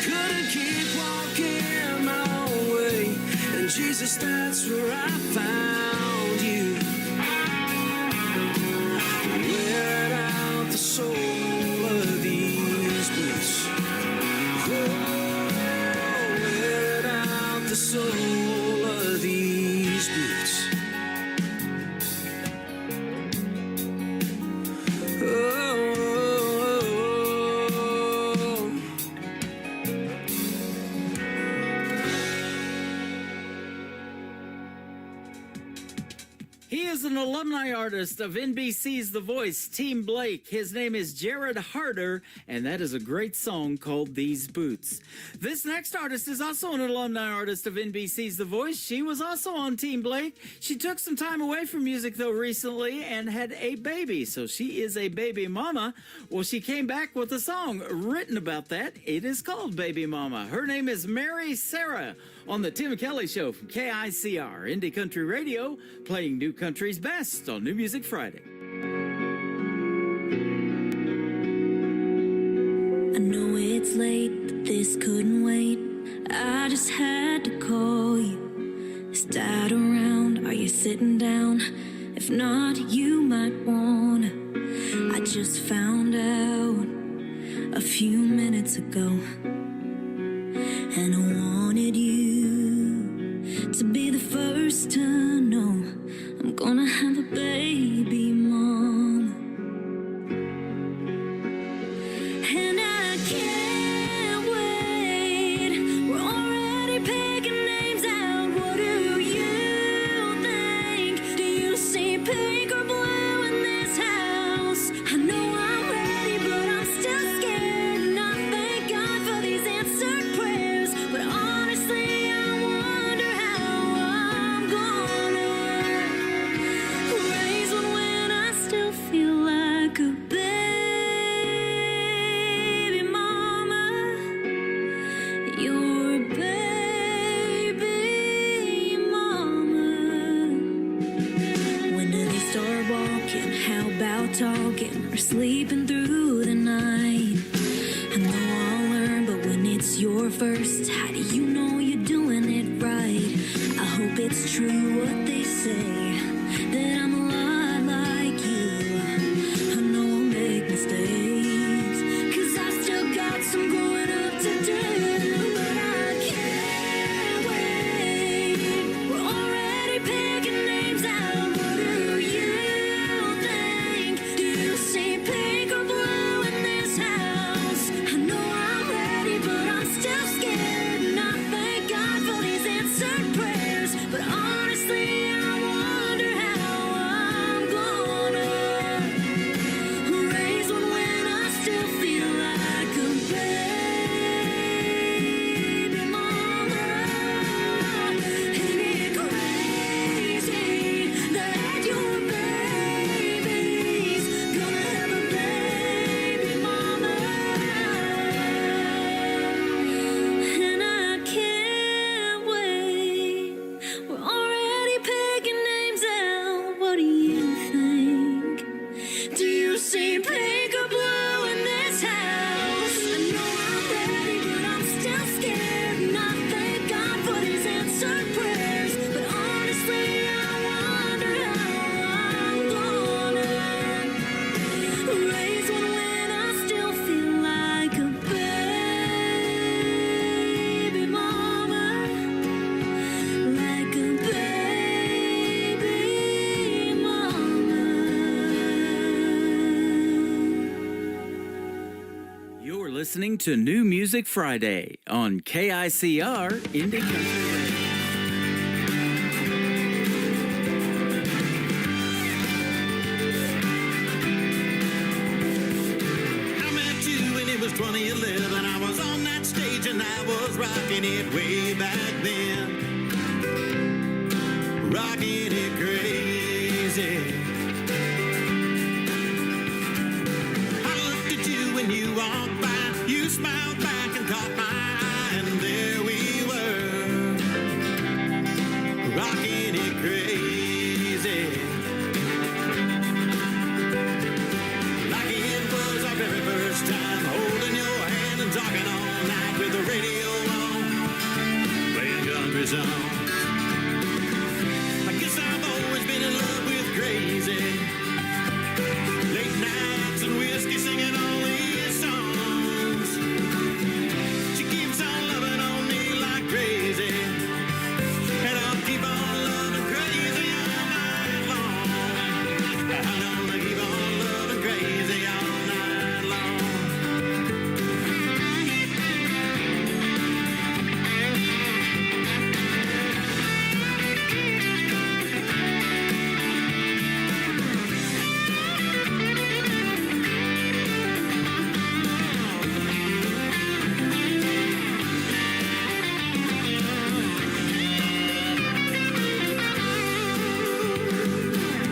Couldn't keep walking my own way, and Jesus, that's where I found you. Wearing out the sole of these boots. Oh, wearing out the sole of these boots. He is an alumni artist of NBC's The Voice, Team Blake. His name is Jared Harder, and that is a great song called These Boots. This next artist is also an alumni artist of NBC's The Voice. She was also on Team Blake. She took some time away from music, though, recently and had a baby, so she is a baby mama. Well, she came back with a song written about that. It is called Baby Mama. Her name is Mary Sarah on the Tim Kelly Show from KICR, Indie Country Radio, playing new country's best on New Music Friday. I know it's late, but this couldn't wait. I just had to call you. Is Dad around? Are you sitting down? If not, you might wanna. I just found out a few minutes ago, and I wanted you to be the first to know I'm gonna have a baby mama. And I can't wait. We're already picking names out. What do you think? Do you see pink or blue in this house? I know I'm ready, but I'm still scared. And I thank God for these answered prayers. But honestly, I wonder how I'm gonna raise one when I still feel like a baby mama. You're a baby mama. When do they start walking? How about talking or sleeping through the night? I know I'll learn, but when it's your first, how do you know you're doing it right? I hope it's true what they say, that I'm a lot like you. I know I'll make mistakes, 'cause I still got some growing up to do. But I can't wait. We're already picking names out. What do you think? Do you see pink or blue in this house? I know I'm ready, but I'm still scared. And I thank God for these answered prayers. But honestly, I wonder how I'm gonna raise one when I still feel like a baby mama. Ain't it crazy that your baby's gonna have a baby mama? And I can't wait. We're already picking names out. What do you think? Do you see pink or blue in this house? I know I'm ready, but I'm still scared. And I thank God for these answered prayers. But honestly, I wonder how I'm gonna raise one when I still feel like a baby mama. Like a baby mama. You're listening to New Music Friday on KICR Indie Country Radio. I met you when it was 2011. I was on that stage and I was rocking it way back then. Rocking it crazy. I looked at you when you walked by. You smiled back and caught my eye, and there we were. Rocking it crazy. Like it was our very first time holding your hand and talking all night with the radio on, playing country songs. I guess I've always been in love with crazy. Late nights and whiskey singing all these songs. She keeps on loving on me like crazy, and I'll keep on loving crazy all night long. I'm gonna keep on loving crazy all night long.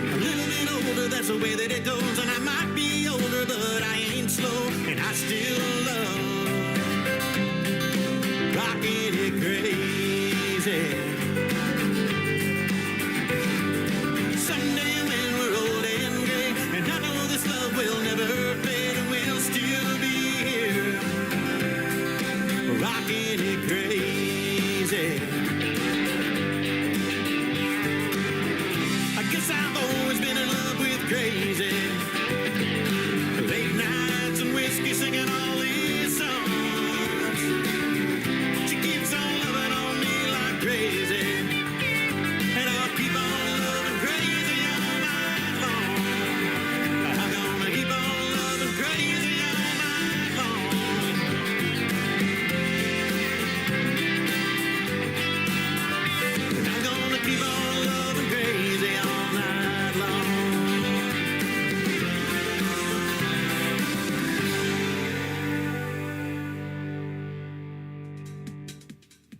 A little bit older, that's the way that it goes. And I might be older, but I ain't slow. And I still love rocking it crazy. Someday when we're old and gray, and I know this love will never fade, and we'll still be here rocking it crazy. I guess I've always been in love with crazy. Late nights and whiskey singing all these songs. She keeps on loving on me like crazy.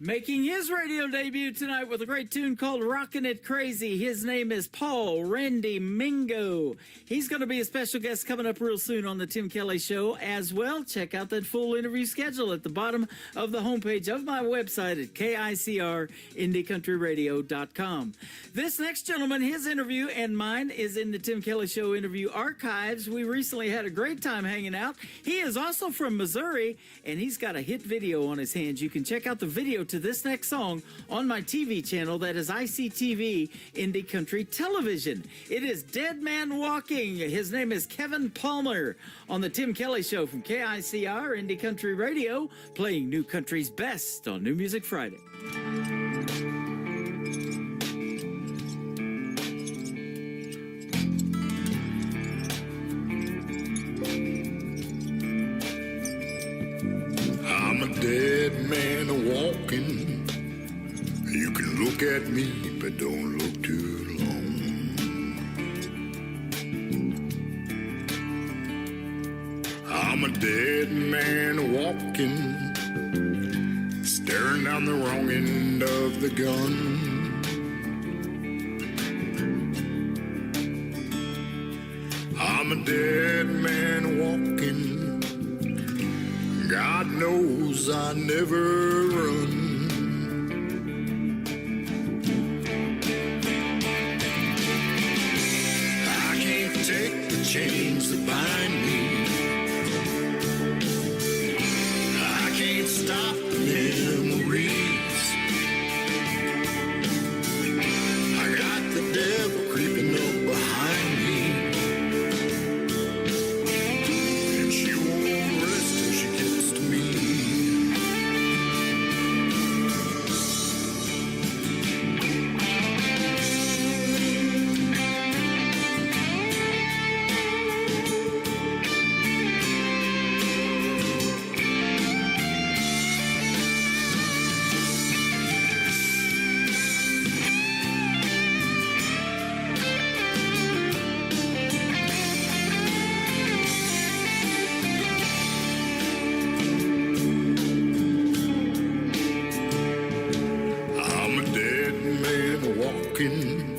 Making his radio debut tonight with a great tune called Rockin' It Crazy. His name is Paul Randy Mingo. He's going to be a special guest coming up real soon on the Tim Kelly Show as well. Check out that full interview schedule at the bottom of the homepage of my website at KICRIndieCountryRadio.com. This next gentleman, his interview and mine is in the Tim Kelly Show interview archives. We recently had a great time hanging out. He is also from Missouri, and he's got a hit video on his hands. You can check out the video to this next song on my TV channel, that is ICTV Indie Country Television. It is Dead Man Walking. His name is Kevin Palmer on the Tim Kelly Show from KICR Indie Country Radio, playing New Country's best on New Music Friday. I'm a dead man walking. You can look at me, but don't look too long. I'm a dead man walking, staring down the wrong end of the gun. I'm a dead man walking. God knows I never run. I can't take the chains that bind me. I can't stop the memories. I got the devil creeping up behind me. And she won't rest till she gets to me. I'm a dead man walking,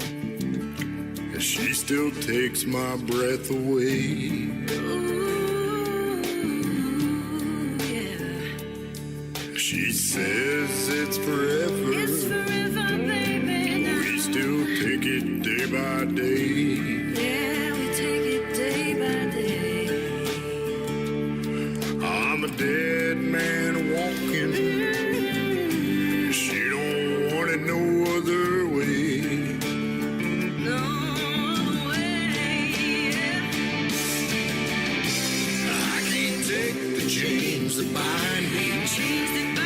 and she still takes my breath away. She says it's forever. It's forever, baby. Now. We still take it day by day. Yeah, we take it day by day. I'm a dead man walking. She don't want it no other way. No way. I can't take the chains that bind me. Chains that bind